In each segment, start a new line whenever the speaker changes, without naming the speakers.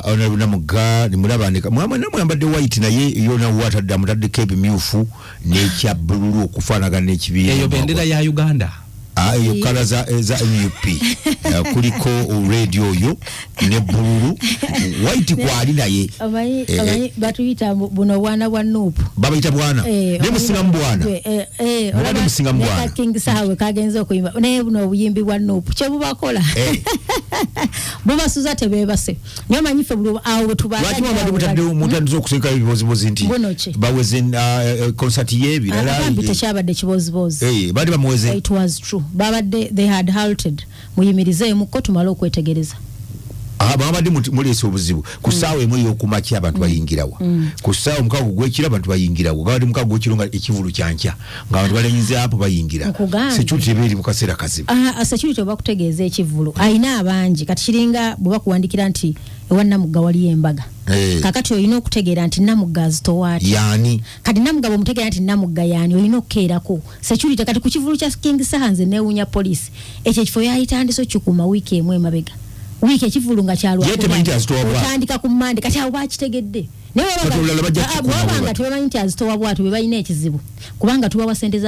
Honorable Muga ni mulabandika mwambadde white naye yona watadde mutadde kebi myufu n'ekya bululu okufaanagana n'ekibiina
eyo bendera ya Uganda
eyo kala za MUP kuliko radio yo ne bululu white kwali naye
abayi batuyita buno bwana bwa Nuupu
babayita bwana ne musingamu bwana ne musingamu bwana
King Sawe kagenzo kuyimba ne buno obuyimbi bwa Nuupu kye bubakola bubasuza tebebase niyo manyife bulu awo tubala
lwaki mwabadde mutandise okuseka ebibozibozi nti baweze concert yebi
nalambite kyabadde kibozibozi
bali bamuweze.
It was true babadde they had halted muyimirize muko tumala okwetegereza
babadde mulese obuzibu kusaawa emu y'okumakya abantu bayingirawo kusaawa mukago gwekira abantu bayingirawo babadde mukago gwekiro nga ekivulu kyankya ng'abantu balenyize apo bayingira security ebeeri mu kaseera kazibu
security oba kutegeeza ekivulu ayina abangi kati kiringa bwe bakuwandikira nti ewa Namugga waliyo embaga kakati olina okutegeera nti Namugga azitowaati
yaani kati
Namugga bw'omutegeera nti Namugga yaani olina okukeerako security kati ku kivulu kya King Sahanze neewuunya poliisi ekyo ekifo yayitandise okikuma wiiki emu emabega wiki ekivulu nga kyalwa otandika ku Mande kati awo bakitegedde naye wabanga tebamanyi nti azitowa bwatu bwe balina ekizibu kubanga tubawa sente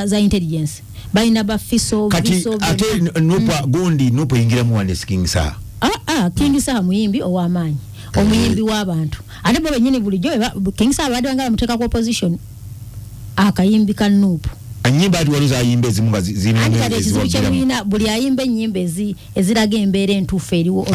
za intelligence balina bafiso
kati ate Nuupa gundi Nuupa yingiramu wane King Saha
King Saha muyimbi ow'amaanyi omuyimbi w'abantu ate bo bennyini bulijjo King Saha badde banga bamuteeka ku opposition akayimbi ka Nuupu
anyimba ati waluza ayimbe ezimu nga
zirina buli ayimba ennyimba eziraga embeera entuufu eriwo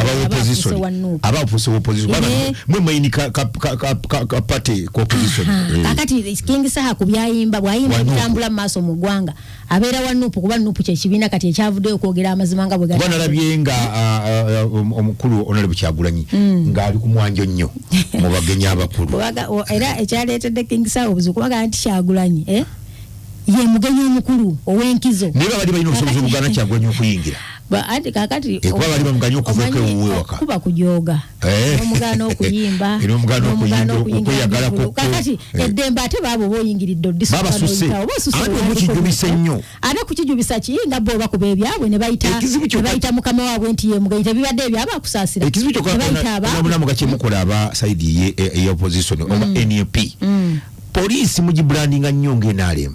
aba opposition mwe mayini kapate ku opposition
kakati King Saha ku byayimba bwayimba bitambula mu maaso mu ggwanga abeera wa Nuupu kuba Nuupu kye kibiina kati ekyavuddeyo okwogera amazima nga bwe gali
kuba nalabye nga omukulu Honorable Kyagulanyi ng'ali ku mwanjo nnyo mu bagenyi abakulu
era ekyaleetedde King Saha obuzibu kubaga nti Kyagulanyi ye mugenyi omukulu ow'enkizo
naye bali balina obusobozi obugana Kyagulanyi okuyingira
ati kakati
kuba bali bamuganyi okuva ewuwe waka
kuba kujooga omugana okuyimba
okweyagala
kakati eddembe ate baabo boyingiridde
babasusse ate omukijubisa ennyo
ate kukijubisa kiyinga bo bakuba ebyabwe ne bayita mukama waabwe nti ye mugenyi tebibadde ebyaba akusaasira
ekizibu kyonamunamu gakyemukola aba saidi eya opposition oba NUP poliisi mugibrandinga nnyo ng'NRM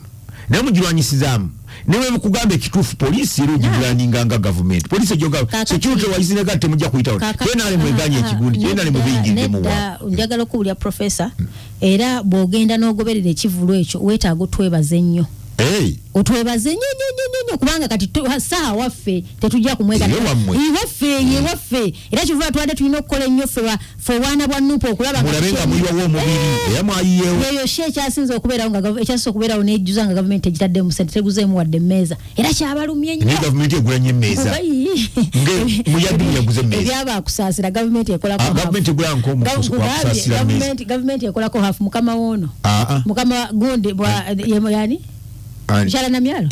naye mugirwanyisizaamu newe mukugamba ekituufu poliisi era ogibrandinga nga gavumenti poliisi egyoga security wayizinega temujja kuyitawo NRM mweganye ekigundi NRM beyingiriddemu
njagala okuwulira professor era bw'ogenda n'ogoberera ekivulu ekyo weetaaga otwebaze nnyo otwebaze nnyo kubanga kati Saha waffe tetujja kumwegana iwaffe era kivuga twadde tulina okukola ennyo ffe obwana bwa Nuupu okulaba
mulabenga muyiwawo omubiri era mwayiyewo
eyo she ekyasinze okubeerawo nga ekyasinze okubeerawo nejjuza nga gavumenti egitaddemu sente teguzeemu wadde emmeeza era kyabalumye nnyo
naye gavumenti egulanye emmeeza muyadde muyaguze emmeeza
ebyaba akusaasira gavumenti ekolako
gavumenti egula nkomukusaasira emmeeza
gavumenti ekolako hafu mukama woono mukama gundi yani Njala na myalo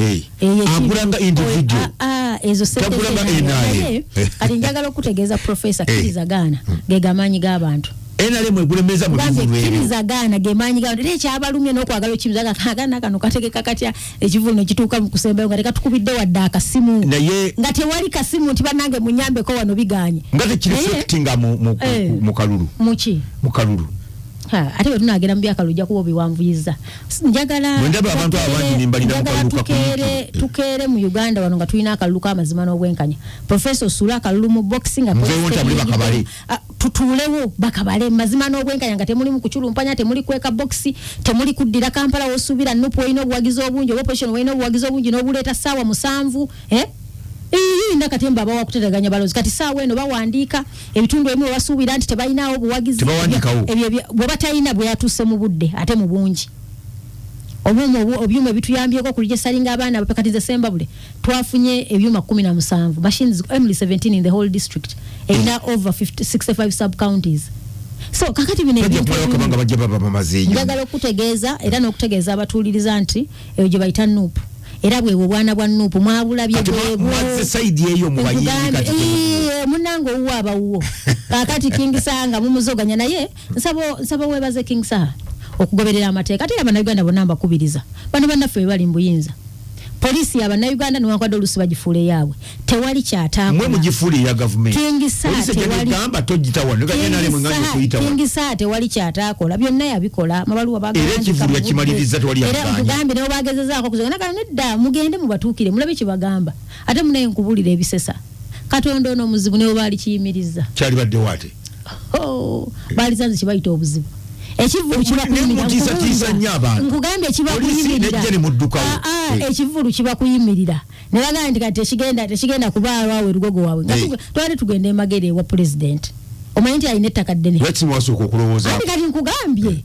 agulanga individual
ezo sente kati njagala okutegeeza professor kirizagana gegamanyi g'abantu
NRM egulemeza mu bivulu ebyo
kirizagana gemanyi g'abantu era ekyabalumye n'okwagala okimizaga kagana kano kategeka katya ekivulu ne kituuka mu kusembayo nga tekatukubidde wadde akasimu nga tewali kasimu nti bannange munyambeko wano biganye
nga tekireflectinga mu kalulu mu kalulu
ate bwe tunaagera mu byaka lujja kuba obiwanvuyiza njagala tukeere mu Uganda wano nga tulina akalulu k'amazima n'obwenkanya Professor Sula akalulu mu boxing tutuulewo bakabale mazima n'obwenkanya nga temuli mu kuculumpanya temuli kweka boxi temuli kuddira Kampala wosuubira Nuupu olina obuwagizi obungi oba opposition olina obuwagizi obungi n'obuleeta ssaawa 7 ina katemba bawa kuteteganya balozi kati Sawa eno bawandiika ebitundu ebimu basuubira nti tebalinawo obuwagizi ebyo bwe batayina bwe yatuuse mu budde ate mu bungi obyuma ebituyambyeko kulijja salinga abaana abapekatize Sembabule twafunye ebyuma 17 machines only 17 in the whole district erina over 65 sub counties so kakati bino njagala okutegeeza era n'okutegeeza abatuuliriza nti eyo gye bayita Nuupu era bwe bwana bwa Nuupu mwabulabye
mwaze side eyo mu bayimbi kati
munango uwa abawuwo kakati King Saha nga mumuzoganya naye nsabo webaze King Saha okugoberera amateeka ate abana Uganda bonna mbakubiriza bano bannaffe bali mbuyinza polisi ya bannayuganda niwankwadde oluusi bagifuule yaabwe tewali kyataakola
mwe mugifuule ya gavumenti
polisi
gamba
tingisa tewali kyataakola byonna yabikola mabaluwa
era ekivulu yakimaliriza tewali
yagambe nabo bagezezaako kuzogana kale nedda mugende mubatuukire mulabe kye bagamba ate munaye nkubulira ebisesa Katonda ono omuzibu ne bali kiyimiriza
kyali badde wate
bali zanze kibayita obuzibu ekivulu
kiba
nkugambye kiba kuyimirira ekivulu kiba kuyimirira ne bagamba nti kati tekigenda kubaalwa awe lugogo wawe twali tugenda emagere wa president omanyi nti alina ettaka ddene
lwakimwasooka okulowooza
kati nkugambye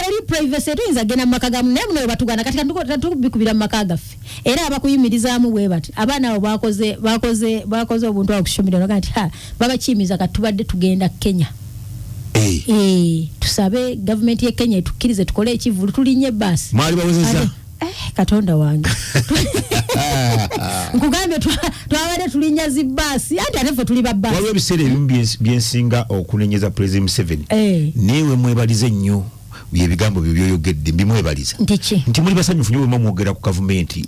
eri privacy tuyinza genda mu maka gamu naye munawe batugana kati katubikubira mu maka gaffe era abakuyimirizaamu bwe bati abaana abo bakoze obuntu abakushumira noga nti babakiyimiza kati tubadde tugenda Kenya tusabe gavumenti ye Kenya etukkirize tukole ekivulu tulinye basi
mwali bawezeza
Katonda wange nkugambye twabadde tulinya zibasi ate ffe tuli babasi
waliwo ebiseera ebimu byensinga okunenyeza President Museveni niwe mwebalize nnyo byebigambo byoyogedde mbimwebaliza nti muli basanyufu nnyo bwe mwogera ku gavumenti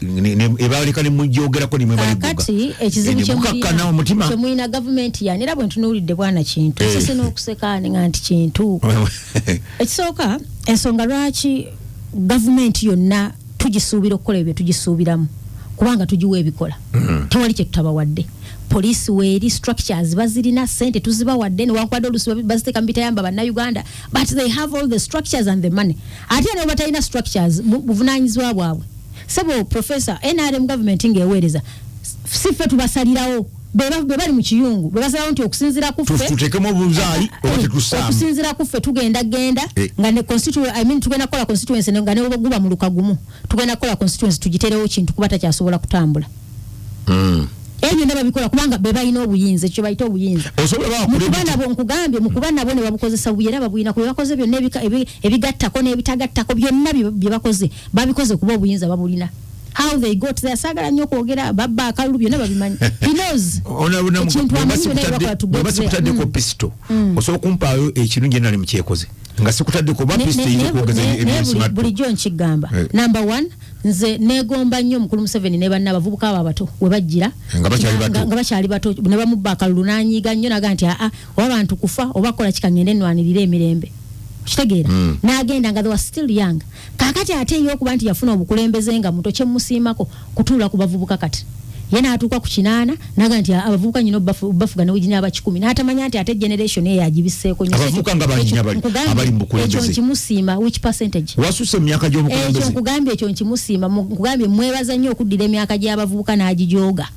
ebaleka ne mugyogerako ne mwebalibuga
kati ekizibu kyemulina gavumenti yani era bwe ntunuulidde bwana kintu sese n'okuseka nga nti kintu ekisooka ensonga lwaki gavumenti yonna tugisuubira okukola ebyo tugisuubiramu kubanga tugiwa ebikola tewali kye tutabawadde police weeri structures bazirina sente tuzibawadde newankwadde oluusi baziteeka mu bitayamba bannayuganda but they have all the structures and the money ate ne batalina structures buvunaanyizibwa bwabwe sebo professor NRM government ng'eweereza si ffe tubasalirawo be bali mu kiyungu be basalawo nti okusinziira ku ffe
tuteekemu obuzaali oba tetusaamu
okusinziira ku ffe tugenda nga ne tugenda kukola constituency nga ne guba mu lukagumu tugenda kukola constituency tugiterewo kintu kuba takyasobola kutambula ebyo ndaba bikola kubanga be balina obuyinza ekyo bayita obuyinza nkugambye mukubana bo ne babukozesa buyera babuyina ku bakoze byonna ebigattako n'ebitagattako byonna bye bakoze babikoze kuba obuyinza babulina how they got there sagala nnyo kwogera babba akalulu byonna babimanyi he knows
sikutaddeko pisto osobola kumpaayo ekirungi nali mukyekoze nga sikutaddeko ba pisto eyokwogeza
bulijjo nkigamba number 1 nze negomba nnyo mukulu Museveni ne banna abavubuka abo abato we bajjira
nga
bakyali bato ne bamubba akalulu n'anyiiga nnyo naga nti abantu kufa obakola kikangende ennwanirira emirembe kitegeera n'agenda nga they were still young kakati ate y'okuba nti yafuna obukulembeze nga muto kye musiimako kutuula ku bavubuka kati ye n'atuuka ku 8 naga nti abavubuka nyino bafuga n'oginya aba 10 n'atamanya nti ate generation eyo agibiseeko
nnyo abavubuka nga balinnya abali mu bukulembeze
ekyo nkimusiima which percentage
wasusse emyaka gy'omukulembeze
ekyo nkugambye ekyo nkimusiima nkugambye mwebaza nnyo okuddira emyaka gy'abavubuka n'agijooga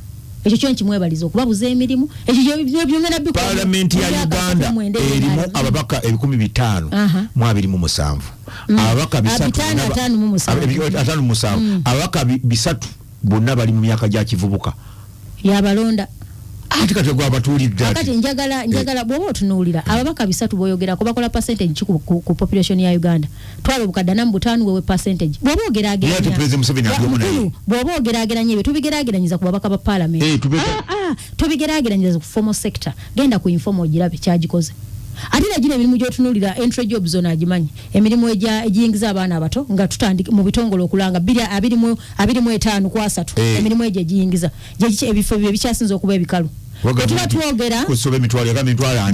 ekyo kyo nkimwebaliza okubabuza emirimu ekyo byongera bikola
Parliament ya Uganda erimu ababaka 527 ababaka 357 ababaka 3 bonna bali mu myaka gya kivubuka
yabalonda
ati kati gwa batuulidde
ati njagala bw'oba otunuulira ababaka 3 boyogera ko bakola percentage ku population ya Uganda twala obukadda namu 5 wewe percentage bw'oba ogerageranya bw'oba ogerageranya ebyo tubigerageranyiza ku babaka ba parliament tubigerageranyiza ku formal sector genda ku informal ogirabe kyagikoze ate nagira emirimu gy'otunuulira entry jobs zona agimanyi emirimu egiyingiza abaana abato nga tutandika mu bitongole okulanga 25 ku 3 emirimu egyo egiyingiza ebifo bye bikyasinza okuba ebikalu tuba twogera mitwala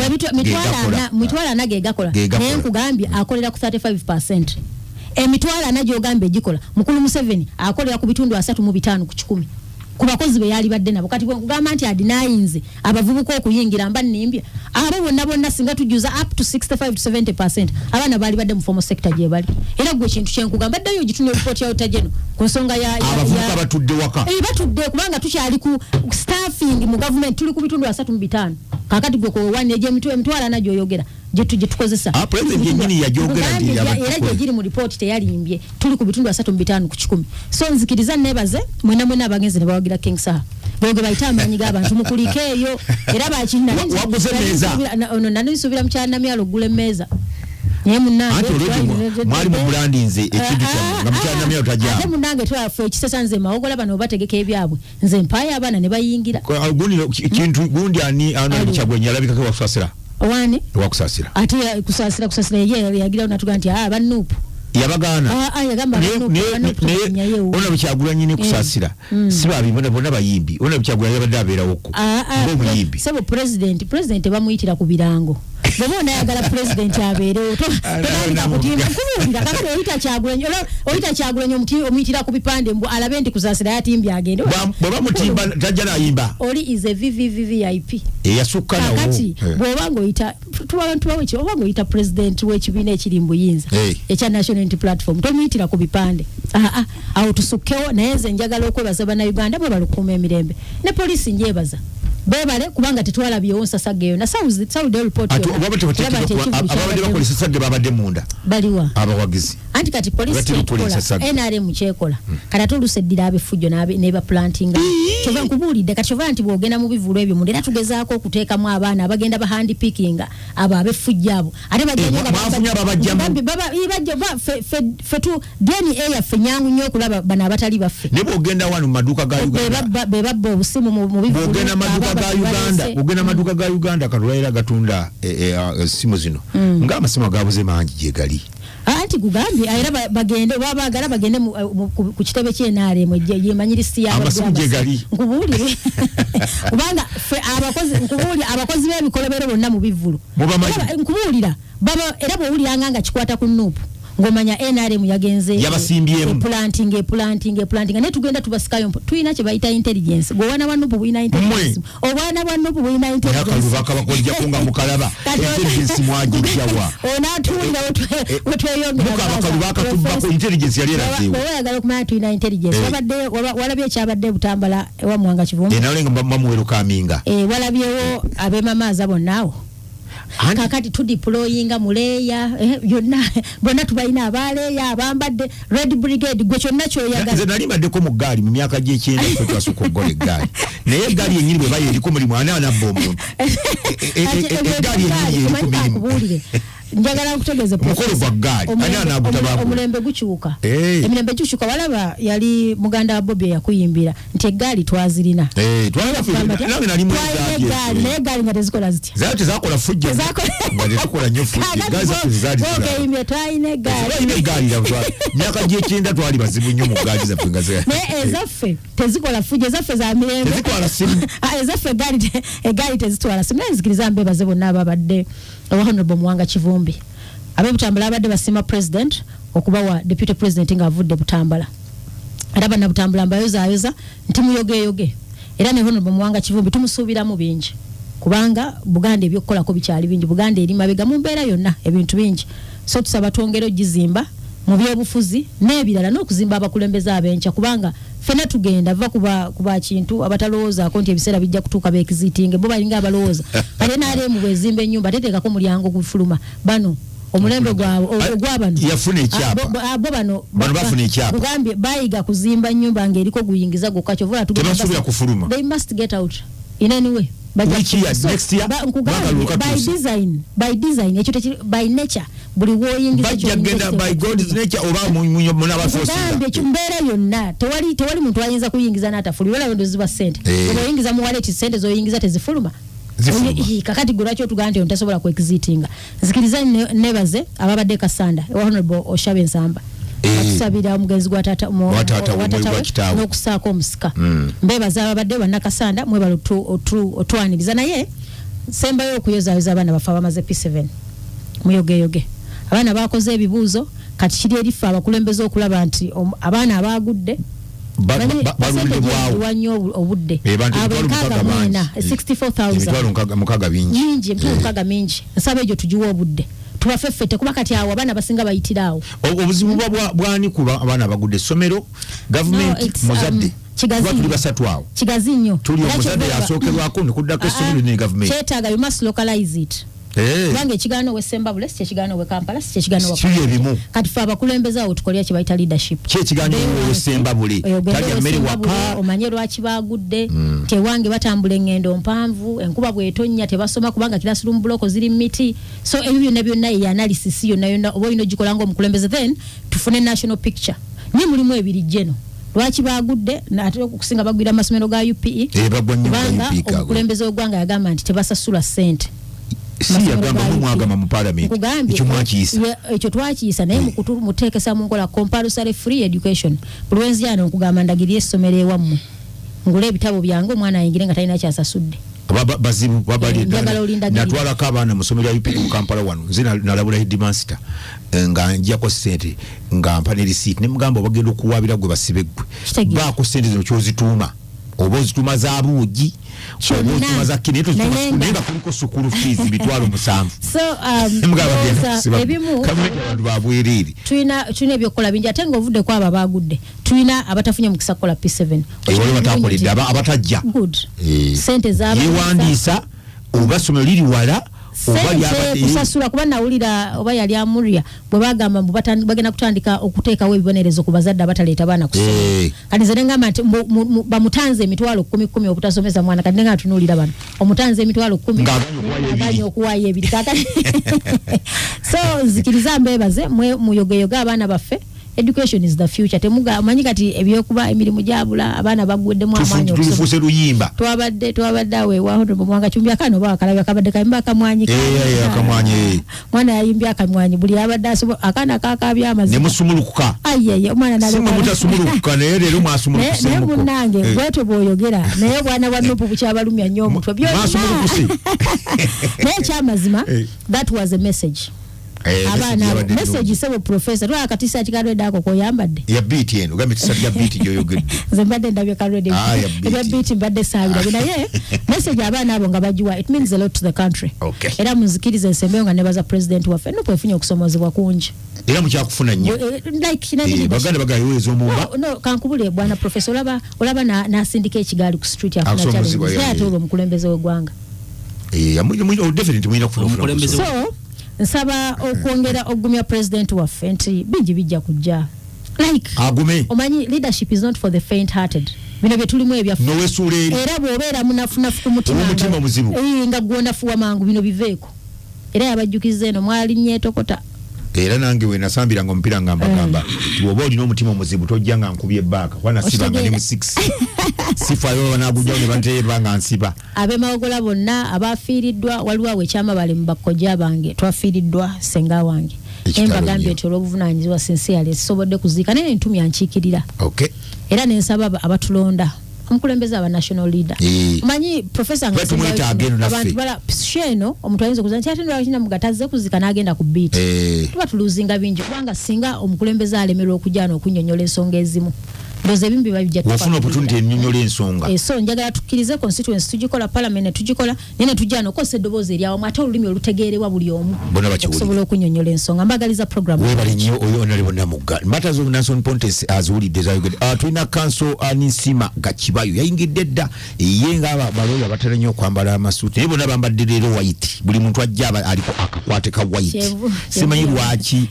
anage egakola naye nkugambye akolera ku 35%. Emitwala anage ogambye egikola mukulu Museveni akolera ku bitundu 3.5 ku 10 ku bakozi be yali badde nabo kati kugamba nti adinayinze abavubuka okuyingira mba nimbye abo bonna singa tujuza up to 65 to 70% abana bali badde mu formal sector gye bali era gwe kintu kyenkugamba ddayo gitune report ya utajeno ku nsonga ya
abavubuka batudde waka
batudde kubanga tukyali ku staffing mu government tuli ku bitundu 3.5 kakati gwe ko wani eje emitwala anage oyogera je tukozesa
president yenyini yajogera ndi
era je giri mu report teyalimbye tuli ku bitundu 3.5 ku 10 so nzikiriza nebaze mwena abagenzi ne bawagira King Sir boge bayitamanyi g'abantu mukulikeeyo era bakina
wabuze meza
ono nanisubira mukyana myalo gule meza naye munnange
mwali mu brandinze ekintu kya mukyana myalo tajja
ate munnange twafe ekisesanze mawogola bano bategeka ebyabwe nze mpaya abana ne bayingira
kintu gundi ani kyagwenya alabika ke wani
wakusasira ate kusasira ye yagira natuga nti banupu
yabagana
yagamba
ona Kyagulanyi ne kusasira siba bibona bona bayimbi ona Kyagulanyi yabadde abeerawo ko ng'omuyimbi
sabo president bamuyitira ku birango bw'ona yagala president abeerewo tolanda kutimba kubulira kakati oyita Kyagulanyi omuyitira ku bipande mbu alabe nti kusasira yatimbi agende
bwe bamutimba tajja nayimba
oli is a VVVIP
eyasukka nawo
kakati bw'obanga oyita obanga oyita president w'ekibiina ekiri mu buyinza ekya National Unity Platform tomuyitira ku bipande awo tusukkewo naye nze njagala okwebaza bannayuganda bwe balukuuma emirembe ne poliisi njebaza bebale kubanga tetwalabyewo nsasaggeyo na Saudi report
ababadde bakolesa sage babadde munda
baliwa
abawagizi
anti kati poliisi NRM kyekola kata tuluseddira abefujjo neba plantinga kyova nkubuulidde kati kyova nti bwogenda mu bivulo ebyo mundera tugezaako okuteekamu abaana abagenda ba hand picking abo abefujjo abo ate fetu DNA yaffe nyangu nnyo okulaba bano abatali baffe
ne bwogenda wano mu maduuka ga Uganda
bebabba obusimu mu bivulo
bwogenda maduuka ga Uganda kalulaira gatunda simu zino ng'amasimu agabuze mangi gye gali
anti kugambye era bagende wabagala bagende ku kitebe ky'enaare yemanyirisi
amasimu gye gali
nkubuulire kubanga abakozi b'ebikolobero bonna mu bivvulu nkubuulira era bw'owuliranga nga kikwata ku nuupu ngomanya NRM yagenze
yabasimbyemu
planting ne tugenda tubasikayo tuyina kye bayita intelligence gwana wanupu buyina intelligence obwana wanupu buyina intelligence
yakalubaka bakolja kunga mukalaba intelligence mwaje jawa
ona tuulira wetweyongera
mukalubaka tubako intelligence yali erazeewo
oyagala okumanya tuyina intelligence walabye ekyabadde Butambala ewa Mwanga Kivumbi
nalenga bamuwero kaminga
walabyewo abemamaaza bonnaawo kakati tudeployinga muleya yonna bonna tubalina abaleya abambadde Red Brigade gwe kyonna kyoyagala
nze nali mbaddeko mu gaali mu myaka gy'ekyenda ffe twasooka okugola eggaali naye eggaali yennyini bwe bayo eriko mulimu ani anabba omuntu eggaali yennyini eriko mirimu
njagala nkutegeeze
mukolo gwa gaali ani anagutabaako
omulembe gukyuka emirembe gikyuka walaba yali muganda wa Bobby yakuyimbira nti eggaali twazirina
nange nali
naye eggaali nga tezikola zitya
zaali tezakola fujja nga tetukola nnyo fujja eggaali zaffe zezaali
ogeyimbye twalina
eggaali myaka gy'ekyenda twali bazibu nnyo mu ggaali zaffe nga
naye ezaffe tezikola fujja ezaffe za mirembe
tezitwala simu
ezaffe eggaali tezitwala simu naye nzikiriza mbebaze bonna ababadde Honorable Mwanga Kivumbi abe Butambala abadde basima president okubawa deputy president nga avudde Butambala era bana Butambala mbayoza nti muyoge era ne Honorable Mwanga Kivumbi tumusuubiramu bingi kubanga Buganda ebyokukolako bikyali bingi Buganda eri mabega mu mbeera yonna ebintu bingi so tusaba twongere ogizimba mu byobufuzi n'ebirala n'okuzimba abakulembeze abenkya kubanga fena tugenda va kuba kintu abatalowoozaako nti ebiseera bijja kutuuka beekizitinge bo balinga abalowooza kale n'aleemu bwezimba ennyumba teteekako mulyango gufuluma bano omulembe gwabano
yafuna ekyapa
bo bano
bafuna ekyapa
kugambye bayiga kuzimba ennyumba ng'eriko guyingiza gwokka kyovula
tebasuubira kufuluma
they must get out in any way
next year
by design ekyo by nature buli woyingiza
genda by God's nature oba munabafosinga
mbeera yonna tewali muntu ayinza kuyingiza n'atafuluma wala ndo ziba sente oyingiza mu wallet sente zoyingiza tezifuluma kakati gulwaki otugamba nti ontasobola ku exitinga zikiriza nebaze ababadde Kasanda Honorable Oshabe Nsamba atusabira omugenzi gwa tata n'okusaako omusika mbebaza ababadde banna Kasanda mwebala otwaniriza naye sembayo okuyozayoza abaana bafe abamaze P7 muyogeyoge abaana bakoze ebibuuzo kati kiri erifa abakulembeze okulaba nti abaana abagudde
balulibwawo
wanyo obudde
abekaga
mwena 64,000
mukaga bingi
mukaga mingi nsaba egyo tugiwa obudde tubafeffete kuba kati awo abaana basinga bayitirawo
obuzibu bwani kuba abaana bagudde essomero gavumenti muzadde tuli basatu awo
kigazi nnyo
tuli omuzadde yasookerwako nekuddako essomero ne gavumenti
kyetaaga you must localize it kubanga ekigaano w'Essembabule si ekigaano w'Ekampala si ekigaano
w'Ekampala
kati fe abakulembeze awo tukolera kye bayita leadership
kyekigaano w'Essembabule talya mmere waka
omanye lwaki bagudde tewange batambula engendo mpanvu enkuba bw'etonnya tebasoma kubanga classroom block ziri miti so ebyo byonna ye analysis yonna oba olina ogikola ng'omukulembeze then tufune national picture nye mulimu ebiri jeno lwaki bagudde ate okusinga bagwira amasomero ga UPE
bagwa nnyo
kubanga omukulembeze w'eggwanga yagamba nti tebasasula ssente
yagamba mumwagama mu parliament ekyo mwakiyisa
ekyo twakiyisa naye muteekesa mu nkola compulsory free education bulwenzi yano nkugamba ndagiriye essomero ewammwe ngule ebitabo byange omwana ayingire nga talina kyasasudde
bazibu babali natwalako abaana mu ssomero lya UP mu Kampala wano nze nalabula headmaster nga njako ssente nga mpa ne receipt ne mugamba obagenda okuwaabira gwe basibe gwe baako ssente zino kyozituuma oba ozituuma za buugi oba ozituuma za kineto nenga kuliko sukulu fees mitwalo 7
ebimu
abantu babwerere
tulina ebyokukola bingi ate ng'ovudde ku abo abagudde tulina abatafunye mukisa kukola P7
waliwo batakoledde abatajja
ssente
yewandiisa oba ssomero liri wala
kusasula kuba nawulira oba yali amurya bwe bagamba bagenda kutandika okuteekawo ebibonerezo ku bazadde abataleeta baana ku ssomero kati nze nengamba nti bamutanze emitwalo 10 obutasomesa mwana kati nenga atunuulira bano omutanze emitwalo 10 aganye okuwaayo ebiri kakati so nzikiriza mbeebaze muyogeyoge abaana baffe education is the future temuga manyi kati ebyokuba emirimu gyabula abaana bagweddemu amaanyi
okusoma luyimba
twabadde awe waho mwanga chumbya kano ba kalabya kabadde kayimba akamwanyi
akamwanyi
mwana yayimbya akamwanyi buli abadde asobo akana kakabya amazima
ne musumulukuka
ayeye omwana nalo
simu mutasumulukuka naye lero mwasumulukuka
ne munange bweto boyogera naye bwana wannopu bukyabalumya nnyo omutwe byo naye kyamazima that was a message abana message sebo professor twa akatisa kikalwedde ako koyambadde
ya beat eno gambe tisatu ya beat yoyogedde
nze mbadde ndabye kalwedde ya beat mbadde saabira naye message abana abo nga bajiwa it means a lot to the country era muzikirize ensembeyo nga nebaza president waffe no kwefunya okusomozebwa kungi
era mukyakufuna nnyo
like
baganda bagayoweeza omumba
no kankubule bwana professor olaba nasindika ekigaali ku street afuna challenge yatolo omukulembeze w'eggwanga
definitely mwina kufuna
so nsaba okwongera ogumya president waffe nti bingi bijja kujja like
agume
omanyi leadership is not for the faint hearted bino bye tulimu ebyaffe
nowesuuleeri
era bw'obeera munafunafu ku mutima
muzibu
nga gwonafuwa mangu bino biveeko era yabajjukiza eno mwali nyetokota
era nange we nasambiranga omupiira nga mbagamba ti oba olina omutima omuzibu tojja nga nkubye ebbaaka kuba nasibanga ne mu 6 sifayo nagujawo ne banteeba nga nsiba
ab'emawogola bonna abafiiriddwa waliwo awo ekyamabale mu bakojja bange twafiiriddwa senga wange embagambye nti olw'obuvunaanyizibwa sinsiali sisobodde kuziika naye ntumya nkiikirira era nensaba abatulonda omukulembeze aba national leader manyi professor abantu bala sheno omuntu ayinza kuza nti ate ndo akina mugataze kuzika n'agenda ku beat tuba tuluzinga bingi kubanga singa omukulembeze alemerwa okujja n'okunnyonnyola ensonga ezimu ndoze bimbi babijja
wafuna opportunity ennyonnyola ensonga
so njagala tukkirize constituency tugikola parliament tugikola nene tujja n'okosa eddoboozi eryawo ate olulimi olutegeerebwa buli omu okusobola okunnyonnyola ensonga mbagaliza program
webali nnyo oyo onalibwa namugga matters of national importance aziwulidde zaayogedde tulina council Anisima Gakibayo yayingidde dda ye nga balooya batera nnyo okwambala amasuuti naye bonna bambadde leero white buli muntu ajja aliko akakwate ka white simanyi lwaki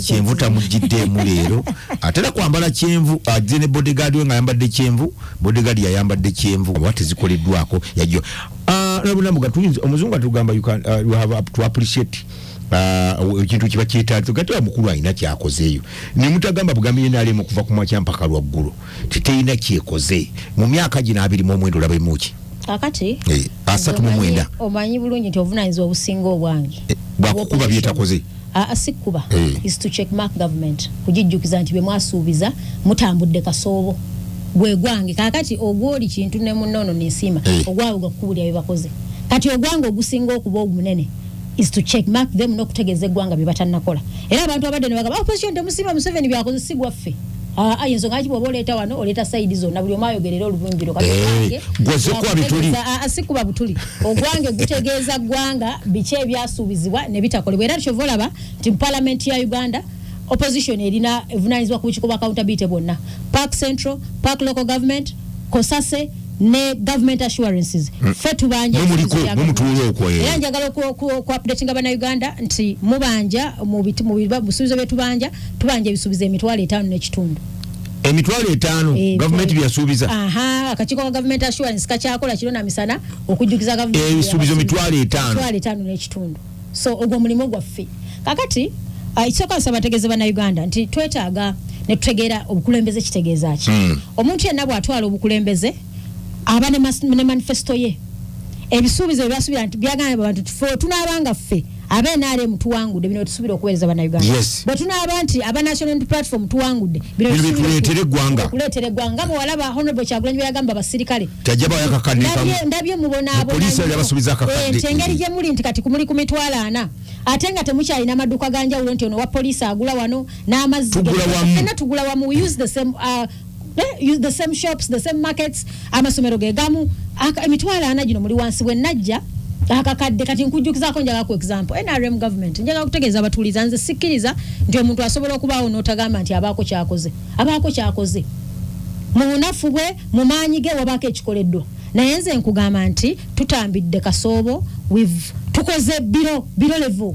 kyenvu tamuggiddemu leero atera kwambala kyenvu ne bodyguard we nga yambadde kyenvu bodyguard yayambadde kyenvu wate zikoleddwako yajjo nabunamuga tuyinza omuzungu atugamba you have to appreciate ekintu kiba kyetaaze gati wa mukulu alina kyakozeeyo ne mutagamba bugamire naalemu okuva ku mwakya mpaka lwaggulu teteyina kyekoze mu myaka gino 29 olaba emuki
kakati
39
omanyi bulungi nti obuvunaanyizibwa obusinga obwange
bwakukuba byetakoze
asikuba is to check mark government kujijjukiza nti bemwasuubiza mutambudde kasoobo gwe gwange kakati ogwoli kintu ne munono nesima ogwawo gakubulya bebakoze kati ogwange ogusinga okuba omunene is to check mark them n'okutegeeza eggwanga bye batannakola era abantu abadde ne bagamba opposition temusima Museveni byakoze si gwaffe ensonga ki bw'oba oleeta wano oleeta sayidi zonna buli omu ayogerera olubumbiro
gwazekuba bituli
asikuba butuli ogwange gutegeeza ggwanga biki ebyasuubizibwa ne bitakolebwa era tukyova olaba nti mu palamenti ya Uganda opposition erina evunaanyizibwa ku bukiiko bwa accountability bwonna park central park local government kosase ne government assurances fe tubanja era njagala ku updating abana Uganda nti mubanja mu bisubizo bye tubanja ebisubizo emitwalo 5 n'ekitundu
emitwalo 5 government byasuubiza
akakiiko ka government assurance kakyakola kiro na misana okujjukiza government
ebisubizo emitwalo
5 n'ekitundu so ogwo mulimu gwaffe kakati ekisooka nsaba bategeeze bana Uganda nti twetaaga ne tutegeera obukulembeze kitegeeza ki omuntu yenna bw'atwala obukulembeze aba ne manifesto ye ebisuubizo byasubira nti byagana abantu tunabanga ffe NRM tuwangudde bino tusubira okuweereza bannayuganda bwe tunaaba nti aba national platform tuwangudde bino kuleetera eggwanga bwewalaba honorable Kyagulanyi byagamba abasirikale ndabye mubonaabonanti engeri gye muli nti kati kumuli ku mitwalo 4 ate nga temukyalina amaduuka ganjawulo nti ono wa poliisi agula wano n'amazzi fenna tugula wamu we use the same shops, the same markets, amasomero ge gamu emitwalo 4 gino muli wansi bwe najja akakadde kati nkujjukizaako njaga ku example NRM government njaga kutegeeza abatuuliza nze sikkiriza nti omuntu asobola okubaawo n'otagamba nti abaako kyakoze mu bunafu bwe mu maanyi ge wabaako ekikoleddwa naye nze nkugamba nti tutambidde kasoobo tukoze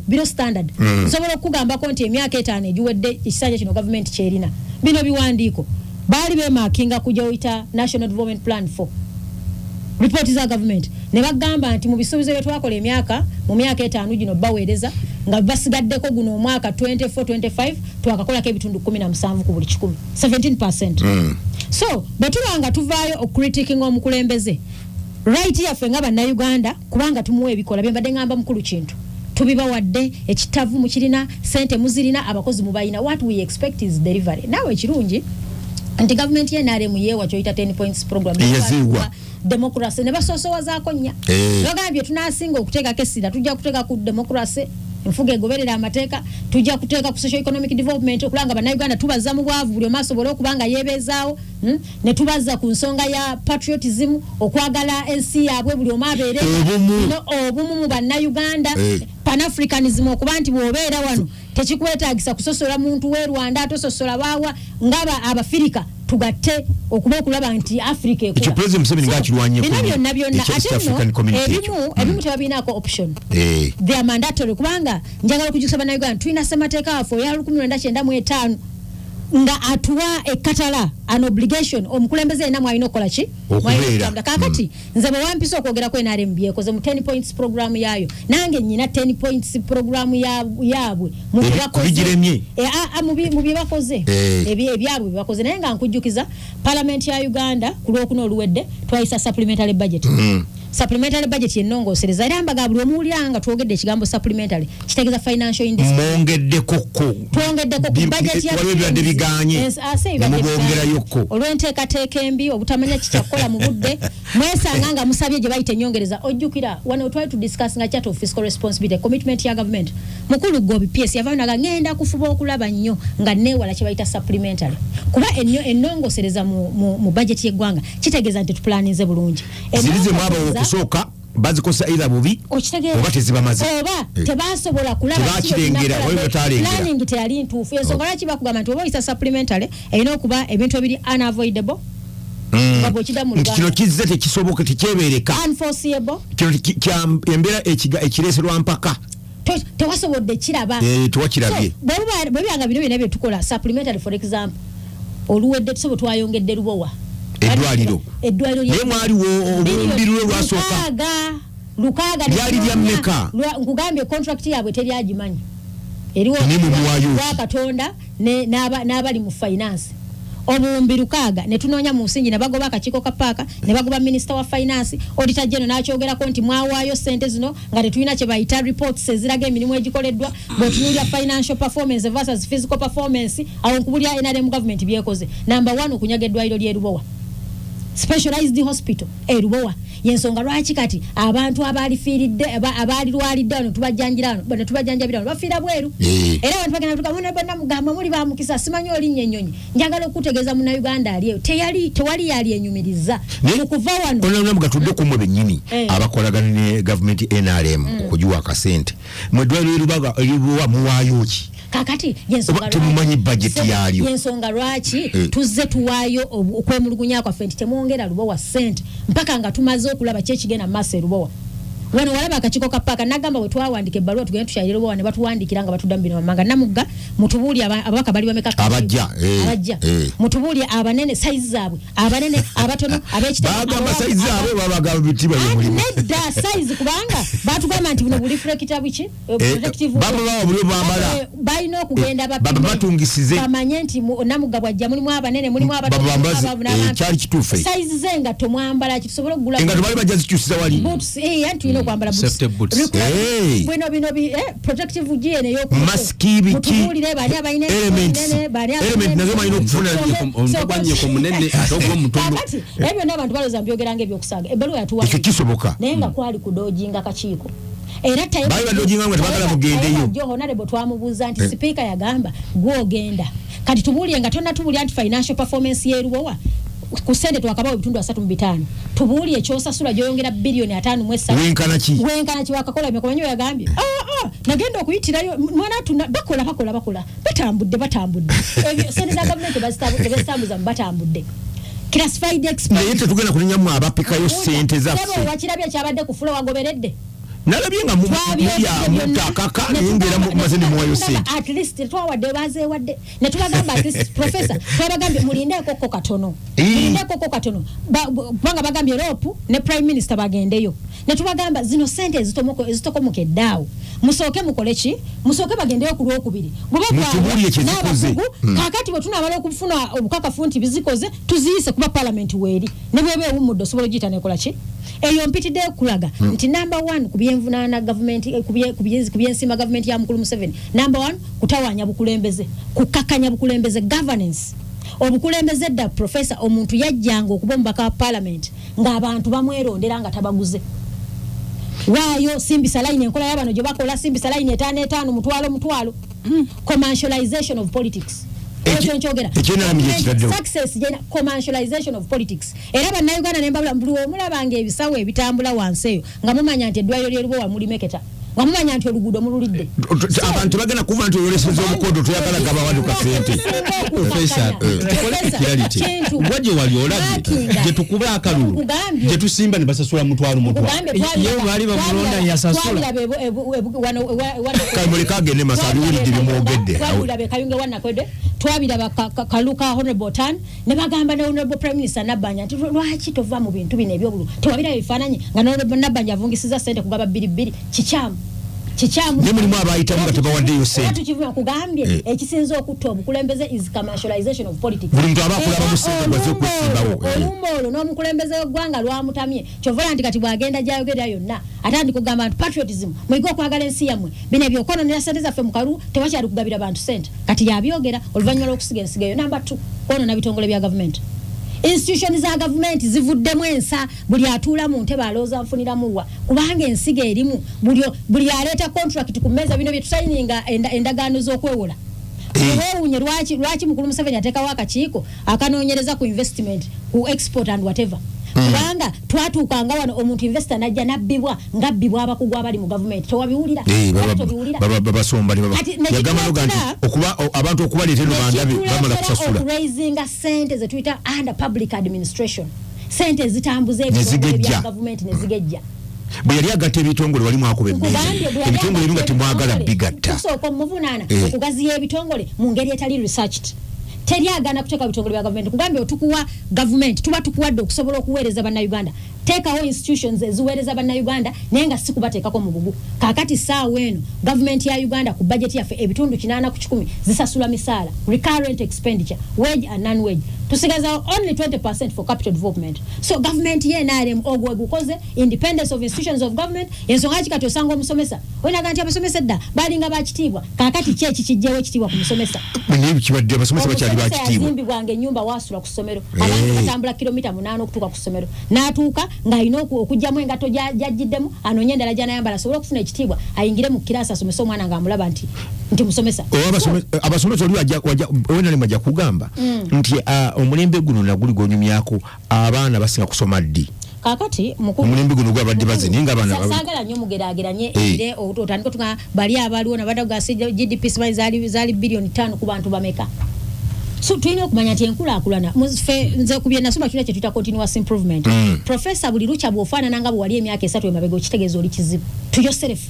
biro standard nsobola okugambako nti emyaka 5 egiwedde ekisanja kino government kyerina bino biwandiiko baali bemakinga kujja oyita National Development Plan 4 report za government ne bagamba nti mu bisuubizo bye twakola mu myaka 5 gino baweereza nga basigaddeko guno omwaka 24-25 twakakolako ebitundu 17 ku buli 17%. So betulanga tuvaayo okritikinga omukulembeze right yaffe nga bannayuganda kubanga tumuwa ebikola byembadde ngamba mukulu kintu tubibawadde ekitavu mukirina sente muzirina abakozi mubayina what we expect is delivery nawe ekirungi anti government ye NRM yewa choita 10 points program democracy ne basosowa zaako nya bagambye tunasinga okuteeka kesira tujja kuteeka ku democracy enfuga egoberera amateeka tujja kuteeka ku social economic development okulanga bannayuganda tubaza mu bwavu buli omasobola okubanga yebeezaawo ne tubaza ku nsonga ya patriotism okwagala ensi yaabwe buli omabeere obumu mu bannayuganda pan-africanism okuba nti bw'obeera wano tekikwetaagisa kusosola muntu w'e Rwanda tososola baawa ngaba abafirika tugatte okuba okulaba nti Africa ekula
President Museveni ngakirwanye
ko byonna ebimu tebabinaako option they are mandatory kubanga njagala okujjukiza bannayuganda tulina ssemateeka waffe ya 1995 nga atuwa ekatala an obligation omukulembeze yenna mwalina okukola ki kakati nze bwe wampisa okwogera ku NRM byekoze mu 10 points program yaayo nange nyina 10 points program yaabwe mu bye bakoze ebyabwe bakoze naye nga nkujjukiza parliament ya Uganda ku lwokuna oluwedde twayisa supplementary budget supplementary budget yennongoosereza era mbaga buli omuwuliranga twogedde ekigambo supplementary kitegeeza financial industry twongeddeko budget ya
waliwo biganye mubongerayokko
olw'enteekateeka embi obutamanya kikyakola mu budde mwesanga nga musabye gye bayita ennyongereza ojjukira when we try to discuss nga chat of fiscal responsibility commitment ya government mukulu Gobi PS yavaayo naga ngenda kufuba okulaba nnyo nga neewala kye bayita supplementary kuba ennongoosereza mu budget y'eggwanga kitegeeza nti tupulaninze bulungi
okusooka bazikosa either bubi oba tezibamaze
oba tebasobola kulaba planning teyali ntuufu ensonga lwaki bakugamba nti oba oyisa supplementary erina okuba ebintu ebiri unavoidable kino kizze tekisoboka tekyebeereka unforeseeable
embeera ekireeserwa mpaka
tewasobodde kiraba
tewakirabye
bwe byanga bino byonna byetukola supplementary for example oluwedde tusobo twayongedde lubowa
eddwaliro naye mwaliwo olumbirirwe lwasooka
lukaaga
lyali lya mmeka
nkugambye contract yaabwe teryagimanyi eriwo Katonda n'abali mu finance obuwumbi lukaaga ne tunoonya mu nsingi ne bagoba akakiiko ka paaka ne bagoba minister wa finance auditor general n'akyogerako nti mwawaayo ssente zino nga tetulina kye bayita reports eziraga emirimu egikoleddwa bw'otunuulira financial performance versus physical performance awo nkubulya NRM government byekoze number 1 okunyaga eddwaliro ly'erubowa specialized hospital erubowa yensonga lwaki kati abantu abalifiiridde abalirwalidde wano tubajanjabira wano bafiira bweru era abantu bagenda tukamuna bonna mugamba muli bamukisa simanyi olinnya ennyonyi njagala okutegeeza munnayuganda aliyo tewali yali enyumiriza okuva wano
olona mugatudde kumwe bennyini abakolagana ne government NRM okugiwa akasente mwedwaliro erirubowa muwaayo ki
kakati
temumanyi budget yalyo
yensonga lwaki tuzze tuwaayo okwemulugunya kwaffe nti temwongera lubowa ssente mpaka nga tumaze okulaba kyekigenda mu maaso erubowa wano walaba akachiko kapaka nagamba bwe twawandika ebbaluwa tugende tukyalire bwa ne batuwandikira nga batudambira mamanga namugga mutubuli abaka bali bameka
abajja
mutubuli abanene size zaabwe abanene abatono abekitabo
bagamba size zaabwe babagamba bitibwa mulimu
nedda size kubanga batugamba nti buno buli kitabu ki protective
baba buli bambala
bayino okugenda
baba batungisize
bamanye nti namugga bwajja mulimu abanene mulimu abatono
kyali kituufu
size zenga tomwambala kisobola okugula
engato bali bajja zikyusiza wali
boots anti ino kwambala boots bwino protective gear ne yoku
maski biki
mutubulire bali abayine
element nazo mayino okufuna
omubanye ko munene atogwa mutondo
ebyo n'abantu baloza mbyogeranga ebyokusaga ebbaluwa yatuwa
kisoboka
nenga kwali kudojinga kakiiko era tayo
bali badojinga ngo tebagala mugendeyo
jo honorable twamubuza nti speaker yagamba gwogenda kati tubulire nga tonna tubulya anti financial performance yeruwa kusende twakabawo bitundu 3.5 tubuli ekyosasula gyoyongera bilioni 5.3 wenkana ki wakakola emekomanyo yagambye nagenda okuyitirayo mwana tuna bakola batambudde ebyo sente za government bazitambuza batambudde classified expense
naye tetugenda kulinyamu abapikayo sente zaffe
wakirabye kyabadde ku flow wagoberedde
nalabye nga mutakaka nengera mazeni muwayo sente
at least twawadde bazeewadde ne tubagamba at least professor twabagambye mulindeko katono kubanga bagambye Europe ne prime minister bagendeyo ne tubagamba zino sente ezitokomoke daawo musooke mukole ki musooke bagendeyo ku lwokubiri kakati bwe tunabala okufuna obukakafu nti bizikoze tuziyise kuba parliament weeri ne bwebe ewumudde osobola ogiyita nekola ki eyo mpitidde kulaga nti number 1 kubyenvunana government kubyensima government ya mukulu Museveni number 1 kutawanya bukulembeze kukakanya bukulembeze governance obukulembeze dda professor omuntu yajjanga okuba omubaka wa parliament ng'abantu bamwerondera nga tabaguze waayo simbisa line enkola y'abano gye bakola simbisa line 5 mutwalo commercialization of politics success commercialization of politics era bannayuganda ne mbabula buli omulabanga ebisawo ebitambula wansi eyo nga mumanya nti eddwaliro ly'erubo mumeketa nga mumanya nti oluguudo mululidde
abantu bagenda kuva nti olwoleseza omukondo toyagala gabawaduka sente
gwaje wali olabye gye tukuba akalulu gye tusimba ne basasula mutwalo yewe bali bamulonda yasasula
kamuli kagende masali wulidde bimwogedde
twabirabe kayunge wanakwedde twabiraba kaluka honorable Tan ne bagamba ne honorable prime minister Nabanja nti lwaki tova mu bintu bino ebyobulu tewabira bifaananyi nga honorable Nabanja avungisiza sente kugaba 2 kichamu ne mulimu abayitamu nga tebawaddeyo sente tukivuga kugambye ekisinza okutta obukulembeze is commercialization of politics
buli muntu abakulaba mu sente gwaze okusimbawo
olumolo n'omukulembeze w'eggwanga lwamutamye kyovola nti kati bwagenda gyayogera yonna atandi kugamba nti patriotism mwiga okwagala ensi yammwe bino ebyokononera sente zaffe mu kalu tewakyali kugabira bantu sente kati yabyogera oluvannyuma lw'okusiga ensigayo namba 2 kwonona bitongole bya gavumenti institutions za government zivuddemu ensa buli atuula mu ntebe alooza nfuniramu wa kubanga ensiga erimu buli aleeta contract ku meza bino bye tusayininga endagaano z'okwewola Wewe lwaki mukulu Museveni ateekawo akakiiko akanoonyereza ku investment ku export and whatever kubanga twatuukanga wano omuntu investor najja nabbibwa ngabbibwa abakugu abali mu government tewabiwulira
babasomba yagamba nti okuba abantu okubaleeta eno bandabe bamala kusasula
raising sente ze tuyita under public administration sente zitambuze ebya government nezigejja
bwe yali agatta ebitongole wali mwakuba emmere ebitongole ebimu nga temwagala bigatta
kusooka muvunaana okugaziya ebitongole mu ngeri etali researched teryagana kuteeka bitongole bya government kugambye otukuwa government tuba tukuwadde okusobola okuweereza bannayuganda teekawo institutions eziweereza bannayuganda naye nga si kubateekako mu bugu kaakati saawa eno government ya Uganda ku budget yaffe ebitundu 8 ku 10 zisasula misaala recurrent expenditure wage and non-wage tusigaza only 20% for capital development so government ye NRM ogwe gukoze independence of institutions of government ensonga kikati osanga omusomesa wena ganti abasomesa dda balinga bakitiibwa kaakati kyeki kijjewo ekitiibwa ku musomesa
nibi kibadde abasomesa bakyali bakitiibwa
zimbi bwange nyumba wasula ku ssomero abantu batambula kilomita 8 okutuuka ku ssomero n'atuuka ng'alina okujjamu engato gyajjiddemu anoonye endala gy'anayambala asobole okufuna ekitiibwa ayingire mu kirasi asomesa omwana ng'amulaba nti musomesa
abasomesa oli wena limajja kugamba nti omulembe guno naguli gwonyumyako abaana basinga kusoma ddi
kakati
omulembe guno gwabadde bazini nga abaana
saagala nnyo mugerageranye ere otandika tuga bali abaliwo nabadde gasi GDP zaali bilioni 5 ku bantu bameka So tulina okumanya nti enkulaakulana nze kubye nasoma kino kye tuta continuous improvement. Professor buli lucha bw'ofaanana nga bwe wali emyaka 3 emabega okitegeeza oli kizibu to yourself.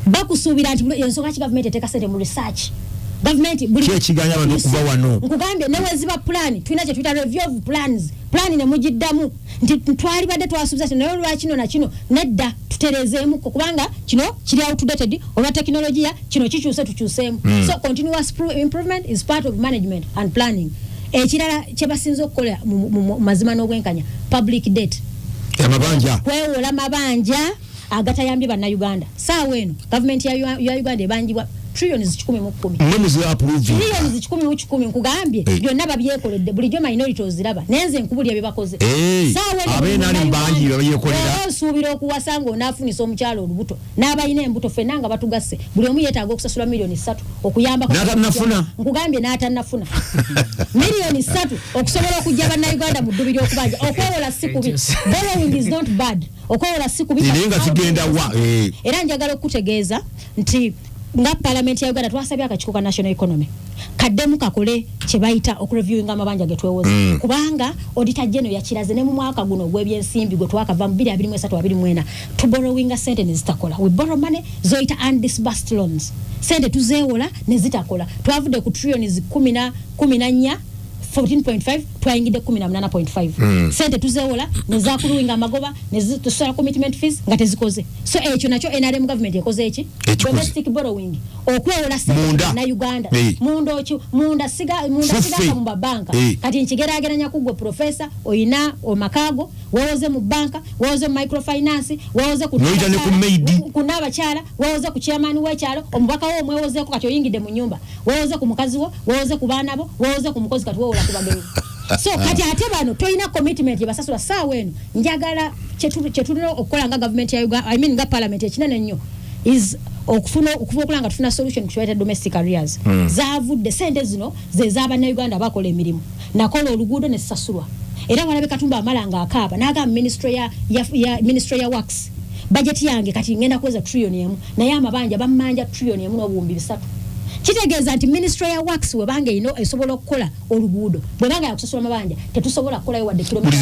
Bakusuubira nti ensonga ki government eteeka ssente mu research. Government buli
kiganya abantu okuva wano.
Nkugambye neweziba plan tulina kye tuta review of plans. Plan ne mugiddamu nti twali badde twasuubiza naye olwa kino na kino nedda tuterezeemu kubanga kino kiri outdated olwa teknologiya kino kikyuse tukyuseemu. So continuous improvement is part of management and planning. Ekirala kye basinza okukola mu mazima n'obwenkanya public debt.
Amabanja.
Kwewola mabanja agatayambye bannayuganda. Saawa eno government ya Uganda ebanjibwa trillions 10.
Mwemuzi approve.
Trillions 10 nkugambye byonna babyekoledde bulijjo minority oziraba nenze nkubulya bye bakoze.
Saawa eno abena mbanji babyekolera.
Osuubira okuwasanga onaafunisa omukyalo olubuto n'abayina embuto ffenna nga batugasse buli omu yeetaaga okusasula million 3 okuyamba
n'atannafuna.
Nkugambye n'atannafuna million 3 okusobola okujja bannayuganda mu ddubiri okubanja okwewola si kubi. Borrowing is not bad. Okwewola si kubi.
Nga kigenda wa.
Era njagala okutegeeza nti nga parliament ya Uganda twasabye akakiiko ka national economy kaddemu kakole kye bayita okureviewinga amabanja getwewoza kubanga auditor general yakiraze ne mu mwaka guno gw'ebyensimbi gwe twakava mu 2023 to borrowing sente ne zitakola. We borrow money zoita undisbursed loans sente tuzeewola ne zitakola twavudde ku trillions 14 14.5 twayingidde 18.5 sente tuzeewola ne zakuluwinga amagoba ne zitusala commitment fees nga tezikoze. So ekyo nakyo NRM government ekoze eki domestic borrowing okwewola sente na Uganda munda siga mu banka kati nkigeraageranya kugwe professor oyina omakago wawoze mu banka wawoze mu microfinance wawoze ku n'abakyala wawoze ku chairman w'ekyalo omubaka wo omwewozeeko kati oyingidde mu nyumba wawoze ku mukazi wo wawoze ku baana bo wawoze ku mukozi kati wowola kubageni. So kati ate bano toyina commitment yebasasula saawa eno njagala kyetulina okukola nga government ya Uganda nga parliament ekinene nnyo is okufuba okulanga tufuna solution ku kiwaita domestic arrears. Zaavudde sente zino ze z'abannayuganda bakola emirimu nakola oluguudo ne sasulwa era walabe Katumba amalanga akaaba n'agamba ministry ya works budget yange kati ngenda kuweza trillion emu naye amabanja bammanja trillion emu n'obuwumbi 3. Kitegeeza nti ministry ya works webange esobola okukola oluguudo bwebanga yakusasula mabanja tetusobola kukola wadde kilomita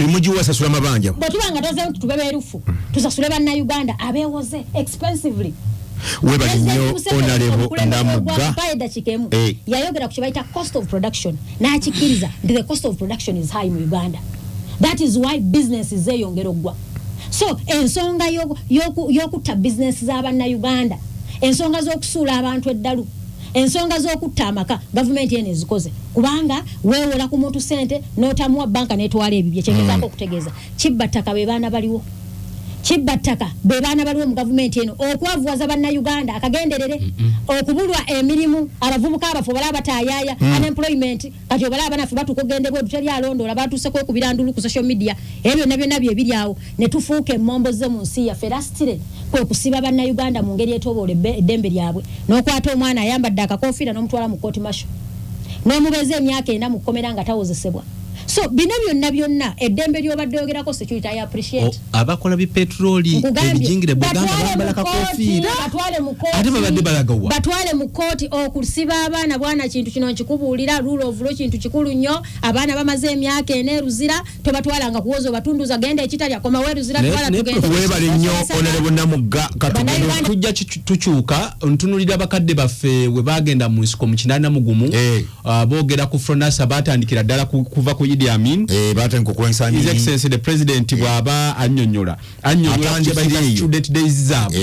muji wasasula mabanja
bwetubanga toze tubebeerufu tusasule bannayuganda abeewoze expensively.
Weba nnyo honorable Ndamugga
yayogera ku kibayita cost of production n'akikiriza nti the cost of production is high mu Uganda. That is why business zeeyongera oggwa. So ensonga y'okutta business z'abannayuganda ensonga z'okusuula abantu eddalu ensonga z'okutta amaka government yene ezikoze kubanga weewola ku muntu sente n'otamuwa banka n'etwala ebibye kyegezaako okutegeeza kibbattaka be baana baliwo kibbattaka be baana baliwo mu government eno okwavuwaza bannayuganda akagenderere okubulwa emirimu abavubuka abafu bala bataayaaya unemployment kati obala abanafu batukogendebwa tutali alondoola batuuse kwekubira ndulu ku social media ebyo byonna bye biri awo ne tufuuka emmombo ze mu nsi yaffe lastire kwe kusiba bannayuganda mu ngeri etoboola eddembe lyabwe n'okwata omwana ayambadde akakofiira n'omutwala mu kooti masho n'omubeeza emyaka 4 mu kkomera nga tawozesebwa. So bino byonna eddembe ly'obadde yogerako security I appreciate.
Abakola bi petroli ebijingire buganda bambala kakofiira ate babadde balagawa
batwale mu kooti okusiba abaana bwana kintu kino nkikubuulira rule of law kintu kikulu nnyo abaana bamaze emyaka 4 ruzira tobatwalanga kuwoza batunduza genda ekitalya koma we ruzira twala tugenda
webale nnyo honorable Ndamugga katugendo
tujja tukyuka ntunulira bakadde baffe we bagenda mu nsiko mu kinana mugumu boogera ku Fronasa batandikira ddala kuva ku Idi Amin
batandika okwensanyi
His Excellency the President bwaba annyonnyola student days zaabo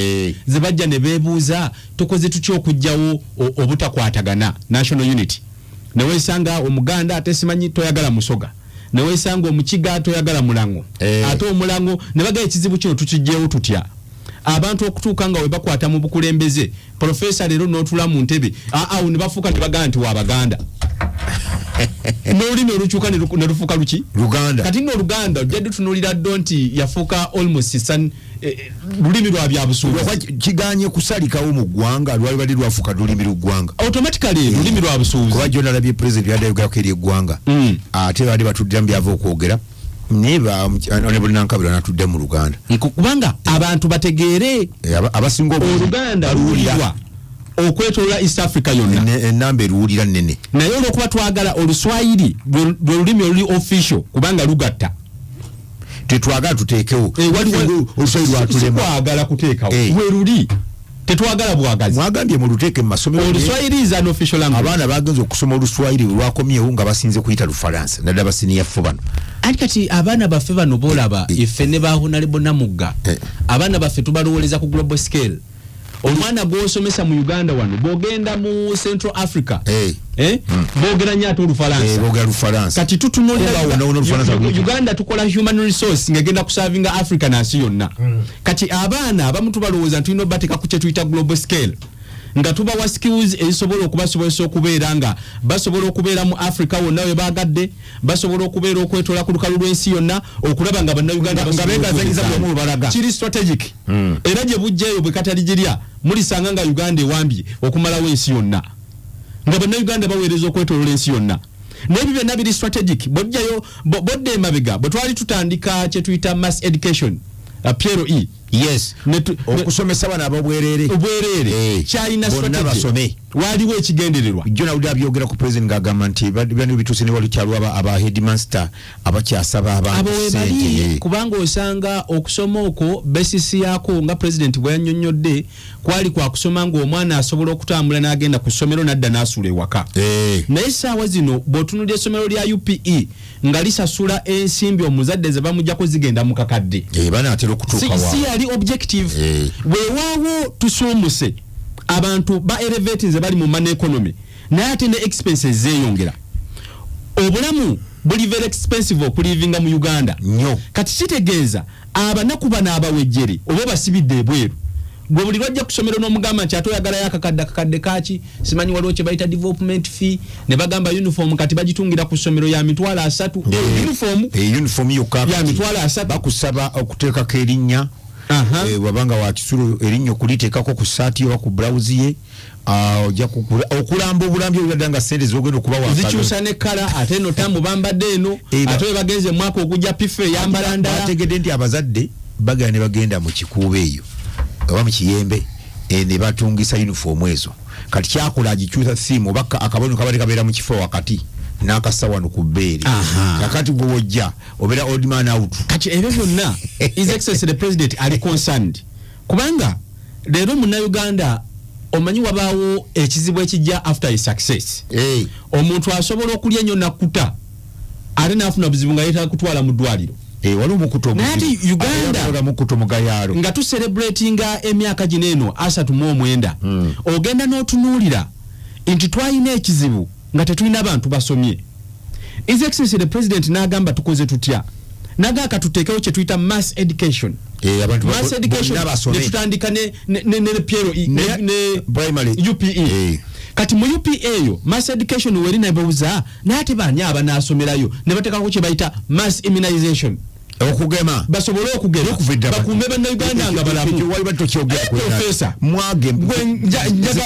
ze bajja ne beebuuza tukoze tutya okujjawo obutakwatagana national unity ne weesanga omuganda ate simanyi toyagala musoga ne weesanga omukiga toyagala mulango ate omulango ne bagaya ekizibu kino tukijjeewo tutya abantu okutuuka nga we bakwata mu bukulembeze professor leero n'otula mu ntebe awo ne bafuuka ne bagamba nti wabaganda n'olulimi olukyuka ne lufuuka luki
Luganda
kati ng'oluganda ojjadde tunulira ddo nti yafuuka almost lulimi lwa byabusuubuzi
kiganye kusalikawo mu ggwanga lwali bali lwafuuka lulimi luggwanga
automatically lulimi lwa busuubuzi
kuba jjo nalabye president yadayogako eri eggwanga ate baali batuddira mu byava okwogera ne Nankabirwa natudde mu Luganda
kubanga abantu bategeere
abasinga
oluganda luwulirwa okwetola East Africa yonna
enamba eruwulira nnene
naye olwokuba twagala oluswayiri lwe lulimi oluli official kubanga lugatta
tetwagala tuteekewo oluswayiri lwatulema
twagala kuteekawo we luli tetwagala bwagazi
mwagambye mu luteeke mu masomero
oluswayiri is an official language
abaana bagenze okusoma oluswayiri lwakomyewo nga basinze kuyita lufalansa naddala basiniyafu bano
ati kati abaana baffe bano boolaba iffe ne bahonalebo Namugga abaana baffe tubalowoleza ku global scale omwana gw'osomesa mu Uganda wano bogenda mu Central Africa boogera nnyo ate Olufalansa kati tutunulira Uganda tukola human resource ng'egenda kusavinga Africa nansi yonna kati abaana abamu tubalowooza nti tulina obbateeka ku kye tuyita global scale nga tubawa skills ezisobola okubasobozesa okubeera nga basobola okubeera mu Africa wonna we baagadde basobola okubeera okwetola ku lukalu lw'ensi yonna okulaba nga bannayuganda nga beegazanyiza bulamu bubalaga kiri strategic era gye bujjayo bwe katali girya mulisanga nga Uganda ewambye okumalawo ensi yonna nga bannayuganda baweereza okwetolola ensi yonna naye byonna biri strategic bojjayo bodde emabega bwe twali tutandika kye tuyita mass education PRE
yes okusomesa bana abobwerere
China strategy waliwo ekigendererwa
jona uli byogera ku president ngagamba nti bano bituse ne wali kyalwa aba headmaster abakyasaba abantu
kubanga osanga okusoma okwo basis yako nga president bwe yannyonnyodde kwali kwa kusoma ngo omwana asobola okutambula n'agenda ku ssomero nadda n'asuula ewaka naye essaawa zino bw'otunulira essomero lya UPE nga lisasula ensimbi omuzadde ze bamujjako zigenda mu kakadde
bana atera okutuuka wa
si yali objective weewaawo tusuumuse abantu ba elevate ze bali mu money economy naye ate ne expenses zeeyongera obulamu buli very expensive okulivinga mu Uganda
nnyo
kati kitegeeza abanaku bano abawejjere oba basibidde ebweru gwe buli lwajja kusomero n'omugamba nti ate oyagala yakakadde kaki simanyi waliwo kye bayita development fee ne bagamba uniform kati bagitungira ku ssomero ya mitwalo 3
uniform yokka
ya mitwalo 3
bakusaba okuteekako erinnya wabanga wakisulu erinnya okuliteekako ku saati oba ku blouse ye ojja okulamba obulambi obulanga sente zogenda okuba
zikyusa ne kala ate no tamu bambadde eno ate bagenze mwaka okujja pife yambala ndala
bategedde nti abazadde bagala ne bagenda mu kikuubo eyo oba mu kiyembe ne batungisa uniform ezo kati kyakola agikyusa simu oba akabonero kabadde kabeera mu kifo wakati n'akasawano ku bbeeri kakati gwe wojja obeera old man out
kati ebyo byonna his excellency the president ali concerned kubanga leero munnayuganda omanyi wabaawo ekizibu ekijja after a success omuntu asobola okulya ennyo nakkuta ate n'afuna buzibu nga yeetaaga kutwala mu ddwaliro
waliwo mukuto
nati Uganda
mukuto mugayalo
nga tuselebratinga emyaka gino eno 39 ogenda n'otunuulira nti twalina ekizibu nga tetulina abantu basomye his excellency the president n'agamba tukoze tutya nagaka tuteekewo kye tuyita mass education mass education ne tutandika ne PRE ne
primary
UPE kati mu UPE eyo mass education weri nabuuza n'ate baani abanasomerayo ne bateekako kye bayita mass immunization
okugema
basobole okugema bakume bannayuganda nga balamu
wali batokyogera
professor
mwage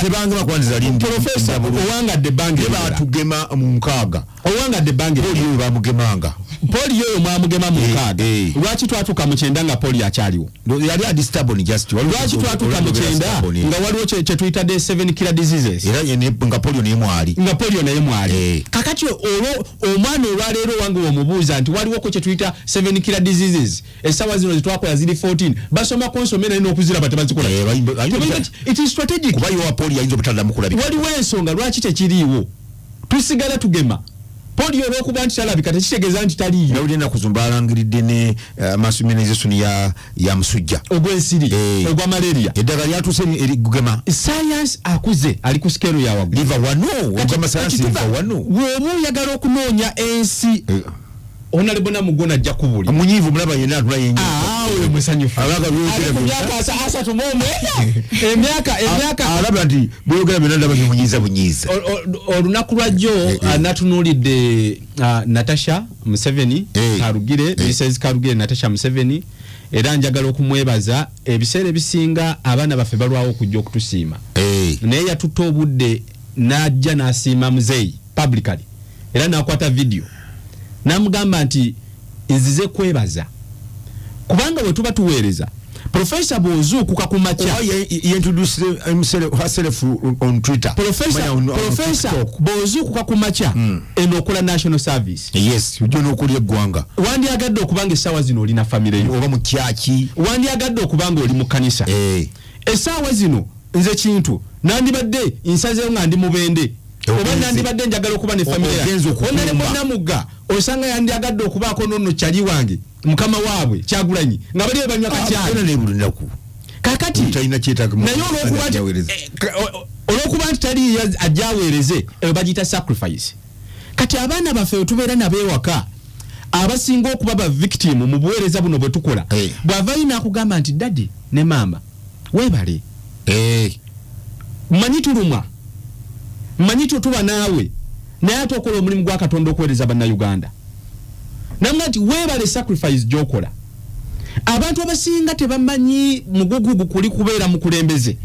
tebanga bakwandiza lindi
professor owangadde bange
batugema mu nkaaga
owangadde bange
polio bamugemanga
polio yo mwamugema mu nkaaga lwaki twatuuka mu kyenda nga polio akyaliwo
yali adistable just
lwaki twatuuka mu kyenda nga waliwo kye tuyita de 7 killer diseases
era nga polio naye mwali
kakati omwana olwaleero wange womubuuza nti waliwo ko kye tuyita 7 killer diseases esawa zino zitwakola ziri 14 basoma konsome naye n'okuziraba tebazikola it is strategic
kuba yo polio ayinza obutaddamu kulabika
waliwo ensonga lwaki tekiriiwo tusigala tugema polio olwokuba nti talabika tekitegeeza nti taliiyo
nawulira ennaku balangiridde ne mass immunization ya musujja
ogw'ensiri ogwa malaria
eddagala lyatuuse erigugema
science akuze ali ku skero ya waggulu
liva wano ogamba science liva wano
bw'oba oyagala okunoonya ensi Honorable Namugona ajja kubuli
munyivu mulaba yena atula yenyi
oyo musanyufu
alaga byogera
asa tumome emyaka
alaba nti byogera byonna munyiza
olunaku lwajjo natunulidde Natasha Museveni Karugire Mrs Karugire Natasha Museveni era njagala okumwebaza ebiseera ebisinga abaana baffe balwawo okujja okutusiima naye yatutta obudde n'ajja n'asiima muzeeyi publicly era n'akwata video namugamba nti nzize kwebaza kubanga bwe tuba tuweereza Professor Bozuukuka ku makya
he introduced herself on Twitter.
Professor Bozuukuka ku makya enokola national service.
Yes, ujono okuli eggwanga.
Wandi agadde okubanga essaawa zino olina famire yo
oba mu kyaki.
Wandi agadde okubanga oli mu kanisa. Essaawa zino nze kintu nandibadde nsazeewo nga ndi mubende oba nandibadde njagala okuba ne famire onale munamugga osanga yandi agadde okubaako nonno kyali wange mukama waabwe Kyagulanyi nga bali banywa kakyali kakati naye olwokuba nti tali ajaweereze bagiyita sacrifice. Kati abaana baffe tubeera nabewaka abasinga okuba ba victim mu buweereza buno bwe tukola bw'avaayo n'akugamba nti daddy ne maama weebale manyi tulumwa manyi tutuba naawe naye ate okola omulimu gwa Katonda okuweereza bannayuganda namwe nti weebale sacrifice gy'okola. Abantu abasinga tebamanyi mugugu kuli kubeera mukulembeze.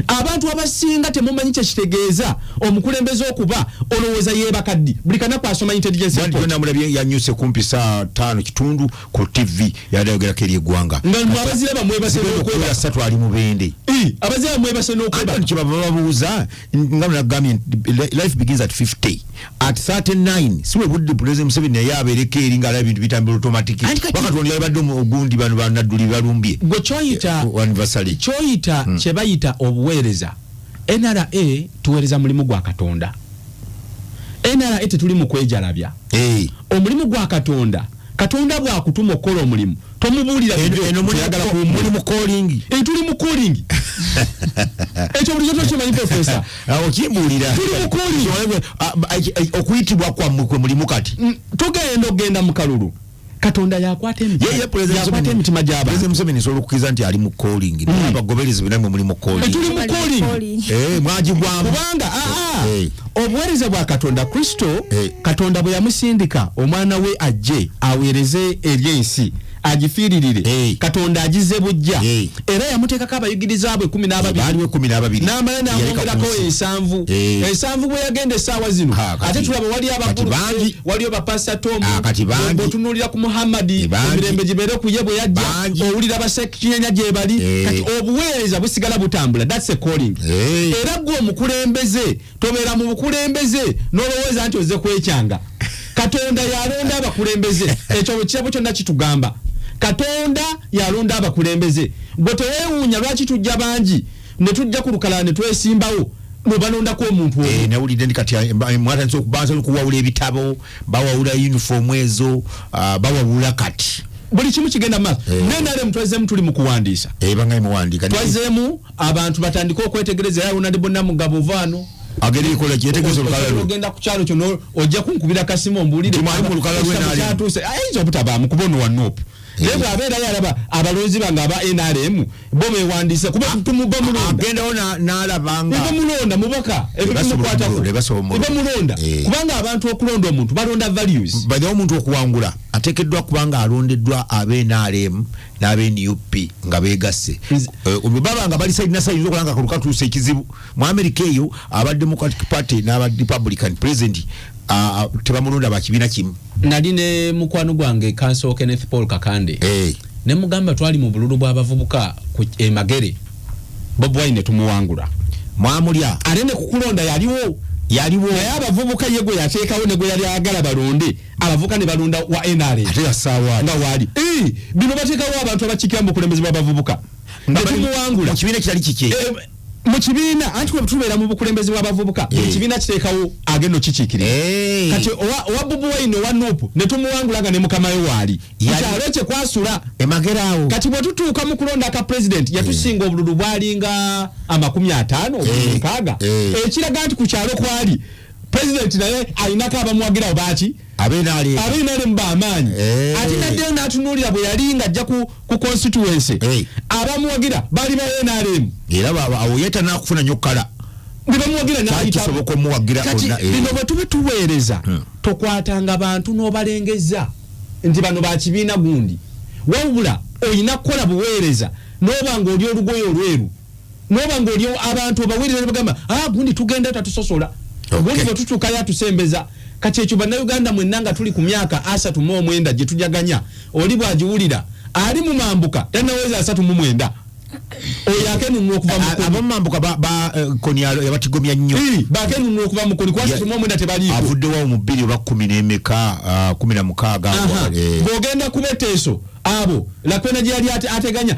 Abantu abasinga temumanyi kye kitegeeza omukulembeze okuba olowooza yeebakaddi buli kanaku asoma intelligence report.
Namulabye yanyuse kumpi saa 5 kitundu ku TV yadayogerako eri eggwanga
nga abazira bamwebase
n'okweba 3 ali mubende
abazira bamwebase n'okweba
kye bababuuza nga nagambye life begins at 50 at 39 siwe budde President Museveni naye abeereko eri ng'alaba ebintu bitambula automatic wakati wali yabadde ogundi bano banadduli balumbye
gwe kyoyita kye bayita obuweereza. NRA tuweereza mulimu gwa Katonda. NRA tetuli mu kwejalabya. Omulimu gwa Katonda bw'akutuma okukola omulimu tomubuulira yagala
mulimu calling
tuli mu calling ekyo buli kyoto kimanyi Professor
okimbuulira
tuli mu calling
okuyitibwa kwammwe mulimu kati
tugenda mu kalulu Katonda yakwata emitima gy'abantu.
President Museveni nsobola okukkiriza nti ali mu calling abagoberezi bonna muli mu calling
tuli mu calling
mwagibwamu
kubanga obuweereza bwa Katonda Kristo Katonda bwe yamusindika omwana we ajje aweereze eri ensi agifiiririre Katonda agize bujja era yamuteekako abayigiriza bwe 12 n'amala n'amwongerako 7 ensanvu bwe yagenda essaawa zino ate tulaba wali abakulu waliyo bapasa Tom bw'otunuulira ku Muhammadi emirembe gibeere ku ye bwe yajja owulira basekinyenya gye bali kati obuweereza busigala butambula that's a calling era gwe omukulembeze tobeera mu bukulembeze n'olowooza nti ozze kwekyanga Katonda yalonda abakulembeze ekyo kirabo kyonna kitugamba Katonda yalonda abakulembeze bwe teweewuunya lwaki tujja bangi ne tujja ku lukalala ne twesimbawo balondako omuntu
nawulidde ndi kati mwatanze okubanza okuwawula ebitabo bawawula uniform ezo bawawula kati
buli kimu kigenda maaso nenale mutwazeemu tuli mu kuwandiisa
bangaye muwandiika
twazeemu abantu batandika okwetegereza yawo nadi bonna mugabo vaano
ageri kola kyetegezo lukalalo
ogenda ku kyalo kyono ojja kunkubira kasimu ombuulire
tumali mu lukalalo lwenali
kyatuuse ayinza obutabaamu kubona wanopu naye bw'abeera yalaba abalonzi bange aba NRM bo beewandiise kuba tumulonda
agendawo n'alabanga
mulonda mubaka mulonda kubanga abantu okulonda omuntu balonda values
badewo omuntu okuwangula ateekeddwa kubanga alondeddwa ab'NRM n'ab'NUP nga beegasse baba nga bali sayidi na sayidi okulanga kulukatuusa ekizibu mu America eyo aba Democratic Party n'aba Republican President tebamulonda bakibiina kimu.
Nali ne mukwano gwange Council Kenneth Paul Kakande ne mugamba twali mu bululu bw'abavubuka ku Magere Bob Wine tumuwangula
mwamulya
ate ne kukulonda yaliwo naye abavubuka yego yateekawo ne gwe yali agala balonde abavubuka ne balonda wa NRA
ate yasaawa
nga waali bino bateekawo abantu abakikira mu kulembeza bw'abavubuka nga tumuwangula
mu kibiina kitali kiki
mu kibiina anti kwe tubeera mu bukulembeze bw'abavubuka ekibiina kiteekawo agenda okikiikirira kati owa Bobi Wine owa Nuupu ne tumuwangula nga ne mukama we waali kyalo kye kwasula
emageraawo
kati bwe tutuuka mu kulonda aka president yatusinga obululu bwalinga 50 obukaaga ekiraga nti ku kyalo kwali president naye alinako abamuwagirawo baaki ab'NRM mbamaanyi ate naddeyo n'atunuulira bwe yali ng'ajja ku constituency abamuwagira bali ba NRM
era awo yeeta n'akufuna nnyo kkala
bwe bamuwagira
nakisoboka omuwagira
kati bino bwe tube tuweereza tokwatanga bantu n'obalengeza nti bano bakibiina gundi wabula olina kukola buweereza n'oba ng'oli olugoye olweru n'oba ng'oli abantu obaweereza ne bagamba gundi tugenda tatusosola gundi bwe tutuukayo atusembeza kati ekyo bannayuganda mwenna nga tuli ku myaka 39 gye tujaganya oli bw'agiwulira ali mu mambuka tanaweza 39 oyakenu okuva mu
abamambuka konyalo yabatigomya nnyo
bakenu okuva mu koni kwasa tumo mwenda tebali
avudde wa mu 2 ba 10 n'emeka 16
bogenda kubeteso abo la kwena jali ateganya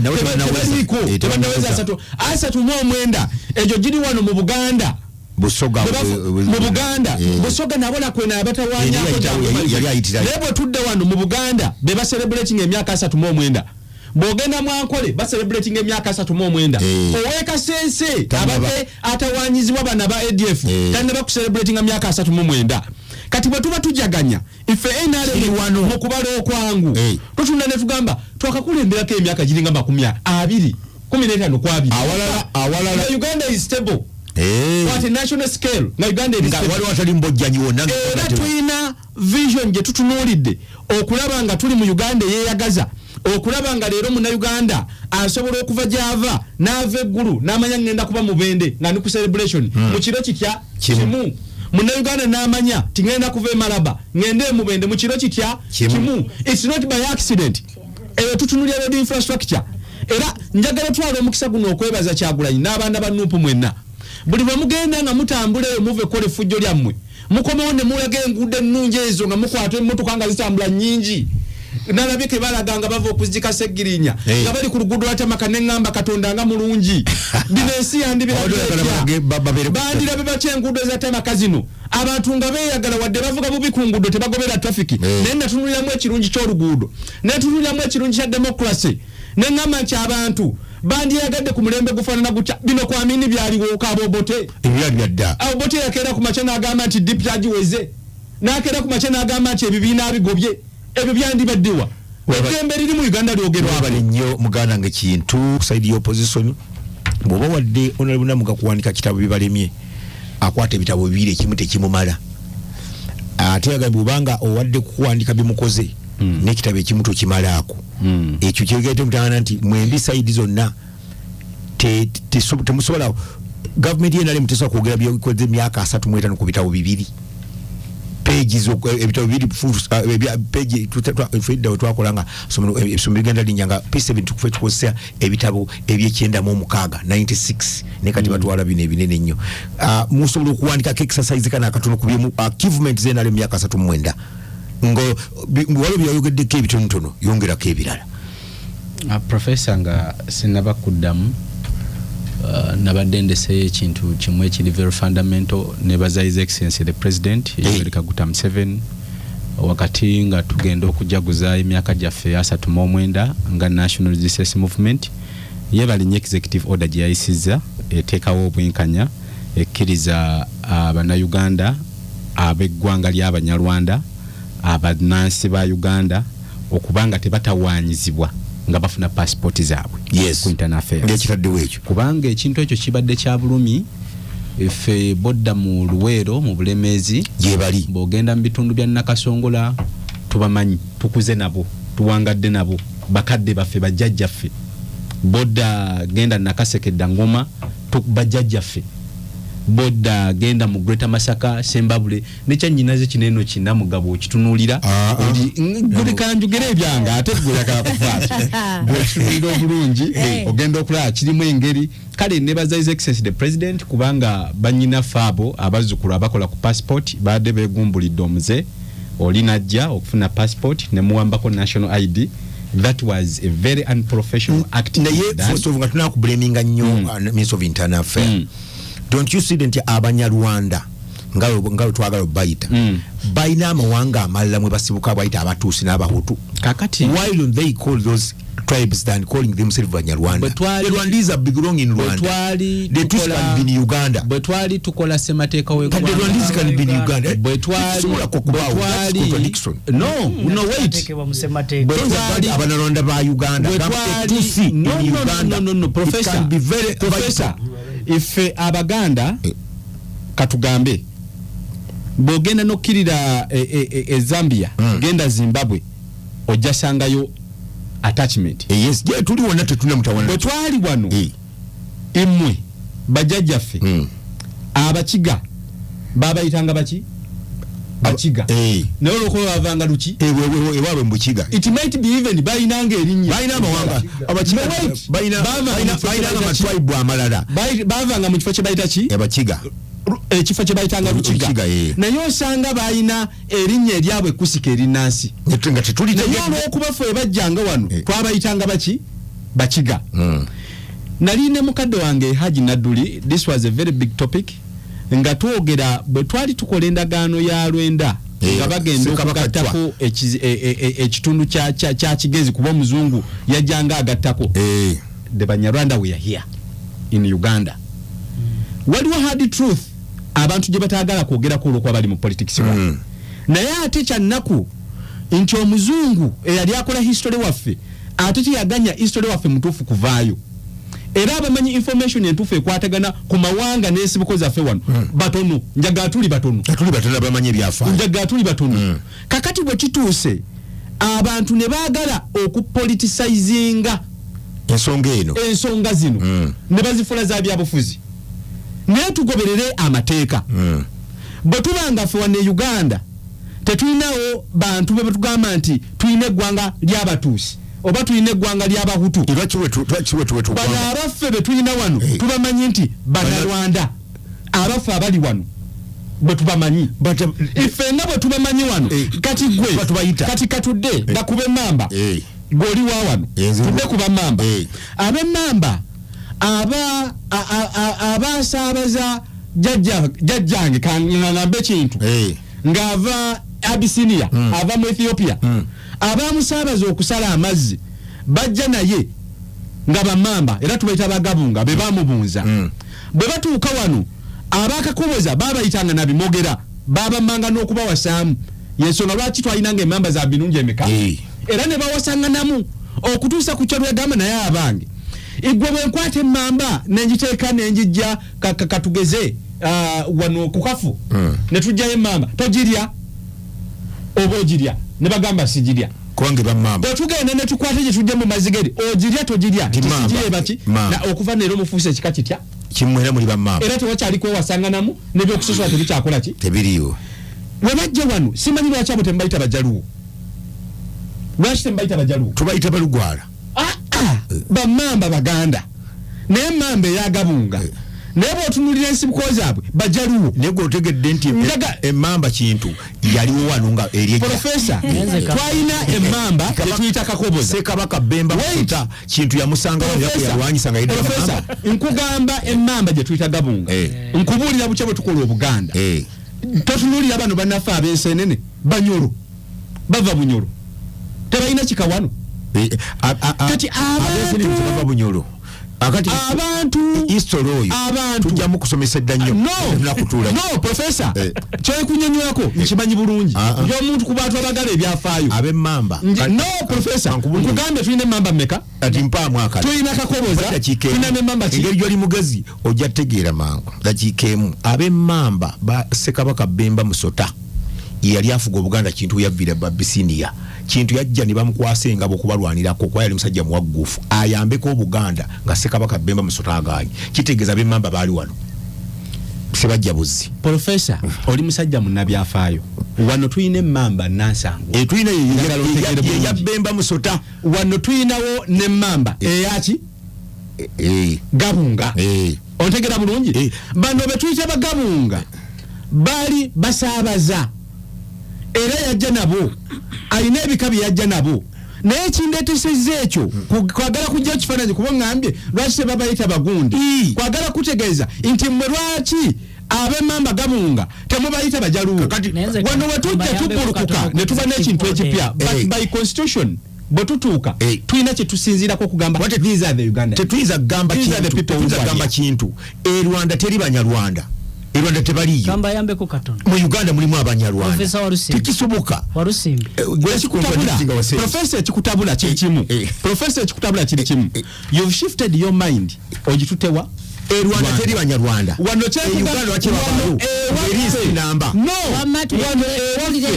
tebandaweza asatu mu mwenda ejo jiri wano mu Buganda
Busoga
mu Buganda Busoga nabola kwena abatawanya
yali ayitira
lebo tudde wano mu Buganda be ba celebrating emyaka 3 mu mwenda bogenda mwankole ba celebrating emyaka 3 mu mwenda oweka sense abate atawanyizibwa bana ba ADF tande ba ku celebrating emyaka 3 mu mwenda kati bwe tuba tujaganya ife enale wano mu kubalo okwangu tutunda ne tugamba twakakulembera ke emyaka giringa 20 15 kwa 2 awalala Uganda is stable what a national scale na Uganda is stable
wali watali mbojjanyi wonna
era tuina vision je tutunulidde okulaba nga tuli mu Uganda yeyagaza okulaba nga leero muna Uganda asobola okuva java n'ava eggulu n'amanya ngenda kuba mubende nga ni ku celebration mu kiro kitya kimu muna Uganda n'amanya tingenda kuva emalaba ngende mubende mu kiro kitya kimu it's not by accident tutunulira road infrastructure era njagala twala omukisa guno okwebaza Kyagulanyi n'abaana ba Nuupu mwenna buli bwe mugenda nga mutambula muve kole fujjo lyammwe mukomewo ne mulaga enguudo ennungi ezo nga mukwata emmotoka nga zitambula nnyingi nalabye ke balaganga bava okuzika Segirinya nga bali ku luguudo lwatamaka n'engamba Katonda nga mulungi bino ensi bandira be bakyenguudo ezatamaka zino abantu nga beeyagala wadde bavuga bubi ku nguudo tebagobera trafiki naye natunuliramu ekirungi ky'oluguudo netunuliramu ekirungi kya democracy n'engamba nti abantu bandiyagadde ku mulembe gufaanana gutya bino kwamini byaliwo kabobote
ebyali byadda
abobote yakeera ku makya n'agamba nti dip yagiweze n'akeera ku makya n'agamba nti ebibiina bigobye ebyo byandibaddewa eddembe liri mu Uganda lyogerwa
abali nnyo muganda ng'ekintu side y'opposition bw'oba wadde Honorable Namuga kuwandika kitabo bibalemye akwata ebitabo bibiri ekimu tekimumala ate agambye bw'obanga owadde kuwandika bimukoze n'ekitabo ekimu tokimalaako ekyo kyegeete mutana nti mwembi side zonna temusobola gavumenti yenale mutesobola kwogera byekoze emyaka 35 ku bitabo bibiri pages ebitabo bibiri page Fedda twakolanga ebisomo bigenda linyanga P7 tukukozesa ebitabo ebyekyenda mu 96 ne kati batwala bino ebinene nnyo musobola okuwandika exercise kana akatono ku byemu achievement zenale emyaka 39 ngo walo byayogeddeko ebitonotono yongerako ebirala
professor nga sinaba kuddamu nabadde ndese ekintu kimwe kiri very fundamental nebaza his excellency the president Yoweri Kaguta Museveni wakati nga tugenda okujaguza emyaka gyaffe 39 nga national resistance movement yebalinye executive order gyayisiza eteekawo obwenkanya ekkiriza Uganda abeggwanga ly'Abanyarwanda abanansi ba Uganda okubanga tebatawanyizibwa nga bafuna passport zaabwe
ku
internal affairs
ngekitaddewo ekyo
kubanga ekintu ekyo kibadde kya bulumi efe bodda mu Luweero mu Bulemeezi
gyebali
bw'ogenda mu bitundu bya Nakasongola tubamanyi tukuze nabo tuwangadde nabo bakadde baffe bajjajjaffe bodda genda Nakasekedda Ngoma bajjajjaffe bodda genda mu Greater Masaka Sembabule nekyanyinaze kineno kina mugabo kitunulira guli kanjugere ebyanga ate gula kakufaata bwekiriro bulungi ogenda okulaa kirimu engeri kale nebaza his excellency the president kubanga banyina fabo abazzukulu abakola ku passport badde begumbulidde omuze olinajja okufuna passport ne muwambako national ID. That was a very unprofessional act.
First of all, tunakublaminga nnyo Minister of Internal Affairs. Don't you see that Abanyarwanda ngawe twagala bayita bayina amawanga amalala mwe basibuka bayita abatuusi n'abahutu
kakati
why don't they call those tribes than calling themselves Banyarwanda? The Rwandese are belong in Rwanda. The Tutsi can be in Uganda.
But twali tukola semateeka we
Rwanda. The Rwandese can be in Uganda.
But twali
contradiction.
No, wait.
Abanyarwanda ba Uganda. Tutsi in Uganda.
No, Professor.
It can be very
Professor. If Abaganda katugambe bogenda nokkirira Zambia genda Zimbabwe ojasangayo attachment.
Yes, je tuli wonna tetuna mutawana.
Bwe twali wano imwe bajjajjaffe abakiga babayitanga baki bakiga naye olwokuba bavanga luki
ewaabwe mbukiga
it might be even bayinanga erinnya
bayina amawanga abakiga bayina amatwaibu amalala
bavanga mu kifo kye bayita ki
abakiga
ekifo kye bayitanga lukiga naye osanga bayina erinnya eryabwe kusika erinansi
nga tetuli
naye olwokuba ffe bajjanga wano twabayitanga baki bakiga nali ne mukadde wange Haji Nadduli. This was a very big topic nga twogera bwe twali tukola endagaano ya Lwenda nga bagenda okugattako ekitundu kya Kigezi kuba omuzungu yajjanga agattako the Banyarwanda we are here in Uganda. Waliwo hard truth abantu gye bataagala kwogerako olwokuba bali mu politics naye ate kyannaku nti omuzungu eyali akola history waffe ate teyaganya history waffe mutuufu kuvaayo era abamanyi information entuufu ekwatagana ku mawanga n'ensibuko zaffe wano batono njaga tuli batono
abamanyi ebyafaayo
njaga tuli batono kakati bwe kituuse abantu ne baagala okupoliticizinga ensonga zino ne bazifula za byabufuzi naye tugoberere amateeka bwe tubanga ffe wano e Uganda tetulinawo bantu be batugamba nti tulina eggwanga ly'abatuusi oba tulina eggwanga ly'abahutu bano abaffe be tulina wano tubamanyi nti Bannarwanda abaffe abali wano bwe tubamanyi ifenga bwe tubamanyi wano kati gwe kati katudde nga kuba emmamba gweoli wa wano tudde kuba mmamba ab'emmamba abasaabaza jjajjange kangambe kintu ng'ava Abyssinia ava mu Ethiopia abamusaabaza okusala amazzi bajja naye nga bammamba era tubayita bagabunga be bamubunza bwe batuuka wano abakakoboza babayitanga na bimogera babamanga n'okubawasaamu yensonga lwaki twalinanga emmamba za birungi emeka era ne bawasanganamu okutuusa ku kyolwegamba naye abange igwe bwe nkwata emmamba nenjiteeka nenjijja katugeze wano ku kafu ne tujjayo emmamba togirya oba ogirya ne bagamba sigirya
kwange bammamba
bwe tugenda ne tukwate gye tujja mu mazigeri ogirya togirya tisigirye baki na okuva neero mufuusa ekika kitya
kimwera muli bammamba
era tewakyali kwewasanganamu nebyokusosola tebikyakola ki
tebiriiwo
we bajja wano simanyi lwaki abo tembayita bajaluwo lwaki tembayita bajaluwo
tubayita balugwala
bammamba baganda naye emmamba eyagabunga naye bw'otunulira ensibuko zaabwe bajaluwo
naye gwe otegedde nti emmamba kintu yaliwo wano nga
Profesa twalina emmamba tetuyita kakoboza
Ssekabaka Bemba Muta kintu yamusanga yalwanyisa nga yedde
Profesa nkugamba emmamba gye tuyita gabunga nkubuulira bukye bwe tukola Obuganda totunulira bano bannaffe ab'ensenene Banyoro bava Bunyoro tebalina kikawano kati
Bunyoro
abantu
history oyo tujjamu kusomesa dda nnyo
no Profesa kyekunyonywako nkimanyi bulungi ng'omuntu ku bantu abagala ebyafaayo
ab'emmamba
no Profesa nkugambe tulina emmamba mmeka
kati mpaamu akati
tulina kakoboza tulina n'emmamba ki
engeri gy'oli mugezi ojja tegeera mangu dakiika emu ab'emmamba Ssekabaka Bemba Musota yali afuga Obuganda kintu yaviira Abyssinia kintu yajja ne bamukwasa engabo okubalwanirako kuba yali musajja muwagguufu ayambeko Obuganda nga Ssekabaka Bemba Musota agaanye kitegeeza b'emmamba baali wano sebajja buzzi.
Profesa oli musajja munnabyafaayo wano tuyina emmamba nansangu
tuyina ya Bemba Musota
wano tuyinawo n'emmamba eyaki gabunga ontegera bulungi bano be tuyita bagabunga bali basaabaza era yajja nabo alina ebika bye yajja nabo naye kindeetesezza ekyo kwagala kujja kifaananyi kuba ngambye lwaki tebabayita bagundi kwagala kutegeeza nti mmwe lwaki ab'emmamba gabunga temubayita bajaluwo wano we tujja tugulukuka ne tuba n'ekintu ekipya but by constitution bwe tutuuka tulina kye tusinziirako okugamba these are the Uganda
tetuyinza kugamba kintu Rwanda teri Banyarwanda Rwanda tebaliyo
kamba yambeko katono
mu Uganda mulimu Abanyarwanda
Profesa Warusimbi
tekisoboka
Warusimbi
Profesa ekikutabula kiri kimu Profesa ekikutabula kiri kimu you've shifted your mind ogitutewa
Rwanda teri Banyarwanda
wano
Uganda wakibabayo erisi namba
no
wamatu wano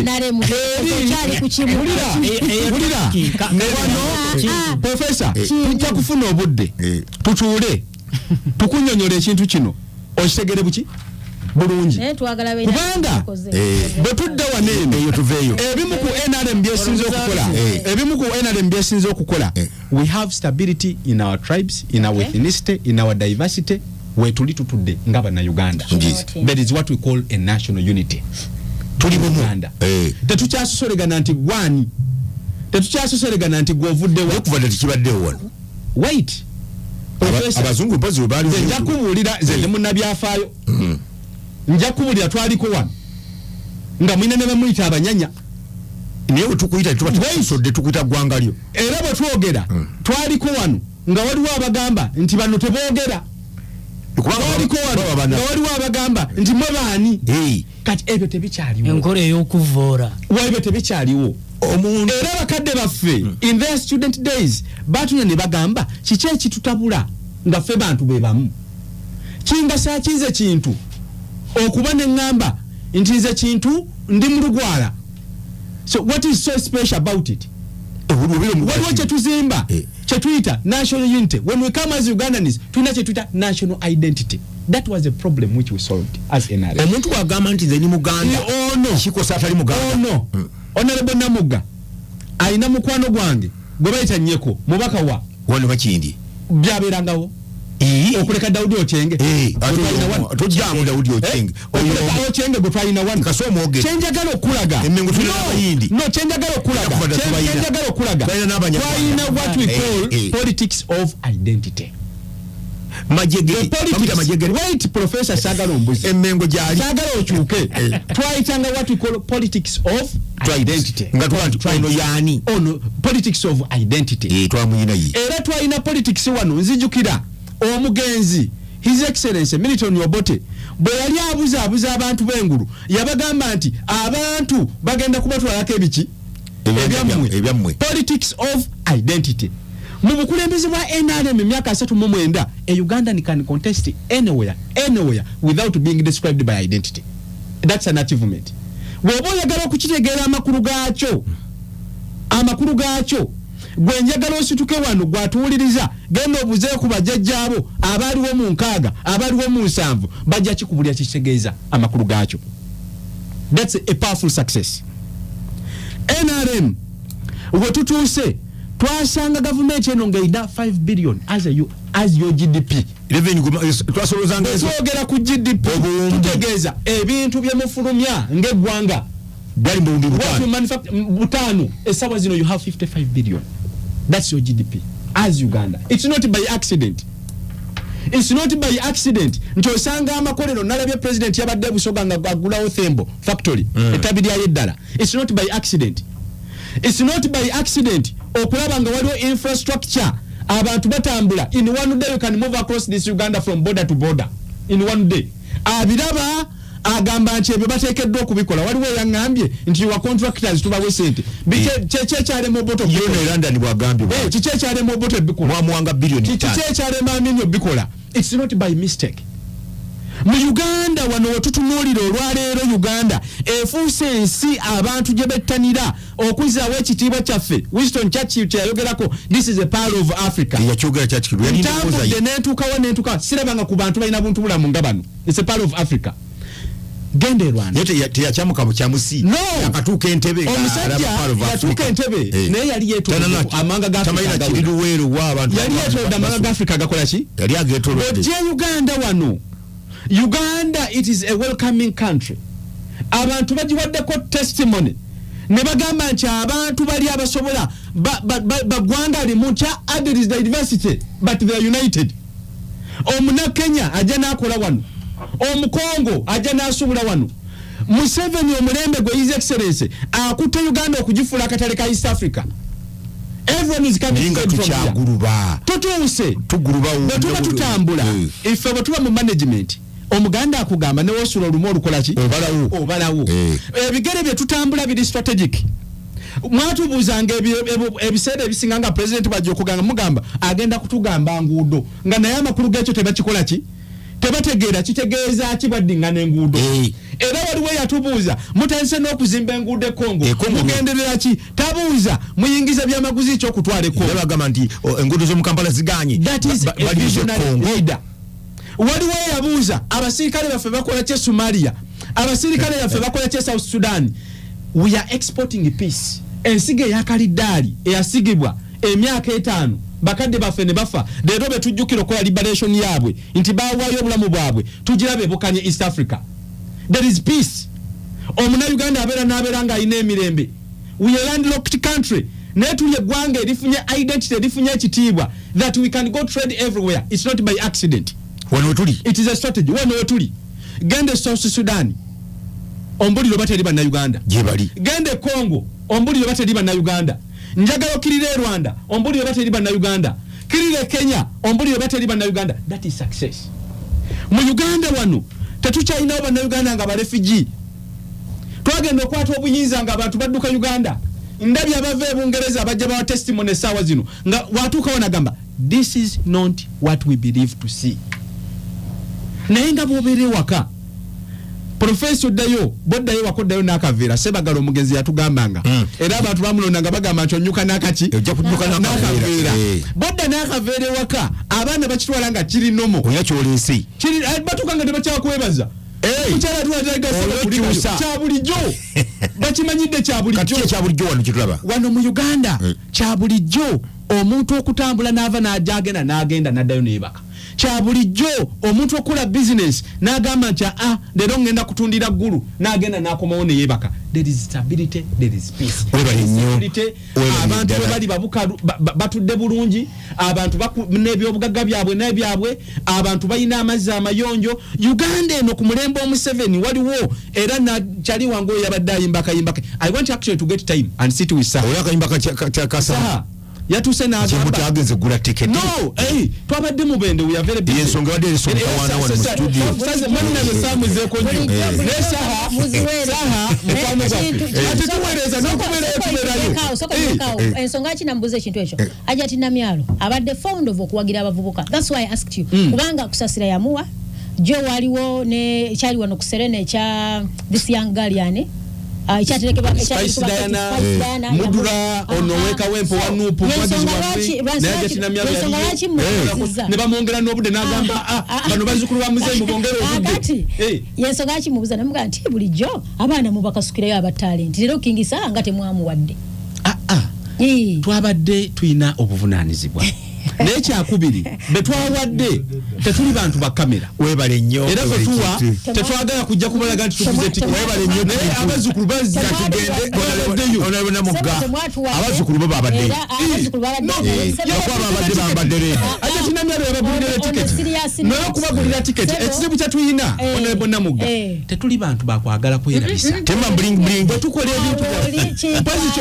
nare mu cyali kuchimulira
Profesa tujja kufuna obudde tutuule tukunyonyola ekintu kino okitegere buki bulungi
twagala
kubanga bwe tudda waneeno
eyo tuveeyo
ebimu ku NRM byesinze okukola ebimu ku NRM byesinze okukola we have stability in our tribes, in our ethnicity, in our diversity we tuli tutudde nga bannayuganda. That is what we call a national unity. Tuli Buganda tetukyasosolegana nti gwani, tetukyasosolegana nti gwovuddewo
okuvadde tekibaddewo wano.
Wait,
abazungu mpazi we baali
nja kubuulira nze ndi munnabyafaayo nja kubuulira twaliko wano nga mwine ne bamuyita abanyanya
naye we tukuyita tubatusodde tukuyita ggwanga lyo
era bwe twogera twaliko wano nga waliwo abagamba nti bano teboogera twaliko wano nga waliwo abagamba nti mwe baani kati ebyo tebikyaliwo
enkola ey'okuvoora
ebyo tebikyaliwo omuntu era bakadde baffe in their student days batunya ne bagamba kiki ekitutabula nga ffe bantu be bamu kingasa kize kintu okuba ne ngamba nti nze kintu ndi mu Lugwala. So what is so special about it? Waliwo kyetuzimba kyetuyita national unity. When we come as Ugandans tulina kyetuyita national identity. That was a problem which we solved as NRM.
Omuntu wagamba nti nze ni Muganda kikosa atali Muganda.
Honorable Namuga alina mukwano gwange gwe bayita Nyeko mubaka wa
wano bakindi
byaberangawo okuleka Daudi Ochenge
tojjamu Daudi Ochenge
Ochenge gwe twalina wano
kasoma oge
kyenjagala okulaga
emengo tulina abayindi
kyenjagala okulaga twalina what we call politics of identity. Wait, Professor Sagala Ombuzi
emengo gyali
Sagala okyuke twayitanga what we call politics of identity
nga twano yani
politics of identity
twamuyina yi
era twalina politics wano nzijukira omugenzi His Excellency Milton Obote bwe yali abuza abantu b'engulu yabagamba nti abantu bagenda kubatwalako ebiki
ebyammwe
politics of identity. Mu bukulembeze bwa NRM emyaka 39 a Ugandan can contest anywhere without being described by identity. That's an achievement. Bw'oba oyagala okukitegeera amakulu gaakyo gwe njagala osituke wano gwatuwuliriza genda obuze ku bajjajjaabo abaaliwo mu nkaaga abaaliwo mu 7 bajja kikubulya kitegeeza amakulu gaakyo. That's a powerful success. NRM we tutuuse twasanga government eno ngaida 5 billion as your GDP.
Twasolozanga
twogera ku GDP tutegeeza ebintu byemufulumya ng'eggwanga
bali mu
butano esawa zino you have 55 billion. That's your GDP as Uganda. It's not by accident. Nti osanga amakolero nalabye president yabadde Busoga nga agulawo Thembo factory etabiri yeddala. It's not by accident okulaba nga waliwo infrastructure abantu batambula in one day you can move across this Uganda from border to border in one day. Abiraba agamba nti ebyo bateekeddwa okubikola waliwo yangambye nti wa contractors tubawe sente kyale mu boto
London bwagambye
kyale mu boto bikola
mwanga billion
kyale maminyo bikola. It's not by mistake. Mu Uganda wano wetutunuulira olwaleero Uganda efuuse ensi abantu gye bettanira okuzaawo ekitiibwa kyaffe. Winston Churchill kyayogerako this is a part of Africa.
Yakyogera Churchill
ntambudde nentuukawo sirabanga ku bantu balina buntu bulamu nga bano. It's a part of Africa. Gende Rwanda
teyakyamuka mu kyamusi akatuuka entebe
omusajja yatuuka entebe naye yali yeetolodde amanga ga Africa gakola ki
yali ageetolodde.
Uganda wano Uganda it is a welcoming country. Abantu bagiwaddeko testimony ne bagamba nti abantu bali abasobola bagwanga limu kya there is diversity but they are united. Omuna Kenya ajja n'akola wano, Omukongo ajja n'asubula wano, Museveni omulembe gwe His Excellency akutte Uganda okugifuula akatale ka East Africa. Everyone is coming from here. Tutuuse bwe tutambula ife bwe tuba mu management omuganda akugamba ne wosula olumu olukola ki obalawo ebigere bye tutambula biri strategic. Mwatubuuzanga ebiseera ebisinga nga president bajja okugamba mugamba agenda kutugamba nguudo nga naye amakulu g'ekyo tebakikola ki tebategeera kitegeeza kibaddingana enguudo. Era waliwo yatubuuza mutandise n'okuzimba enguudo e Congo mugenderera ki tabuuza muyingiza byamaguzi ky'okutwala e Congo
bagamba nti enguudo z'omu Kampala ziganye.
That is a visionary leader. waliwo yabuuza abasirikale baffe bakola kye Somalia, abasirikale baffe bakola kye South Sudan. We are exporting peace. Ensige yakaliddali eyasigibwa emyaka 5 bakadde baffe ne bafa leero betujjukira okola liberation yaabwe nti bawaayo obulamu bwabwe tugirabe bukanye East Africa. There is peace. Omuna Uganda abeera n'abeera ng'alina emirembe. We are landlocked country. Netuye gwanga erifunye identity erifunye ekitiibwa that we can go trade everywhere. It's not by accident.
Wano tuli.
It is a strategy. Wano tuli. Gende South Sudan. Ombuliro bateri banna Uganda.
Jebali.
Gende Congo. Ombuliro bateri banna Uganda. Njagalo kirire Rwanda. Ombuliro bateri banna Uganda. Kirire Kenya. Ombuliro bateri banna Uganda. That is success. Mu Uganda wano tetukyalina banna Uganda nga ba refugee. Twagenda okwata obuyinza nga abantu badduka Uganda. Ndabi abave Bungereza abajja ba testimony sawa zino nga watuka wanagamba this is not what we believe to see. Nayenga bobere waka Professor Dayo boddayo wakoddayo nakavera sebagalo mugenzi yatugambanga era abantu bamulonanga bagamba nchonyuka nakaki
ojja kuduka nakavera
bodda nakavera waka abaana bakitwala nga kiri nomo
oyakyolensi
kiri batukanga tebakyakuwebaza kukyala tuwatega kyabulijjo bakimanyidde kyabulijjo
wano kitulaba
wano mu Uganda kyabulijjo omuntu okutambula n'ava n'ajagenda n'agenda n'addayo n'ebaka kyabulijjo omuntu okola business n'agamba nti leero ngenda kutundira ggulu n'agenda n'akomawo n'eyebaka. There is stability, there is peace. Abantu bali babukalu batudde bulungi, abantu n'ebyobugagga byabwe n'ebyabwe, abantu balina amazzi amayonjo. Uganda eno ku mulembe Museveni waliwo era na kyali wangu yabadde ayimbaka. I want actually to get time and sit with Saha.
Oyakayimbaka kasa
yatuse n'agamba
agenze gula ticket.
No, twabadde mu bende we are very busy.
Yensonga wadde ensonga wana mu studio.
Sasa manina besamu zeko nyo. Saha atutuwereza n'okubeerayo.
Ensonga ki nambuze ekintu ekyo. Ajati Namyalo abadde fond of okuwagira abavubuka. That's why I asked you. Kubanga kusasira yamuwa jo waliwo ne kyali wano kuserene kya this young girl yani.
Spice Diana Mudura onoweka wempo wanupu mwagizi wanwe ne bamwongera n'obudde n'agamba bano bazzukulu ba muzeeyi mubongere obudde
yensonga ki mubuza namuga nti bulijjo abaana mubakasukirayo abatalenti leero kingisa nga temwamuwadde
twabadde tuyina obuvunaanyizibwa n'ekyakubiri betwawadde tetuli bantu ba kamera
webale nnyo
era fetuwa tetwagala kujja kubalaga nti tukuze tiki
webale nnyo
naye abazzukulu bazza tugende
onalabona mugga abazzukulu bo babadde babadde bambadde leero
ate tinamyalo yabagulira tiketi naye okubagulira tiketi ekizibu kyatuyina onalabona mugga tetuli bantu bakwagala kwerabisa
tema bling
tukola ebintu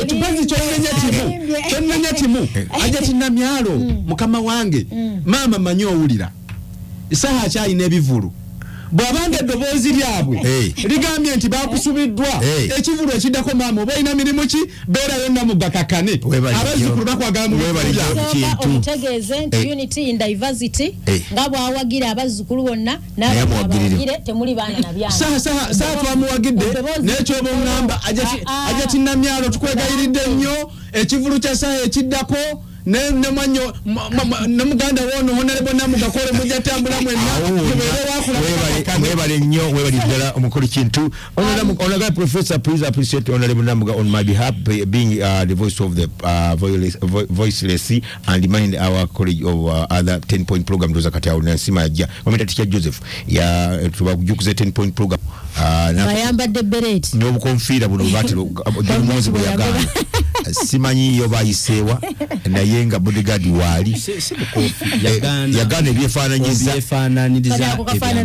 tupazi kyonnenya kimu ajja tinamyalo mukama wange mama manyo owulira Saha akyalina ebivulu bw'abanga eddoboozi lyabwe ligambye nti bakusubiddwa ekivulu ekiddako maama oba olina mirimu ki beerayo namugga kakane abazzukulu bakwagala mu
omutegeeze nti unity in diversity nga bw'awagira abazzukulu bonna n'abawagire temuli baana na byana
Saha twamuwagidde n'ekyoba oŋŋamba ajja Tinamyalo tukwegayiridde nnyo ekivulu kya Saha ekiddako ne manyo namuganda wono honorable namugakole mujja tambula mwenna
webale nnyo webali ddala omukulu kintu honorable professor please appreciate honorable namuga on my behalf being the voice of the voiceless and mind our college of other 10-point program doza kati awo nasima ajja ometa teacher Joseph ya tubakujukuze 10-point program
bayambadde beret
n'obukonfiira buno batiro omumozi bwe yagana simanyi yo bayiseewa naye nga bodyguard wali yagana ebyefaananyiza bodyguard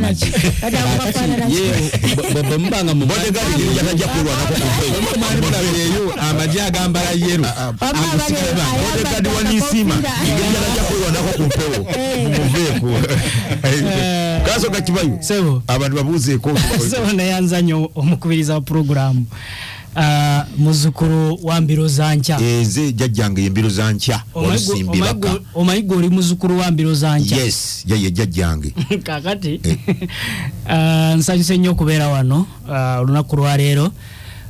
yajja kulwanako
amagye agambala yeru
bodyguard wanisima yajja kulwanako ku mpewo muveeko kaso kakibayo abantu babuuzeeko
nayanza nnyo omukubiriza wa programu muzukuru wa mbiro za nkya
eze jajjange embiro za nkya olusimbibaka
omayigo oli muzukuru wa mbiro za nkya
yes ye jajjange
kakati nsanyuse nnyo okubeera wano olunaku lwa leero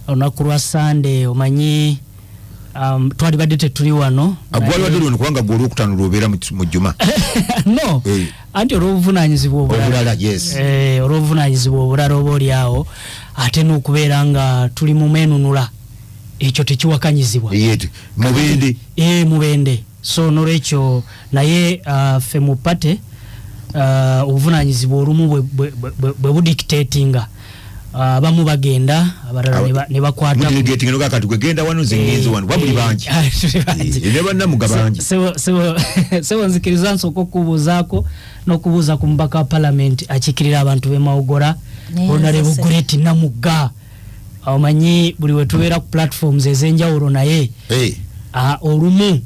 olunaku lwa Sunday omanyi twalibadde tetuli wano
agwali wadde lwano kubanga gw'olwokutaano lw'obeera mu jjuma
no anti olw'obuvunanyizibwa
obulala yes
olw'obuvunanyizibwa obulala oba oli awo ate n'okubeera nga tuli mu menunula ekyo tekiwakanyizibwa mubende so nolwekyo naye ffe mu pate obuvunanyizibwa olumu bwe budictatinga abamu bagenda abalala ne bakwata
genda wano zengenzi wano wabuli bangi ne bannamuga bangi
sebo nzikiriza nsoko kubuzaako n'okubuuza ku mubaka wa parliament akikirira abantu b'emawogora Honorable Gureti Namugga omanyi buli we tubeera ku platforms ez'enjawulo naye olumu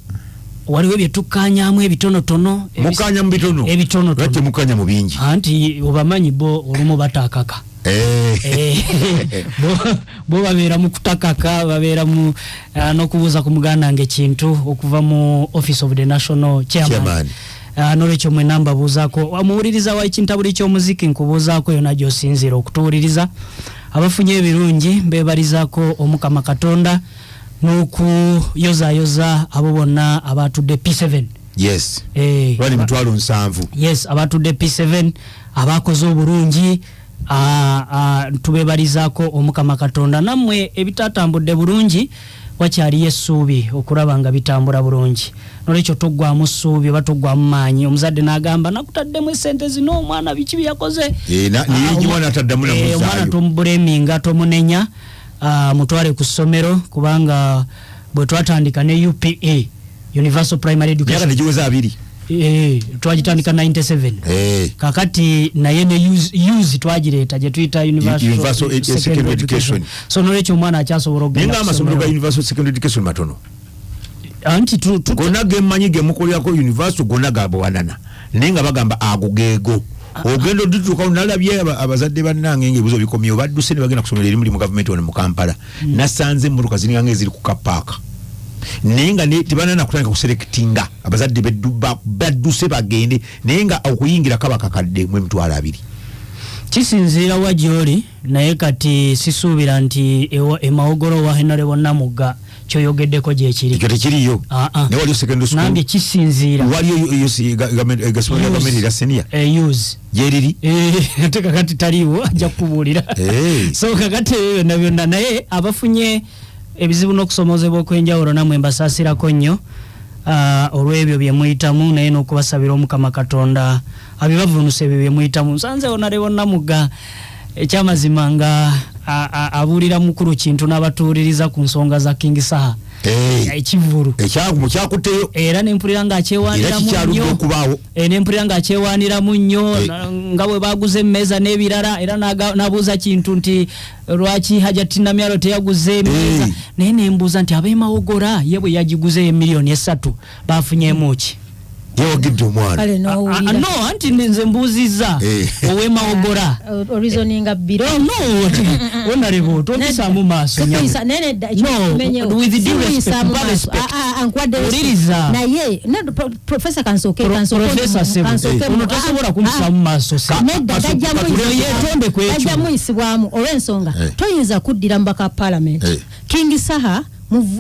waliwo byetukkanyamu ebitonotono
mukanya mu bitono
ebitonotono
mukanya mu bingi
anti obamanyi bo olumu batakaka bo babeera mu kutakaka babeera mu n'okubuuza ku muganda ng'ekintu okuva mu office of the national chairman nolwekyo mwe namba buuzaako amuwuliriza wa ekintabuli ky'omuziki nkubuuzaako yonna gy'osinziira okutuwuliriza abafunye ebirungi mbebalizaako Omukama Katonda n'okuyozaayoza abo bonna abatudde P7
yes bali mitwalo 7
yes abatudde P7 abakoze obulungi tubebalizaako Omukama Katonda nammwe ebitatambudde bulungi wakyaliyo essuubi okulaba nga bitambula bulungi nolwekyo toggwamu ssuubi oba toggwamu maanyi omuzadde n'agamba nakutaddemu essente zino omwana biki byakoze omwana tomubuleminga tomunenya mutwale ku ssomero kubanga bwe twatandika ne UPA Universal Primary Education twagitandika 97 kakati naye ne use twagireeta gye tuyita Universal Secondary Education so nolwekyo omwana akyasobola
okugenda amasomero ga Universal Secondary Education matono
anti
gonna gemmanyi gemukolerako Universal gonna gabawanana naye nga bagamba ago geego ogenda odutuuka nalabye abazadde bannange ng'ebibuzo bikomyewo badduse ne bagenda kusomera eri mu gavumenti wano mu Kampala nasanze emmotoka ziringa ng'eziri ku kapaaka naye nga tebanana kutandika kuselectinga abazadde badduse bagende naye nga okuyingira kaba kakadde mu emitwalo 2
kisinziira wa gy'oli naye kati sisuubira nti emawogolo wa Honorable Namugga kyoyogeddeko gyekiri
ekyo tekiriyo naye waliyo secondary school
nange kisinziira
waliyo gavumenti ya senior
use
gyeriri
ate kakati taliwo ajja kukubuulira so kakati byonna naye abafunye ebizibu n'okusomozebwa okw'enjawulo namwe mbasaasirako nnyo olw'ebyo bye muyitamu naye n'okubasabira Omukama Katonda abibavunuse ebyo bye muyitamu nsanze Honorable Namugga ekyamazima nga abuulira mukulu kintu n'abatuuliriza ku nsonga za King Saha ekivulu
ekyakuteyo
era nempulira nga akyewaaniramu nnyo nga bwe baguze emmeeza n'ebirala era n'abuuza kintu nti lwaki Hajati Namyalo teyaguze emmeeza naye nembuuza nti ab'emawogora ye bwe yagiguze emiliyoni 3 bafunyeemu ki
yawagidde omwana
no anti nze mbuuzizza ow'emawogora
orizoninga biro
Honorable totisaamu maaso
oliriza naye Professor Kansoke
ono tosobola kumusaamu maaso
nedda gajja muyisibwamu olw'ensonga toyinza kuddira mbaka parliament King Saha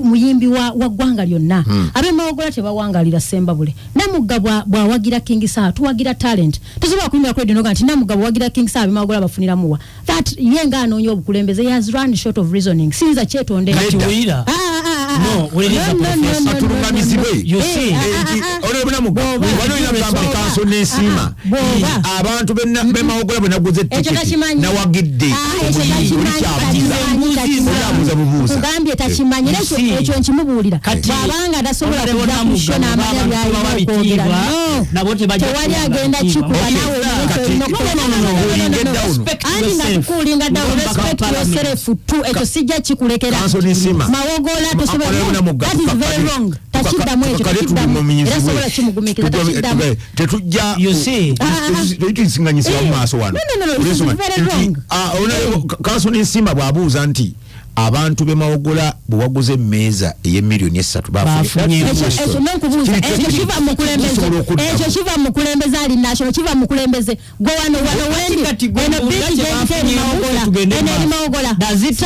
muyimbi wa ggwanga lyonna ab'emawogora tebawangalira Sembabule Namugga bwawagira King Saha tuwagira talent tosobola kuyimbira kule dinoga nti Namugga bwawagira King Saha ab'emawogora bafuniramuwa that yenga anoonya obukulembeze he has run short of reasoning sinza kyetonde
no uliriza professor
atulungamizibwe olebona Namugga waliyo nagamba kanso n'esiima abantu b'emawogora bwe naguze tiketi nawagidde
kugambye takimanyire ekyo nkimubuulira bw'abanga tasobola kuva ku sho n'amanya by'ayina okwogera tewali agenda kikuba nawe ani nakukuulinga down respect yourself tu ekyo sijja kikulekera mawogoola tosobola that is very wrong takiddamu ekyo era sobola kimugumiikiriza takiddamu
tetujja tuyitinsinganyisa mu maaso wano kanso n'ensimba bw'abuuza nti abantu b'emawogora bwe waguze emmeeza ey'emiliyoni 3
ekyo kiva mu kulembeze ali national kiva mu kulembeze gwe wano wendi eno biki gyekiteri mawogora
tugende
maogola.
Does it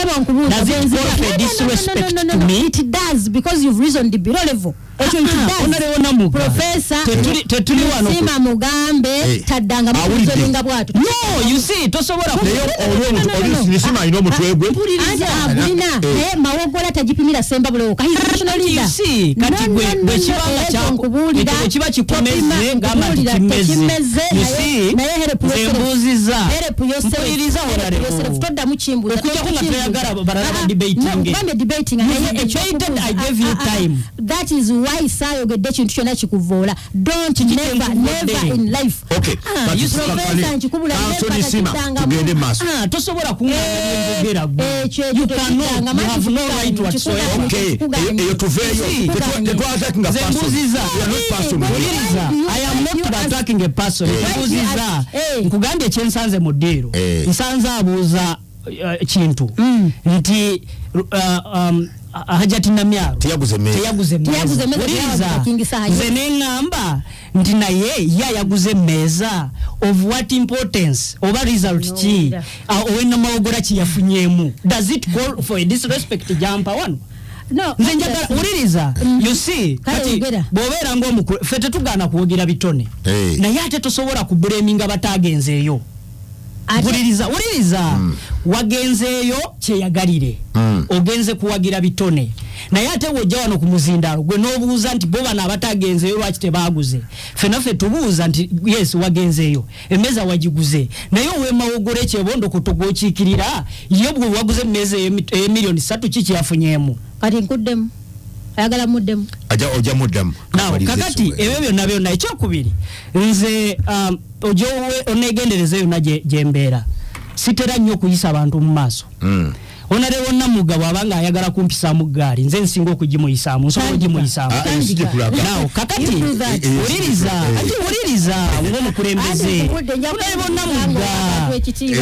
disrespect to me?
It does, because you've reasoned below level. Professor tetuli wano sima mugambe taddanga muzolinga bwatu.
No, you see tosobola
nisima ino mutwegwe
abulina mawogola tajipimira semba bulo ka national leader.
You see kati gwe kibanga kyakubulira kiba kikomeze ngamba kimeze. You see zembuziza mpuliriza honorable
todda muchimbu
okujja ko natayagala barala debating I gave you time.
That is why sayo gedde kintu kyonna kikuvoola. Don't never in life.
Okay.
You professor nkikubula
tugende maso.
Tosobola kungera gwe. You have no right whatsoever.
Okay. Eyo tuveyo. Tetwatakinga person.
I am not attacking a person. Zembuziza. Nkugambye kyensanze mu ddiiro. Nsanze abuuza kintu nti Hajati Namyaro
teyaguze meza
nze neŋŋamba nti naye yaguze meza of what importance oba result ki owena mawogola kiyafunyemu. Does it call for a disrespect jampa wano?
No,
nze njagala uliriza. You see kati bw'obeera ng'omukulu ffe tetugaana kuwogira bitone naye ate tosobola kubulaminga batagenzeeyo. Uliriza wagenzeeyo kyeyagalire ogenze kuwagira bitone naye ate wojja wano ku muzindaalo gwe n'obuuza nti bo bano abatagenzeeyo lwaki tebaaguze. Ffenaffe tubuuza nti yes wagenzeeyo emmeza wagiguze naye ow'emawogolo ekyebondo kutogookiikirira ye bwe waguze emmeza emiliyoni 3 ki kyafunyemu.
Kati nkuddemu ayagala muddemu
ojja muddemu
kakati ebyo byonna ekyokubiri nze ojowe onegendereza yonna gyembeera sitera nnyo okuyisa abantu mu maaso. Onarewo Namuga bw'abanga ayagala kumpisaamu ggaali nze nsinga okugimuyisaamu nsobola ogimuyisaamu. Naw kakati uliriza ng'omukulembeze onarewo Namuga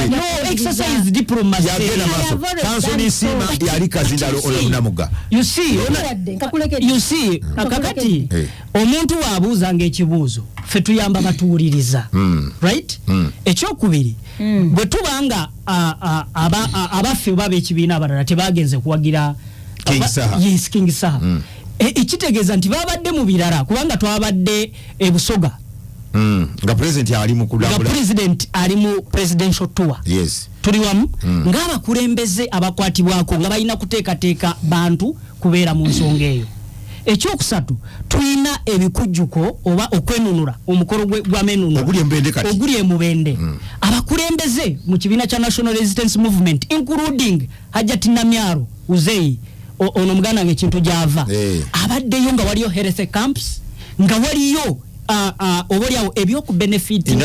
no exercise diplomacy.
Kansoni Sima yali kazindalo oyo Namuga.
You see kakati omuntu waabuuzanga ekibuuzo ffe tuyamba batuwuliriza right. Ekyokubiri bwe tubanga abaffe oba ab'ekibiina abalala tebagenze kuwagira King Saha ekitegeeza nti babadde mu birala kubanga twabadde ebusoga
nga president ali mu
presidential tour.
Yes.
Tuli wamu ng'abakulembeze abakwatibwako nga balina kuteekateeka bantu kubeera mu nsonga eyo. Ekyokusatu tulina ebikujjuko oba okwenunula omukolo gw'amenunula oguli emubende. Abakulembeze mu kibiina kya National Resistance Movement including Hajati Namyaro Uzei ono muganda ng'ekintu gy'ava abaddeyo nga waliyo health camps nga waliyo obolyawo ebyoku benefit anti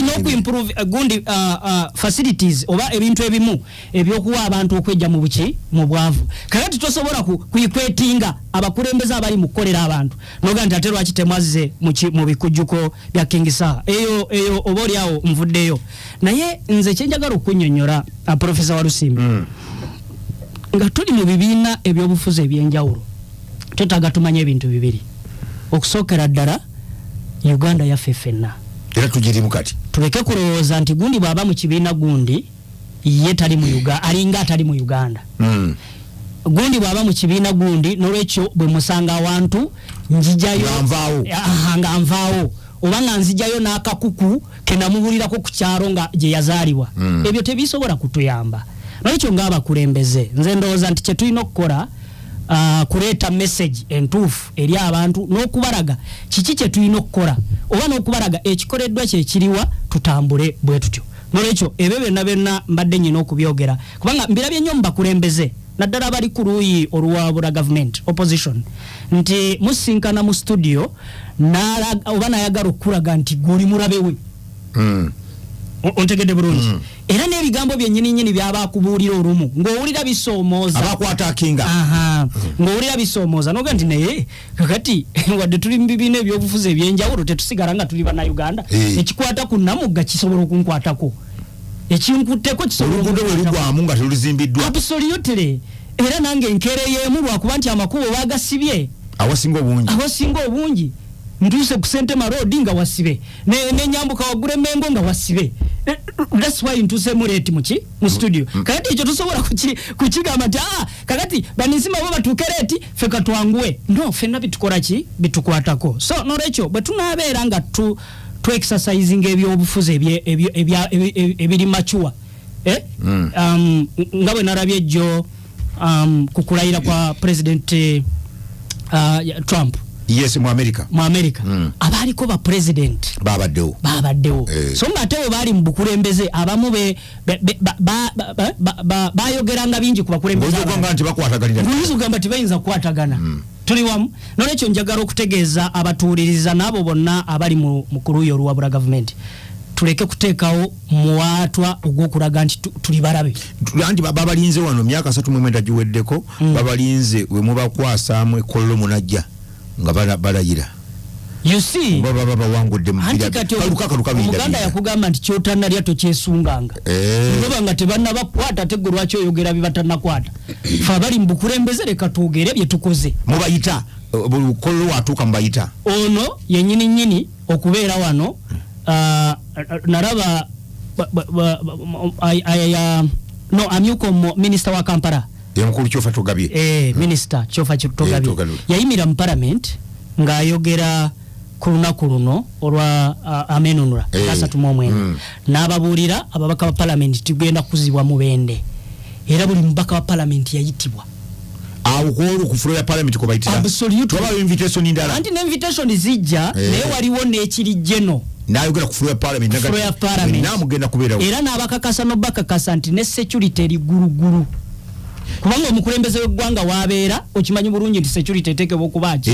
n'okuimprove gundi facilities oba ebintu ebimu ebyokuwa abantu okwejja mu buki mu bwavu. Kakati tosobola kuyikwetinga abakulembeze abali mu kukolera abantu noga nti ate lwaki temwazze mu bikujjuko bya King Saha eyo obolyawo nvuddeyo. Naye nze kyenjagala okunnyonnyola Professor Walusimbi nga tuli mu bibiina ebyobufuzi ebyenjawulo twetaaga tumanye ebintu bibiri. Okusookera ddala Uganda yaffe ffenna
era tugirimu kati
tuleke kulowooza nti gundi bw'aba mu kibiina gundi ye tali mu Uganda alinga atali mu Uganda. Gundi bw'aba mu kibiina gundi n'olwekyo bwe musanga awantu njijayo nga nvaawo oba nga nzijayo n'akakuku ke namubuulirako ku kyalo nga gye yazaalibwa. Ebyo tebisobola kutuyamba. N'olwekyo ng'abakulembeze nze ndowooza nti kye tulina okukola kuleeta message entuufu eri abantu n'okubalaga kiki kye tulina okukola oba n'okubalaga ekikoleddwa kye kiriwa tutambule bwe tutyo. N'olwekyo ebyo byonna mbadde nnyina okubyogera kubanga mbirabye nnyo mu bakulembeze naddala abali ku luuyi oluwabula government opposition nti musinkana mu studio oba nayagala okulaga nti guli mulabe we. Ontegedde bulungi era n'ebigambo byennyini byabakubuulira olumu ng'owulira bisoomooza
abakwatakinga
ng'owulira bisoomooza noga nti naye kakati wadde tuli mu bibiina ebyobufuzi ebyenjawulo tetusigala nga tuli bannayuganda ekikwata ku Namuga kisobola okunkwatako ekinkutteko
kisobolagwamu nga teluzimbiddwa
absolutely era nange enkeera y'emu lwakuba nti amakubo baagasibye
awasinga obungi
nduse ku Sentema Road nga wasibe ne nyambuka wagure Mengo nga wasibe. That's why ntuse muleti mu studio. Kakati ekyo tusobola kukigamba nti kakati banisima bo batukereti feka twangwe. No, fenna bitukola ki bitukwatako. So norekyo bwe tunabeera nga tu exercising ebyobufuzi ebiri mature. Nga bwe narabye jjo kukulayira kwa President Trump.
Yes, mu America.
Abaliko ba president
babaddewo.
So ngatewo bali mu bukulembeze abamu bayogeranga bingi ku bakulembeze. Nguyizo gamba tibayinza kukwatagana. Tuli wamu. Nolekyo njagala okutegeeza abatuuliriza nabo bonna abali mu kuluyo olwabula government. Tuleke kuteekawo muwatwa ogw'okulaga nti tuli balabe.
Anti babalinze wano myaka 3 mwenda giweddeko babalinze we mubakwasaamu ekkololo munajja nga balayira.
You see,
baba wangudde mu
Uganda yakugamba nti kyotanalya tokyesunganga. Ngoba nga tebanna bakwata teggo lwaki oyogera bibatanakwata. Fa bali mu bukulembeze leka twogere bye tukoze.
Mubayita kololo watuuka mubayita.
Ono yennyini okubeera wano naraba amyuko minister wa Kampala.
Yamukulu Kyofa Togabye.
Minister Kyofa Togabye. Yayimira mu parliament ng'ayogera ku lunaku luno olwa amenunula kasatu mu omwenda. N'ababuulira ababaka ba parliament tugenda kuzibwa mu bende. Era buli mubaka wa parliament yayitibwa.
Awukulu ku floor ya parliament ko bayitira.
Absolutely.
Tuba invitation ndala.
Anti invitation zijja naye waliwo n'ekiri jeno.
Nayogera ku floor ya parliament namugenda kubeerawo.
Era n'abakakasa no bakakasa nti ne security eri guruguru. Kubanga omukulembeze w'eggwanga wabeera okimanyi bulungi nti security eteekebwa okuba ki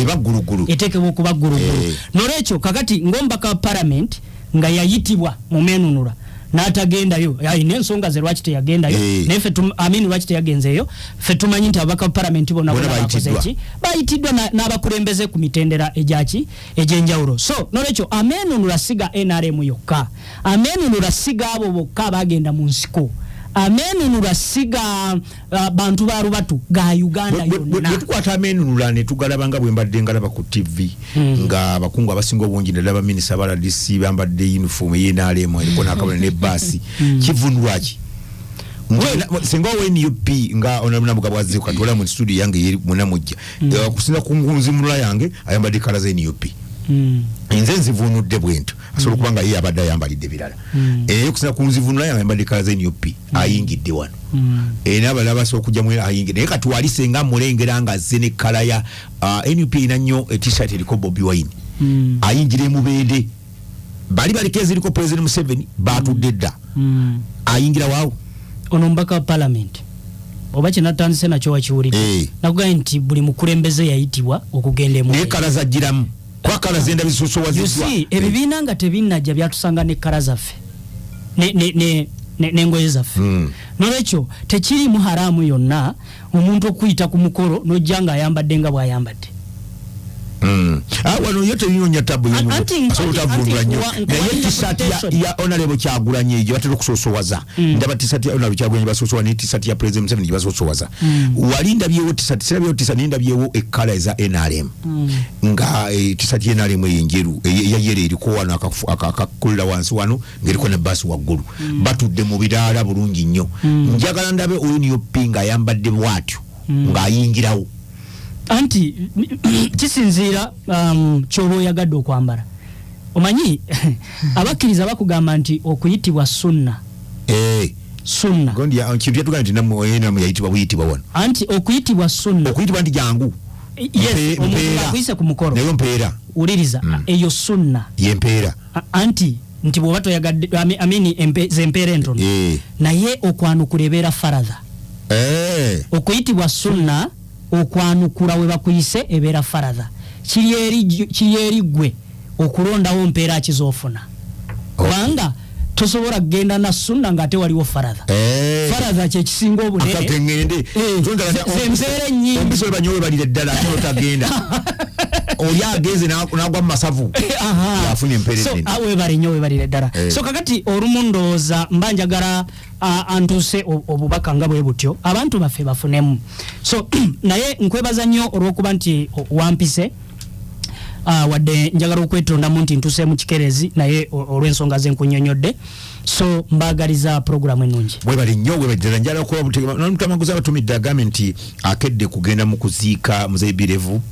eteekebwa okuba guruguru. Nolwekyo kakati ng'omubaka wa parliament nga yayitibwa mu menunula n'atagendayo ayina ensonga ze lwaki teyagendayo naye ffe lwaki teyagenzeeyo ffe tumanyi nti ababaka wa parliament bonna bakoze ki bayitiddwa n'abakulembeze ku mitendera egy'enjawulo. So nolwekyo amenunula siga NRM yokka, amenunula siga abo bokka bagenda mu nsiko, amenunula siga bantu ba Rubatu ga Uganda yonna.
Tukwata amenunula ne tugalabanga bwe mbadde ngalaba ku TV nga abakungu abasinga obungi ndaba minisita bala DC bambadde uniform y'NRM eriko n'akabona ne basi kivunulwaki singa NUP nga onabuna bugabwazi ukatola mu studio yange yeri munamujja kusinza ku ngunzimula yange ayambadde kala za NUP. Nze nzivunudde bwento asobola kubanga ye abadde ayambalidde birala kusinza ku nzivunula yange ayambadde kala za NUP ayingidde wano n'abalala basobola okujja mu ayingidde naye katuwalise nga mulengera nga azze ne kala ya NUP ina nnyo t-shirt eriko Bobi Wine ayingira emubende bali balikezi eriko President Museveni batudde dda ayingira waawo
ono mbaka wa parliament oba kinatandise nakyo wakiwulidde nakugambye nti buli mukulembeze yayitibwa okugenda emu
naye kala zajjiramu kwa kala zenda bisosowaziddwa.
Ebibiina nga tebinnajja byatusanga ne kala zaffe n'engoye zaffe. Nolwekyo tekirimu haramu yonna omuntu okuyita ku mukolo n'ojja nga ayambadde nga bw'ayambadde.
Wano yote yinyonya tabu y'otavundula nnyo naye t-shirt ya Honorable Kyagulanyi gye batera okusosowaza ndaba t-shirt ya Honorable Kyagulanyi basosowa ne t-shirt ya President Museveni gye basosowaza walinda byewo t-shirt sirabyewo t-shirt ninda byewo ekkala eza NRM nga t-shirt ya NRM enjeru eyayere eriko wano akakulira wansi wano ng'eriko ne basi waggulu batudde mu biraala bulungi nnyo njagala ndabe oyo niyo pinga ayambadde bwatyo ng'ayingirawo.
Anti kisinziira kyoba oyagadde okwambala omanyi abakkiriza bakugamba nti okuyitibwa sunna sunna
gondi kintu yatugamba nti namu yayitibwa buyitibwa wano
anti okuyitibwa sunna
okuyitibwa nti jangu
omuntu akuyise ku mukolo
nayo mpeera
uliriza eyo sunna
yempeera
anti nti bw'oba toyagadde amini zempeera entono naye okwanukula ebeera faradha okuyitibwa sunna okwanukula we bakuyise ebeera faradha kiri eri gwe okulondawo mpeera kizoofuna kubanga tosobola kugenda na sunna ng'ate waliwo faradha faradha kyekisinga obunene zempeera ennyingi
omusolo banyowe balire ddala ate otagenda oli ageze n'agwa mu masavu afuna empeera ennene
weebale nnyo weebalire ddala so kakati olumu ndowooza mba njagala antuuse obubaka nga bwe butyo abantu baffe bafunemu so naye nkwebaza nnyo olw'okuba nti wampise wadde njagala okwetondamu nti ntuse mu kikerezi naye olw'ensonga zenkunyonyodde so mbagaliza programu ennungi
webali nnyo webajjala njala okuba n'omutamaguzi abatumidde agambe nti akedde kugenda mu kuziika Muzeebirevu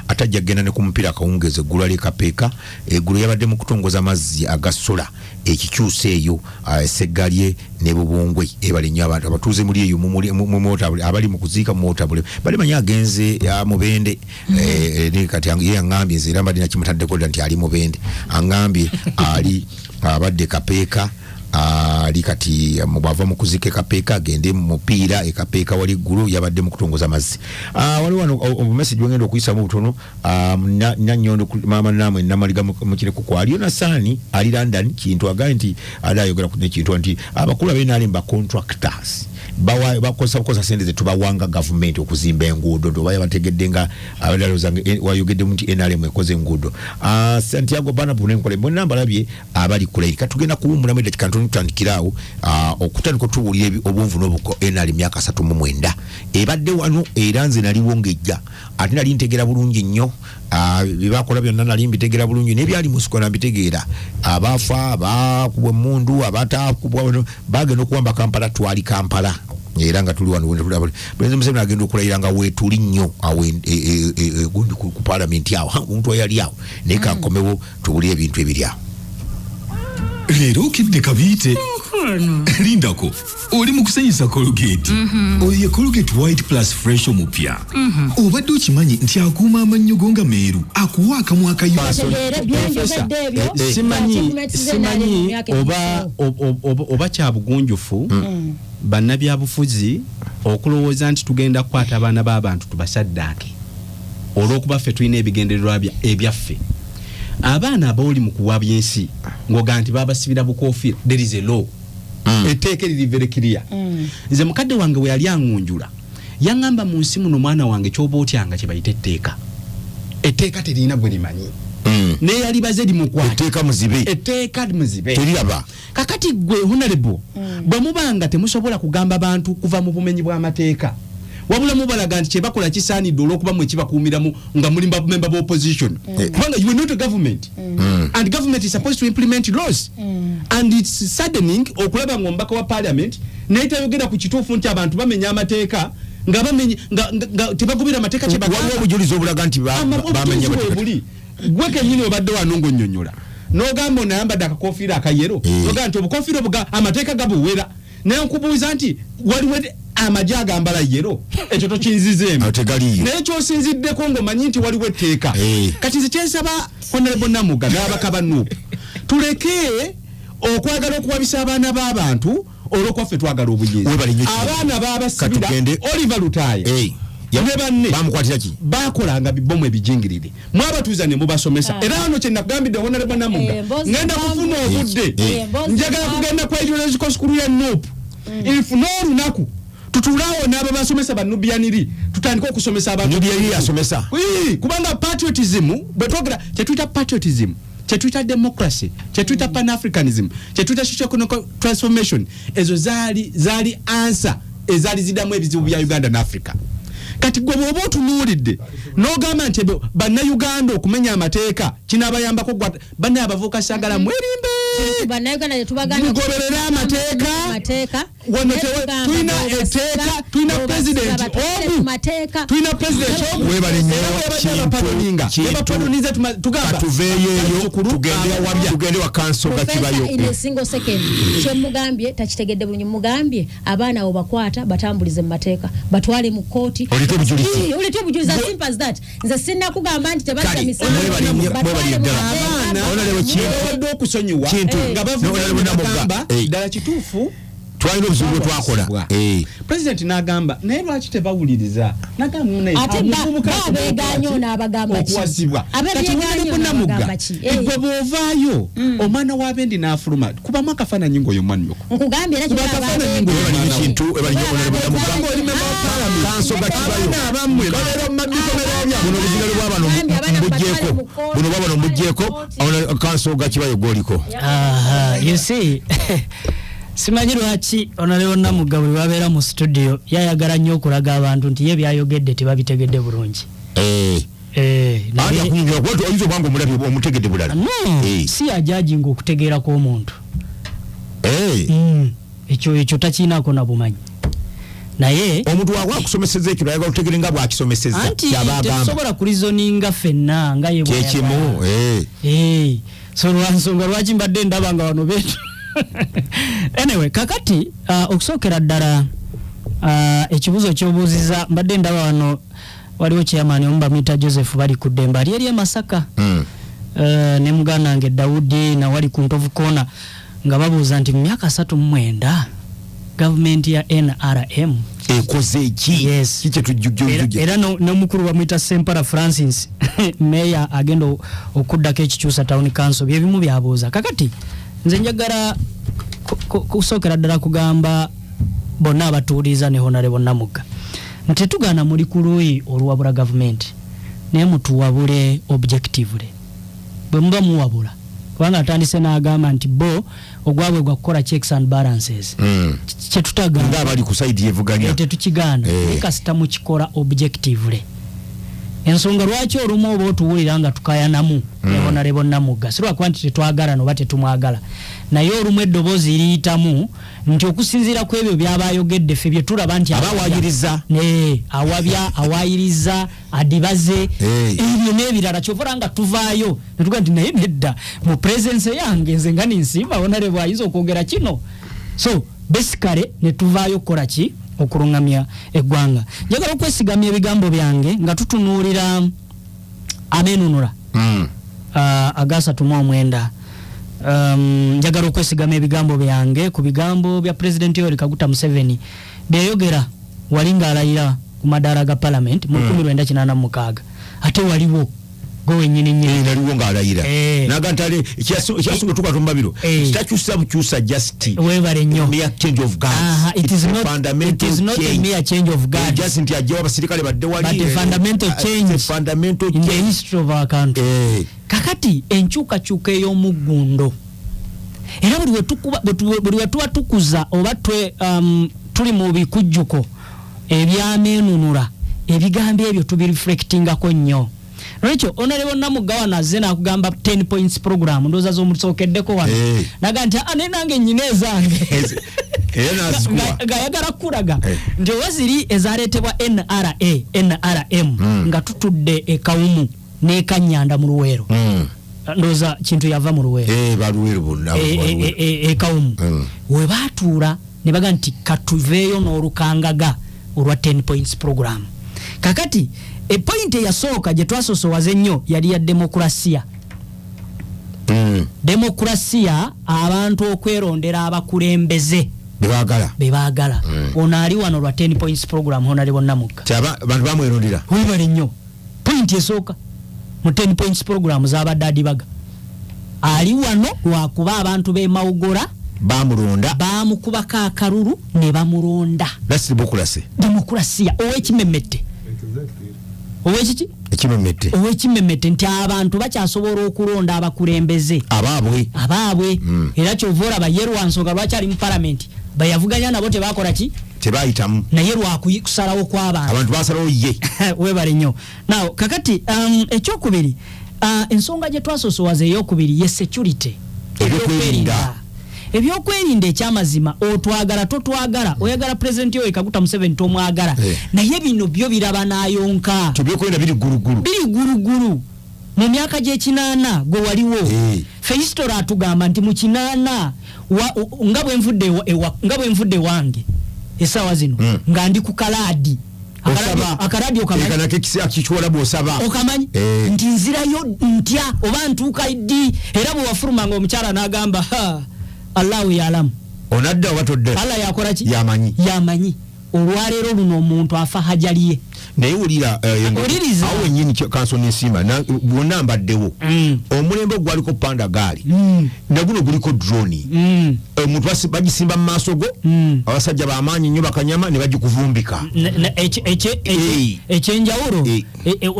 atajja kugenda ne ku mupiira akawungeezi eggulu ali kapeeka eggulu yabadde mu kutongoza amazzi agasola ekikyusa eyo Seggalye ne Bubungwe ebali nnyo abantu abatuuze muli eyo mu Motabule abali mu kuziika mu Motabule bali manyi agenze Mubende kati yaŋŋambye nze era mbadde nakimutaddeko nti ali Mubende aŋŋambye ali abadde kapeeka ali kati mubava mu kuzike kapeeka agende mu mupiira ekapeeka wali ggulu yabadde mu kutongoza amazzi waliwo wano obumesagi bwengenda okuyisamu butono Nannyondo maama namwe namaliga mu kireko kwaliyo Nasaani ali London kintu agaye nti ali ayogera ku kintu nti abakulu ab'NRM ba contractors bakosa sente zetubawanga government okuzimba enguudo ndo baya bategedde nga abadalozange wayogedde mu nti NRM ekoze enguudo Santiago Banabu nenkole bonna mbalabye abali kule katugenda kuwumula mu dakika tutandikirawo okutandika otubulira obunvu n'obuko NRM myaka 39 ebadde wano era nze nali wongejja ate nali ntegera bulungi nnyo bibakola byonna nali mbitegera bulungi n'ebyali mu sikola mbitegeera abafa abakubwa mundu abatakubwa bagenda okuwamba Kampala twali Kampala era nga tuli wano wendula Bwenzi Museveni agenda okulayira nga weetuli nnyo gundi ku parliament awo omuntu yali awo naye kankomewo tubulire ebintu ebiri awo
leero kidde kabiite lindako oli mu kusanyisa Colgate oyo Colgate White Plus Fresh omupya obadde okimanyi nti akuuma amannyo go nga meeru akuwa akamu akayonso
simanyi oba kyabugunjufu bannabyabufuzi okulowooza nti tugenda kukwata abaana b'abantu tubasaddaake olw'okuba ffe tulina ebigendererwa ebyaffe abaana aboli mu kuwabya ensi ngoga nti babasibira bukofiira there is a law etteeka eriri very clear nze mukadde wange we yali angunjula yaŋŋamba mu nsi muno mwana wange kyoba otyanga kye bayita etteeka terina gwe limanyi naye yali baze limukwata etteeka muzibe
teriraba
kakati gwe honorable bwe mubanga temusobola kugamba bantu kuva mu bumenyi bw'amateeka wabula mubalaga nti kyebakola kisaanidde olw'okuba mwe kibakuumiramu nga muli member of opposition kubanga you are not a government and government is supposed to implement laws and it's saddening okulaba ng'omubaka wa parliament naye tayogera ku kituufu nti abantu bamenya amateeka nga tebagobera amateeka
waliwo obujulizi obulaga nti bamenya
buli gwe kennyini obadde wano ng'onnyonnyola n'ogamba onayambadde akakofiira akayero ogamba nti obukofiira amateeka gabuwera naye nkubuuza nti waliwo amajje agambala yero ekyo tokinzizeemu naye kyosinziddeko ng'omanyi nti waliwo etteeka kati nze kyensaba honorable Namuga n'ababaka ba NUP tuleke okwagala okuwabisa abaana b'abantu olw'okwaffe twagala obuyinza abaana babasibira Oliver Lutaaya
bamukwatira ki
bakolanga bibomu ebijingirire mwabatuuza ne mubasomesa era wano kye nakugambidde honorable Namuga ngenda kufuna obudde njagala kugenda kwa ideological school ya NUP if n'olunaku tutulawo n'abo basomesa ba Nubianiri tutandika okusomesa abantu
Nubianiri asomesa
kubanga patriotism betwogera kyetuyita patriotism kyetuyita democracy kyetuyita pan-africanism kyetuyita socio-economic transformation ezo zaali answer ezaali zidamu ebizibu bya Uganda na Africa kati gwe bw'oba otunuulidde n'ogamba nti bannayuganda okumenya amateeka kinaabayambako bannaye abavubuka sagala mwerimbe mugoberere amateeka wano tulina etteeka tulina pulezidenti tulina pulezidenti webapadoniza tugamba
tuveeyo tugende wakansoga kibayo
kyemugambye takitegedde bulungi mugambye abaana abo bakwata batambulize mu mateeka batwale mu kooti olete obujulizi as simple as that nze sinnakugamba nti tebazza misango
obadde okusonyiwa nga bavuga ddala kituufu
twalina obuzibu twakola
president n'agamba naye lwaki tebawuliriza
nabeganyo n'abagamba
okuwasibwa kati Namuga gwe bw'ovaayo omwana w'abendi n'afuluma kubamu akafaananyi ng'oyo omwana
nkugambye era
buno babano mbugyeko kansoga kibayo gwoliko
you see simanyi lwaki Honorable Namuga bwe babeera mu studio yayagala nnyo okulaga abantu nti ye byayogedde tebabitegedde bulungi
Ani akunyingira kwa oyizo bwangu mulabi omutegedde bulala.
No. Si ajaji ngo kutegeera ko omuntu. Ekyo takinako na bumanyi. Naye
omuntu wa kusomeseza ekyo yaga utegere nga bwakisomeseza
kyabagamba. Sobola kulizoninga fenna nga yebo.
Kyekimu
so lwansonga lwaki mbadde ndaba nga wano betu. Anyway, kakati okusookera ddala ekibuzo ky'obuuziza mbadde ndaba wano waliwo chairman omba mita Joseph bali ku Demba eri Masaka. Ne muganda nange Daudi na wali ku Ntovu Kona nga babuuza nti myaka 39 government ya NRM
ekoze iki kiche tujujuje
era no mukuru wa mwita Sempara Francis mayor agendo okuddako ekikyusa town council byebimu byabuuza kakati nze njagala kusokera ddala kugamba bonna abatuuliza ne honorable Namuga nti tugana muri kuluyi oluwabula government naye mutuwabule objectively bwe muba muwabula kubanga atandise n'agamba nti bo ogwabwe gwa kukola checks and balances kye tutagamba
nga bali ku side yevuganya
tetukigana kasita mukikola objectively ensonga lwaki olumu oba otuwulira nga tukayanamu ne honorable Namuga sirwa kwanti tetwagala no bate tumwagala naye olumu eddoboozi liyitamu nti okusinziira ku ebyo byabayogedde ffe bye tulaba nti
abawayiriza
awabya awayiriza adibaze ebyo n'ebirala kyovula nga tuvaayo netuga nti naye nedda mu presence yange nze nga ninsimba honorable ayiza okwogera kino so basically ne tuvaayo kukola ki okulungamya eggwanga njagala okwesigamya ebigambo byange nga tutunuulira amenunula agasa tumwomwenda njagala okwesigama ebigambo byange ku bigambo bya President Yoweri Kaguta Museveni byayogera walinga alayira ku madaala ga parliament mu 1986 ate waliwo gowe nyini
naliwo nga alayira nagantale ekyasunga tukatumba biro kitakyusa bukyusa just
webale nnyo
mere change of guards
it is not a mere change of guards
just nti ajjawo abasirikale badde wali
but fundamental change in the history of our country kakati enkyukakyuka ey'omuggundo era buli wetuba tukuza oba tuli mu bikujjuko ebyamenunula ebigambo ebyo tubireflectingako nnyo Nolwekyo honorable Namuga nazze nakugamba 10 points program ndoza z'omusookeddeko wano naga nti ane nange nnyina ezange gayagala kulaga nti oba ziri ezaleetebwa NRM nga tutudde ekawumu n'ekanyanda mu Luweero ndoza kintu yava mu Luweero
baluweero bonna
ekawumu we baatuula ne baga nti katuveeyo n'olukangaga olwa 10 points program kakati point eyasooka gye twasosowaze nnyo yali ya demokrasia demokrasia abantu okwerondera abakulembeze bebagala ono ali wano lwa 10 points program honorable Namuga
abantu bamwerondera
webale nnyo point esooka mu 10 points program z'abadde adibaga ali wano lwakuba abantu b'emawugora
bamulonda
bamukubako akalulu ne bamulonda
that's
demokrasia ow'ekimemmette owekiki owekimemmette nti abantu bakyasobola okulonda abakulembeze abaabwe era kyovoola bayerwa nsonga lwaki ali mu parliament bayavuganya nabo tebakola ki
tebayitamu
naye lwakusalawo kw'abantu
abantu basalawo ye
webale nnyo naw kakati ekyokubiri ensonga gye twasosowaza eyokubiri ye security ebyokwerinda ekyamazima otwagala totwagala oyagala President Yoweri Kaguta Museveni tomwagala naye bino byo biraba n'ayonka
tebyokwerinda biri
guruguru mu myaka gy'ekinaana gwe waliwo Feistora atugamba nti mu kinaana nga bwe nvudde wange essaawa zino nga ndi ku kalaadi akalaadi okamanyi nti nzirayo ntya oba ntuuka iddi era bwe wafuluma nga omukyala n'agamba Allahu yalamu
onadda obatodde
Allah yakola ki
yamanyi
olwaleero luno omuntu afa hajaliye
naye wulira awo nyini kanso n'ensimba bwonna mbaddewo omulembe gwaliko panda gaali naguno guliko drone omuntu bagisimba mu maaso go abasajja bamaanyi nnyo bakanyama ne bagikuvumbika ekyenjawulo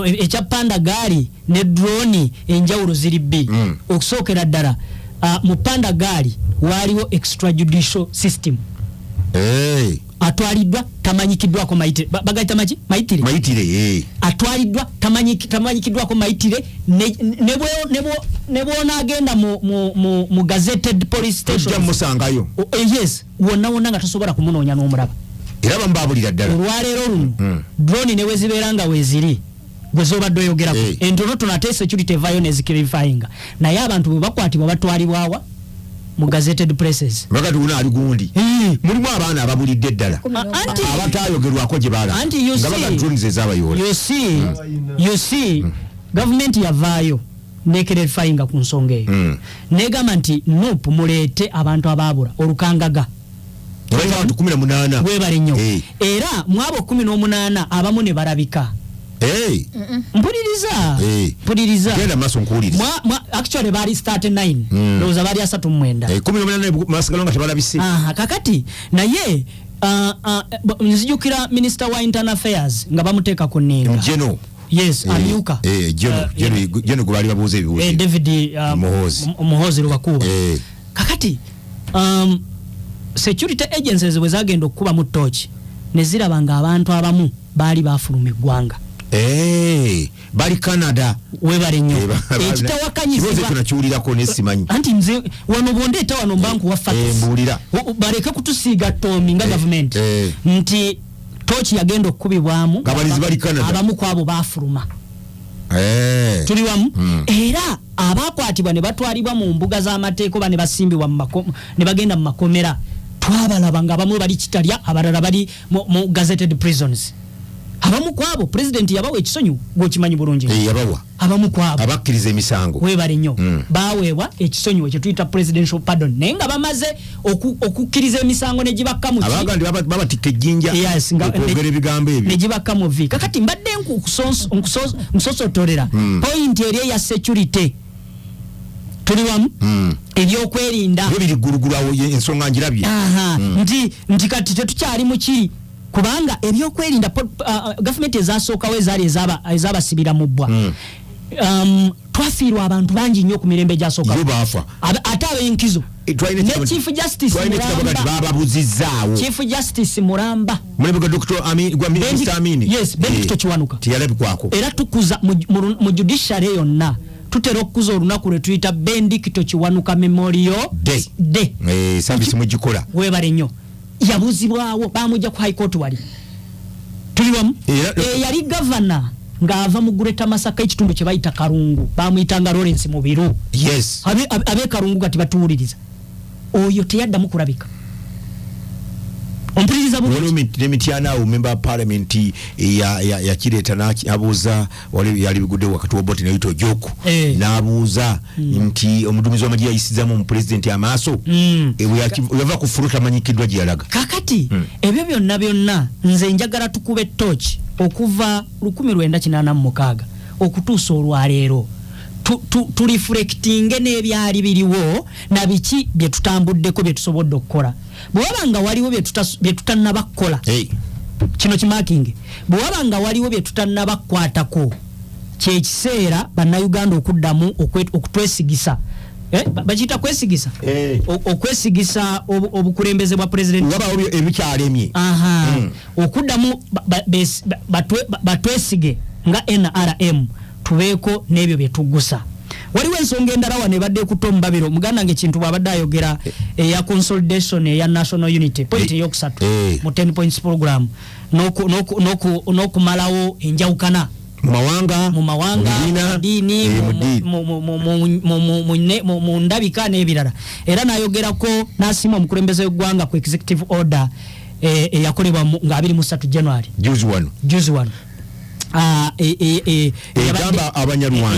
ekya panda gaali ne drone enjawulo ziri bbiri okusookera ddala mu panda gaali waliwo extrajudicial system
atwaliddwa tamanyikiddwako mayitire bagayita mayitire atwaliddwa tamanyikiddwako mayitire ne bwona agenda mu gazetted police station
musangayo
yes wonna nga tosobola kumunoonya n'omulaba
era bambabulira ddala
olwaleero luno drone ne wezibeera nga weeziri bwe zobadde oyogerako entonotono ate security evaayo nezikirifying naye abantu bwe bakwatibwa batwalibwawa mu gazetted places
bakati una ali gundi mulimu abaana ababulidde ddala abatayogerwako gye bala nga bagadronize ez'abayola
you see government yavaayo nekerifying ku nsonga eyo negamba nti nope muleete abantu abaabula olukangaga
abantu 18
webale nnyo era mwabo 18 abamu ne barabika mpuliriza
genda maso nkuwuliriza
actually bali start 9 loza bali 39
18 masigalo nga tebalabise
kakati naye nzijukira minister wa internal affairs nga bamuteeka ku nninga yes amyuka
jeno gubali babuuza ebibuuzo
David Muhoozi Lubakuba kakati security agencies bwe zagenda okukuba mu torch ne ziraba nga abantu abamu baali bafuluma eggwanga
bali Canada
webale nnyo ekitawakanyizibwa
tunakiwulirako nesimanyi
anti nze wano bondeeta wano mbanku wa facts baleke kutusiiga ttomi nga government nti torch yagenda okukubibwamu abamu ku abo bafuluma tuli wamu era abakwatibwa ne batwalibwa mu mbuga z'amateeka oba ne basimbibwa ne bagenda mu makomera twabalaba nga abamu bali Kitalya abalala bali mu gazetted prisons abamu kwabo president yabawa ekisonyu gwokimanyi bulungi
yabawa
abamu kwabo
abakkiriza emisango
webale nnyo baweebwa ekisonyu ekyo tuyita presidential pardon naye nga bamaze okukkiriza emisango ne gibakka mu
abagandi babatikka ejjinja okwogera ebigambo ebyo
ne gibakka mu vi kakati mbadde nkusosotorera point eri eya security tuli wamu ebyokwerinda
biri gurugurawo ensonga njirabye
nti kati tetukyali mu kiri kubanga ebyokwerinda government ezasookawo ezaali ezabasibira mu bbwa twafiirwa abantu bangi nnyo ku mirembe gyasookawo ate ab'enkizo ne chief justice Muramba Benedicto Kiwanuka era tukuza mu judiciary yonna tutera okukuza olunaku lwe tuyita Benedicto Kiwanuka Memorial Day
service mugikola
webale nnyo yabuzibwawo bamujja ku high court wali tuliwamu yali governor ng'ava mu Greater Masaka ekitundu kye bayita Kalungu bamuyitanga Lawrence Mubiru abe Kalungu gati batuwuliriza oyo teyaddamu kulabika ompuliriza
bulemityanawo member of parliament yakireeta n'abuuza yali bigudde wakati wa boti nayita Ojoku n'abuuza nti omuduumizi w'amagye yayisizaamu omupresident amaaso yava ku fuluta amanyikiddwa gye yalaga
kakati ebyo byonna nze njagala tukube torch okuva 1986 okutuusa olwaleero tuliflectinge n'ebyali biriwo na biki bye tutambuddeko bye tusobodde okukola bw'wabanga waliwo bye tutannabakkola kino kimakinge bw'wabanga waliwo bye tutannabakwatako kyekiseera bannayuganda okuddamu okutwesigisa bakiyita kwesigisa okwesigisa obukulembeze bwa president
wabawo ebikyalemye
okuddamu batwesige nga NRM tubeeko n'ebyo bye tuggusa waliwo ensonga endala wano ebadde ekuto mubabiro muganda nge kintu bwabadde ayogera eya consolidation eya national unity point eyokusatu mu 10 points program n'okumalawo enjawukana mu mawanga dini mu ndabika n'ebirala era n'ayogerako n'asiima omukulembeze w'eggwanga ku executive order eyakolebwa nga 23 January juzi wano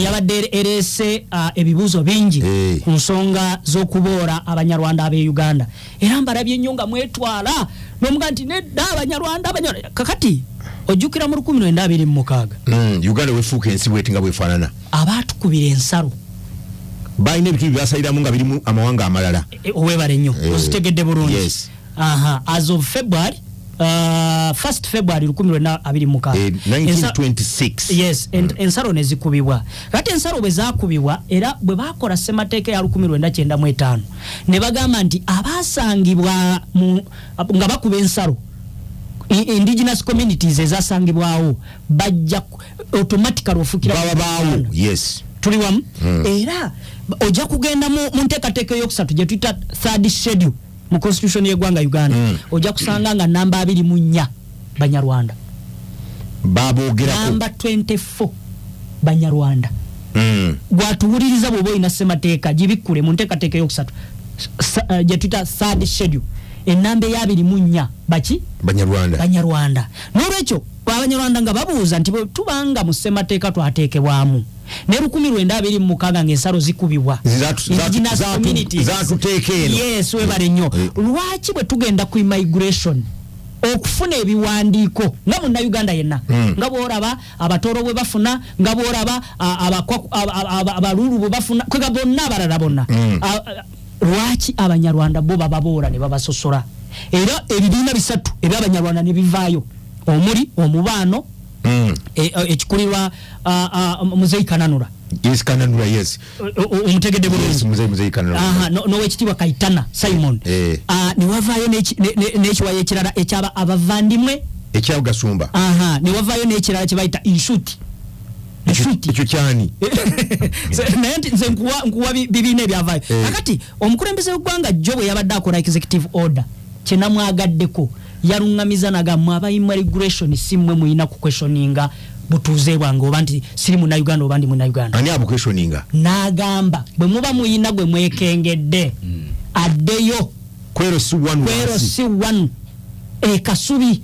yabadde erese ebibuuzo bingi ku nsonga z'okuboora abanyarwanda ab'Uganda era mbalabye nnyo nga mwetwala n'omuga nti nedda abanyarwanda kakati ojjukira mu 1926
Uganda wefuuka ensi bweti nga bwefaanana
abaatukubira ensalo
balina ebikibi byasaliramu nga birimu amawanga amalala
owebale nnyo ozitegedde bulungi as of February 1st February 2026
1926
yes ensalo nezikubibwa kati ensalo bwe zakubibwa era bwe bakola semateeka ya 1995 ne bagamba nti abasangibwa nga bakuba ensalo indigenous communities ezasangibwawo bajja automatically ofukira
babawo yes
tuli wamu era ojja kugenda mu nteekateeka y'okusatu gye tuyita 3rd schedule mu constitution y'eggwanga Uganda ojja kusanga nga namba 24 Banyarwanda
babogerako
namba 24 Banyarwanda gwatuwuliriza bw'oba olina ssemateeka gibikkule mu nteekateeka y'okusatu gye tuyita 3rd schedule enamba eya 24 baki Banyarwanda n'olwekyo Abanyarwanda nga babuuza nti bwe tubanga mu ssemateeka twateekebwamu ne 1926 ng'ensalo zikubibwa
zatuteeka eno
yes webale nnyo lwaki bwe tugenda ku immigration okufuna ebiwandiiko nga munna Uganda yenna nga bw'olaba abatooro bwe bafuna nga bw'olaba abalulu bwe bafuna kwega bonna abalala bonna lwaki Abanyarwanda bo bababoora ne babasosola era ebibiina bisatu eby'Abanyarwanda ne bivaayo omuli omubaano ekikulirwa Muzeyi Kananura
yes
omutegedde bulungi
Muzeyi Kananura
n'owekitiibwa Kaitana Simon ne wavaayo n'ekiwayo ekirala ekyaba abavandimwe
ekya Gasumba
ne wavaayo n'ekirala kye bayita inshuti
ekyo kyani
naye nze nkuwa bibiina ebyavaayo kakati omukulembeze w'eggwanga jjo bwe yabadde akola executive order kye namwagaddeko yaluŋŋamiza nagammwe abayimmigration simmwe muyina ku questioninga butuuze bwange oba nti siri munnayuganda oba ndi munnayuganda
ani abu questioninga
n'agamba bwe muba muyina gwe mwekengedde addeyo
kwero si wanu
ekasubi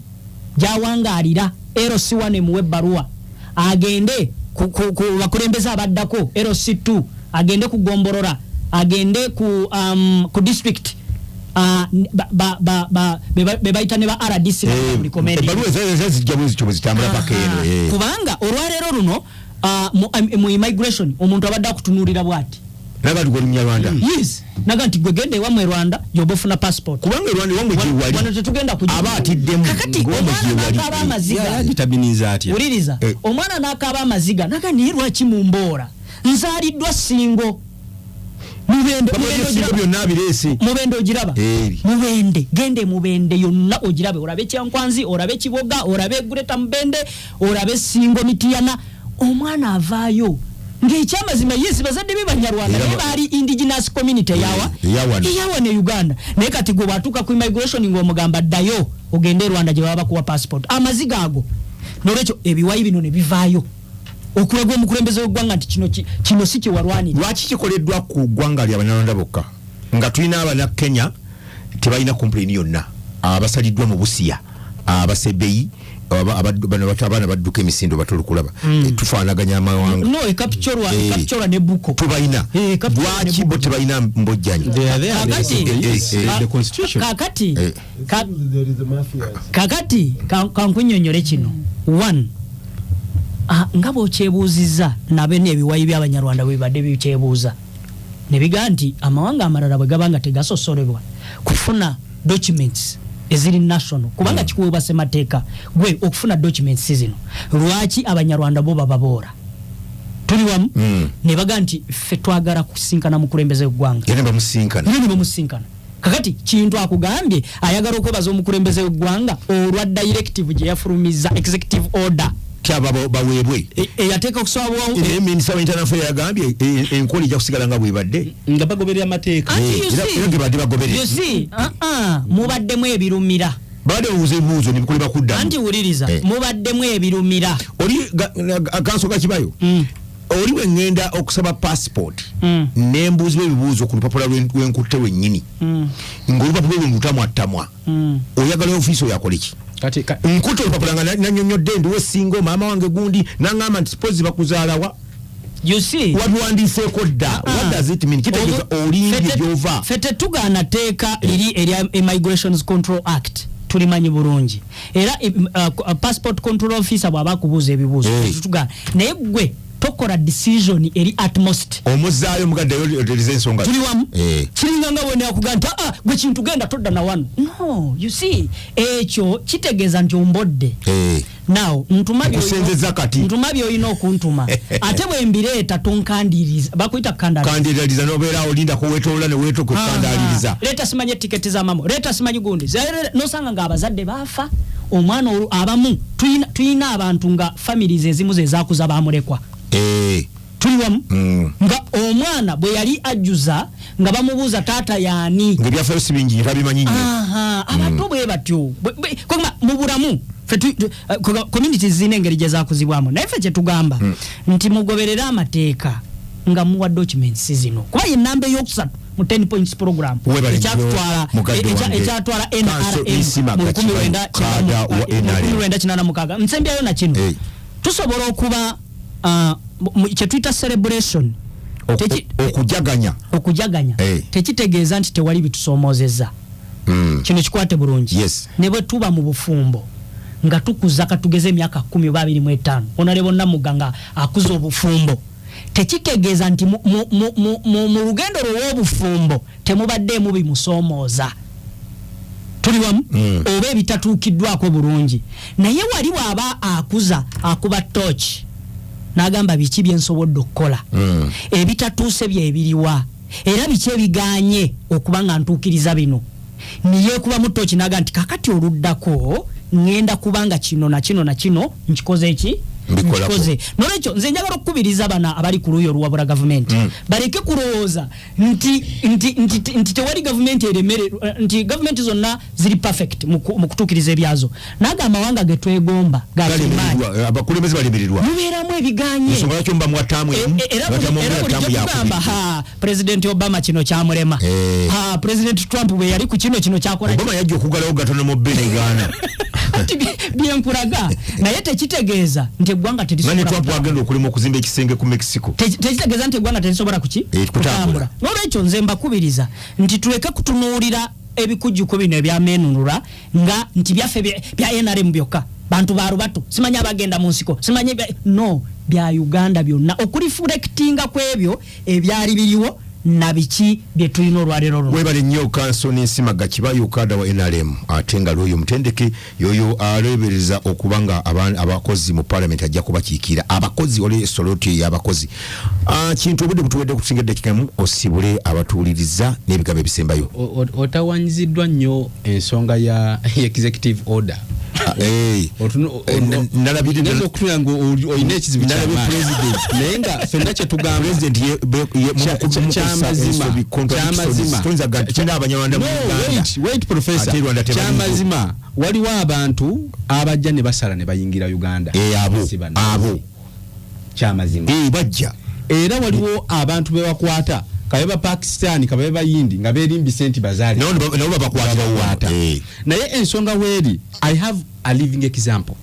gyawangaalira LC1 emuwe ebbaluwa agende ku bakulembeze abaddako LC2 agende ku Gomborora agende ku district bebayita ne ba RDC buli komedi kubanga olwaleero luno mu immigration omuntu abadde akutunuulira bw'ati
nagati gwe Munyarwanda
yes nagati gwe gende wa mu Rwanda yoba ofuna passport
kubanga Rwanda wamwe gye wali
wano tetugenda kujja
abatiddemu
kakati omwana n'akaaba amaziga
kitabiniza atya
uliriza omwana n'akaaba amaziga naga naye lwaki mu Mboora nzaaliddwa singo mubende ogiraba mubende gende mubende yonna ogirabe olabe Kyankwanzi olabe Kiboga olabe Gureta Mubende olabe Singo Mitiyana omwana avaayo ng'ekyamazima yesi bazadde be Banyarwanda naye baali indigenous community yawa ne Uganda naye kati gwe bwatuuka ku immigration ng'omugamba ddayo ogende Rwanda gye baba bakuwa passport amaziga ago n'olwekyo ebiwayi bino ne bivaayo okulaga omukulembeze w'eggwanga nti kino si kiwarwanira
lwaki kikoleddwa ku ggwanga ly'Abanyarwanda bokka nga tulina abana Kenya tebalina complain yonna abasaliddwa mu Busia abasebeyi abaana badduka emisinde batulukulaba tufaanaganya amawanga
no ekapicholwa ne buko
tubalina lwaki bo tebalina mbojjanyi
kakati kankunnyonnyole kino 1 nga bw'okyebuuzizza nabe n'ebiwayi by'Abanyarwanda bwe bibadde bikyebuuza ne bigaa nti amawanga amalala bwe gaba nga tegasosolebwa kufuna documents eziri national kubanga kikuweebwa ssemateeka gwe okufuna documents zino lwaki Abanyarwanda bo bababoora tuli wamu ne bagaa nti ffe twagala kusinkana mukulembeze w'eggwanga
ne bamusinkana
kakati kintu akugambye ayagala okwebaza omukulembeze w'eggwanga olwa directive gye yafulumiza executive order
kyaba baweebwe
yateeka okusabwawo
minisita w'international yagambye enkola ejja kusigala nga bwebadde
nga bagoberera amateeka
era gebadde bagoberera
mubaddemu ebirumira
badde obuuza ebibuuzo ne bikolebwa kuddamu
anti wuliriza mubaddemu ebirumira
oli akansooka kibayo oli bwe ŋŋenda okusaba passport nembuuzibwa ebibuuzo ku lupapula lwenkutte wennyini ng'olupapula lwe lutamwattamwa oyagala ofiisi oyo akole ki nkutte olupapula nga nannyonnyodde ndiwe singo maama wange gundi naŋŋamba nti suppose bakuzaalawa wabiwandiiseeko dda what does it mean kitegeeza olimbye gy'ova
ffe tetugaana teeka liri erya Immigration Control Act tulimanyi bulungi era passport control officer bw'aba akubuuza ebibuuzo tetugaana naye gwe tokola decision eri atmost
omuzaayo mugadde yolize ensonga
tuli wamu kiringa nga bwene akugamba gwe kintu genda todda na wano no you see ekyo kitegeeza nti ombodde now ntuma byolina okuntuma ate bwe mbireeta tonkandiriza bakuyita
kandiriza nobeera olinda kuwetoola neweeto kwekandaliriza
leeta simanyi tiketi z'amamo leeta simanyi gundi nosanga ng'abazadde baafa omwana abamu tuyina abantu nga families ezimu ze zaakuza baamulekwa tuli wamu nga omwana bwe yali ajjuza nga bamubuuza taata yaani
nga byafaayo si bingi tabimanyi nnyo
abato bwe batyo mu bulamu communities zina engeri gye zaakuzibwamu naye ffe kye tugamba nti mugoberere amateeka nga muwa documents zino kuba ye nnamba ey'okusatu mu 10 points program ekyatwala NRM mu 1986 nsembyayo na kino tusobola okuba kye tuyita celebration okujaganya tekitegeeza nti tewali bitusoomozeza kino kikwate bulungi ne bwe tuba mu bufumbo nga tukuza katugeze emyaka 10 oba 25 onale bonna muganga akuza obufumbo tekitegeeza nti mu lugendo lw'obufumbo temubaddemu bimusoomooza tuli wamu oba ebitatuukiddwako bulungi naye wali bw'aba akuba tochi n'agamba biki bye nsobodde okukola ebitatuuse byebiriwa era biki ebiganye okuba nga ntuukiriza bino niye kuba mu tochi n'agamba nti kakati oluddako ngenda kubanga kino na kino na kino nkikoze eki nkikoze nolwekyo nze njagala okukubiriza bana abali ku luuyi oluwabula gavumenti baleke kulowooza nti tewali gavumenti eremere nti gavumenti zonna ziri perfect mu kutuukiriza ebyazo naga amawanga ge twegomba
abakulembeze balimirirwa
mubeeramu ebiganye
ensonga lwaki muba mwataamu
era President Obama kino kyamulema President Trump bwe yali ku kino kyakola
Obama yajja okugalawo gatono mu Benegaana
byenkulaga naye tekitegeeza nti eggwanga
terisobola Trump agenda okulima okuzimba ekisenge ku Mexico
tekitegeeza nti eggwanga terisobola kutambula n'olwekyo nze mbakubiriza nti tuleke kutunuulira ebikujjuko bino ebyameenunula nga nti byaffe bya NRM byokka bantu barubato simanyi abagenda mu nsiko simanyi no bya Uganda byonna okuriflectinga kwebyo ebyali biriwo na biki bye tulina olwalero luno
webale nnyo Kansoni Nsimaga kiba Uganda wa NRM atenga lwoyo mutendeke yoyo alebereza okubanga abakozi mu parliament ajja kubakiikira abakozi ole soloti y'abakozi kintu obudde butuwedde kutusingedde kikamu osibule abatuuliriza n'ebigambo ebisembayo
otawanyiziddwa nnyo ensonga ya executive order
nalabirira
okutunga oyina ekizibu nayenga ffenna kye tugamba kyamazima waliwo abantu abajja ne basala ne bayingira Uganda
abo
kyamazima
bajja
era waliwo abantu bebakwata kabeba Pakistan kabeba Yindi nga berimbi senti bazali
nabo babakwata
naye ensonga weri I have a living example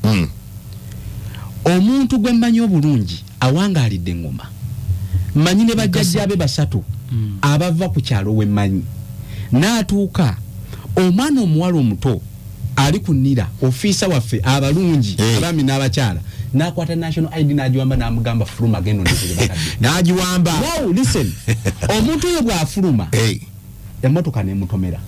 omuntu gwe mmanyi obulungi awangalidde ngoma manyi ne bajjajjabe basatu abava ku kyalo we manyi n'atuuka omwana omuwala omuto ali kunira ofiisa waffe abalungi abami n'abakyala n'akwata national ID n'agiwamba n'amugamba fuluma gendo
n'agiwamba
no listen omuntu oyo bw'afuluma emmotoka n'emutomera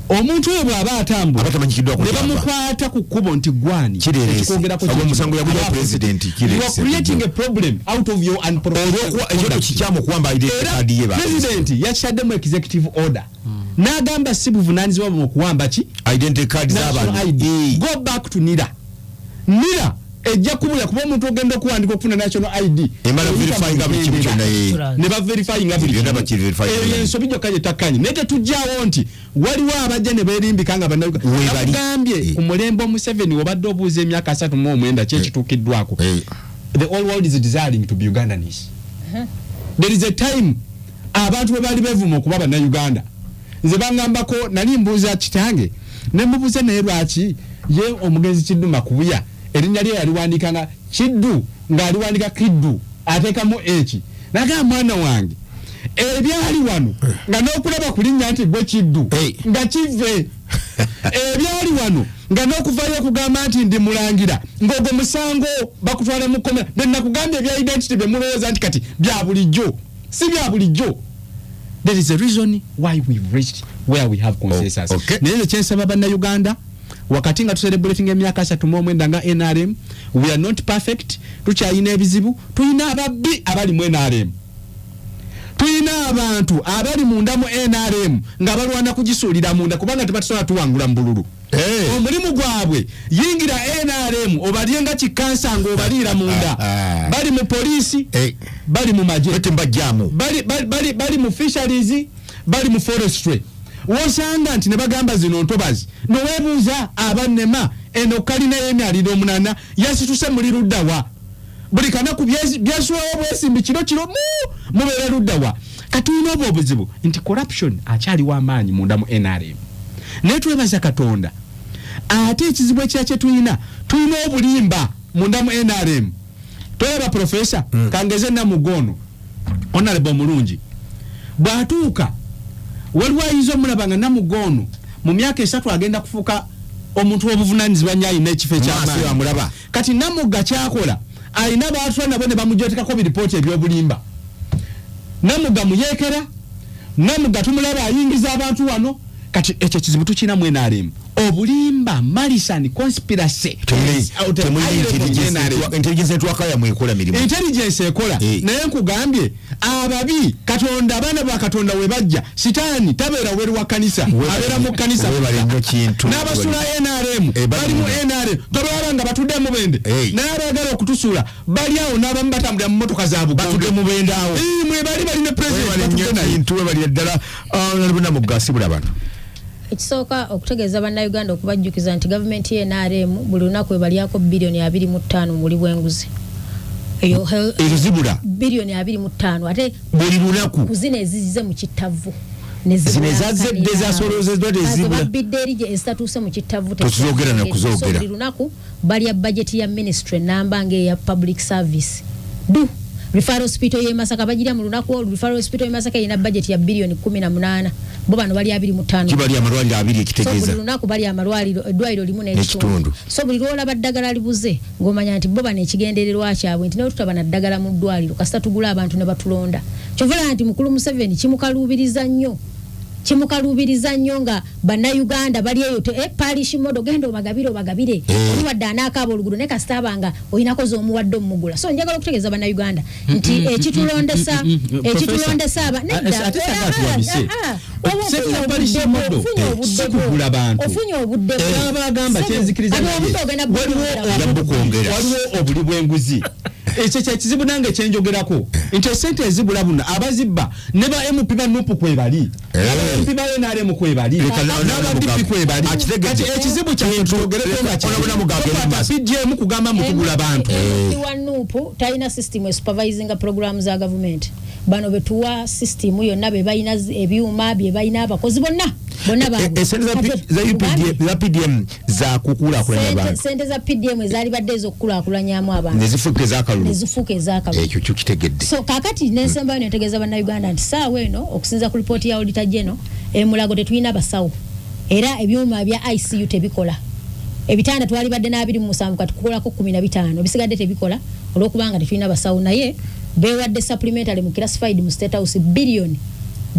omuntu oyo bw'aba atambula ne bamukwata ku kkubo nti gwani
ekikogerako omusango yagulya president
you are creating a problem out of your president yakitaddemu executive order n'agamba si buvunaanyizibwa mu kuwamba ki
identity card z'abantu
go back to nira ejja kubula kuba omuntu ogenda okuwandika okufuna national ID
emala verifyinga buli kimu kyonna
ne ba verifyinga buli kimu ensobi gyokka gye takkanyi naye tetujjaawo nti waliwo abajja ne beerimbika nga bannagambye ku mulembe Museveni obadde obuuza emyaka 39 kyekituukiddwako the whole world is desiring to be Ugandanese there is a time abantu bwe bali bevuma okuba bannayuganda nze bangambako nali mbuuza kitange ne mubuuza naye lwaki ye omugenzi Kidduma kubuya erinnya lye yaliwandika nga Kiddu ng'aliwandika Kiddu ateekamu eki naga mwana wange ebyali wano nga n'okulaba ku linnya nti gwe Kiddu nga kive ebyali wano
wano nga n'okuvaayo okugamba nti ndi mulangira ng'ogwo musango bakutwala mu kkomera bwe nakugambye ebya identity bye mulowooza nti kati bya bulijjo si bya bulijjo. There is a reason why we've reached where we have consensus. Naye kyensaba bannayuganda wakati nga tucelebrating emyaka 39 nga NRM, we are not perfect, tukyalina ebizibu, tulina ababbi abali mu NRM, tulina abantu abali munda mu NRM nga balwana kugisuulira munda kubanga tebatusobola tuwangula mu bululu. Omulimu gwabwe yingira NRM obalyenga kikansa ng'obaliira munda. Bali mu poliisi, bali mu magye, bali mu fisheries, bali mu forestry. Wosanga nti ne bagamba zino ntobazi nowebuuza abannema eno kalina y'emyaliro 8 yasituse muli luddawa buli kanaku byasuwawo bwesimbi kiro mubeera luddawa. Katulina obwo obuzibu nti corruption akyali w'amaanyi munda mu NRM. Naye twebaza Katonda ate ekizibu ekya tulina obulimba munda mu NRM. Tweba profesa Kangeze Namugono honorable mulungi bw'atuuka waliwo ayinza omulaba nga Namugono mu myaka 3 agenda kufuuka omuntu w'obuvunaanyizibwa nnyo alina ekifo eky'amaanyi. Kati Namuga kyakola alina baatula nabo ne bamujootekako biripooti ebyobulimba. Namuga muyeekera, Namuga tumulaba ayingiza abantu wano. Kati ekyo kizibu tukina mu NRM. Obulimba, Malisan, conspiracy.
Intelligence etwakaya mwekola mirimu.
Intelligence ekola. Naye nkugambye ababi Katonda abaana ba Katonda we bajja sitaani tabeera weri wa kanisa abeera mu kanisa n'abasula NRM bali mu NRM tolwala nga batudde mu bende naye abaagala okutusula bali awo n'abamu batambulira mu motoka zaabwe
batudde mu bende awo
mwe bali ne president
bali ddala nalibuna mu gasi bulabana.
Ekisooka okutegeeza bannayuganda okubajjukiza nti gavumenti y'NRM buli lunaku ebalyako bilioni 25 mu buli bw'enguzi.
Ezibula
bilioni 25 ate
buli lunaku
kuzina ezizize mu kittavu
nezazedde zasolozezwa tezibula
bidde erije ezitatuuse mu kittavu
tuzogera na kuzogera.
Buli lunaku balya budget ya ministry namba ng'eya public service Referral hospital ye Masaka bagira mu lunaku referral hospital ye Masaka ina budget ya bilioni 18 bo bano bali 25
kibali amalwaliro abiri ekitegeeza
so buli lunaku bali amalwaliro eddwaliro limu n'ekitundu so buli lwola baddagala libuze ng'omanya nti bo bano ekigendererwa kyabwe nti nayo tutaba na ddagala mu ddwaliro kasita tugula abantu ne batulonda kyovula nti mukulu Museveni kimukalubiriza nnyo nga bannayuganda bali eyo parish modo genda obagabire oluwadde anaakaaba oluguudo ne kasita abanga oyinakoze omuwadde omugula so njagala okutegeeza bannayuganda nti ekitulondesa
sikugula bantu abagamba kyenzikiriza waliwo obuli bw'enguzi ekyo kyekizibu nange kyenjogerako nti esente ezibula buna abazibba ne ba MP ba nupu kwebali MP ba NRM kwebali n'abadippi kwebali kati ekizibu kyatulogereko nga PDM kugamba mutugula bantu
wa nupu talina system supervising programs za government bano betuwa system yonna be balina ebyuma bye balina abakozi bonna
za PDM za kukulakulanya abantu
sente za PDM ezali badde ezokukulakulanyamu abantu nezifuuka ez'akalulu
ekyo kitegedde
so kakati nensembayo netegeeza bannayuganda nti saawa eno okusinza ku lipooti ya Auditor General emulago tetulina basawo era ebyuma bya ICU tebikola ebitanda twali badde na27 kati kukolako 15 bisigadde tebikola olwokubanga tetulina basawo naye beewadde supplementary mu classified mu State House bilioni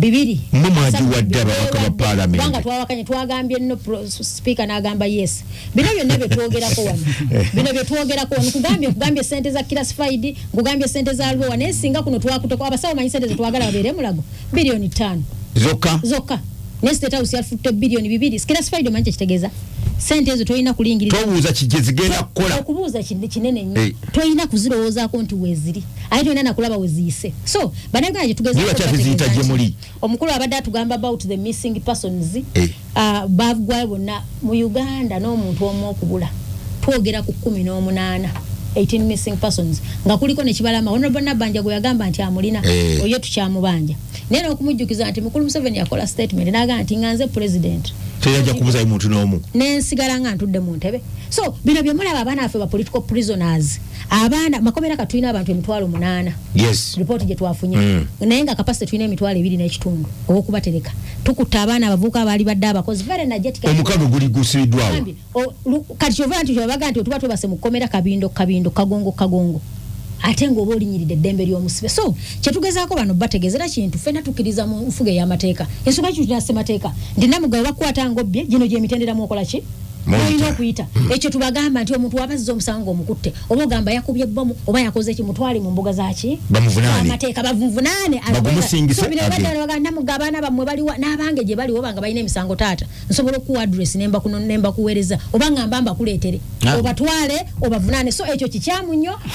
2
mumwaji wadde ababaka ba parliament
banga twawakanye twagambye no speaker n'agamba yes bino byonna byetwogerako wano kugambye sente za classified kugambye sente za alwo wane singa kuno twakutoko abasawo manyi sente zetwagala babeere mulago bilioni 5 zokka ne State House yafute bilioni 2 classified manyi kitegeeza sente ezo toyina kulingirira
tobuuza kijezigenda kukola
okubuuza kinene nnyo toyina kuzirowoozaako nti weeziri ate toyina nakulaba weziise so bannayuganda gye tugeza omukulu abadde atugamba about the missing persons baagwayo bonna mu Uganda n'omuntu omu okubula twogera ku 18 missing persons nga kuliko nekibalama honorable Nabanja gwe yagamba nti amulina oyo tukyamubanja naye n'okumujjukiza nti mukulu Museveni yakola statement n'agamba nti nganze president
teyaja kubuza muntu n'omu
nensigala nga ntudde mu ntebe so bino bye mulaba abaana baffe ba political prisoners abaana makomera katulina abantu 8,000
yes
report gye twafunye naye nga capacity tulina 2.2 okubatereka tukutta abaana abavuka abali badde abakozi very energetic
omukago guli gusibiddwawo
kati kyova nti kyobaga nti otuba tubase mu kkomera kabindo kagongo ate ng'oba olinyiridde eddembe ly'omusibe so kyetugezaako bano bategezera kintu ffenna tukkiriza mu nfuga ey'amateeka ensonga ki tulina ssemateeka ndi namugabe bakukwata ngobbye gino gyemitenderamu okola ki olina okuyita ekyo tubagamba nti omuntu wabazza omusango omukutte oba ogamba yakubye ebbomu oba yakoze kimutwale mu mbuga zaki amateeka bavunaane namuga abaana bammwe baliwa n'abange gye baliwo banga balina emisango taata nsobola okuwa adress nemba kuweereza oba ngamba mbakuleetere obatwale obavunaane so ekyo kikyamu nnyo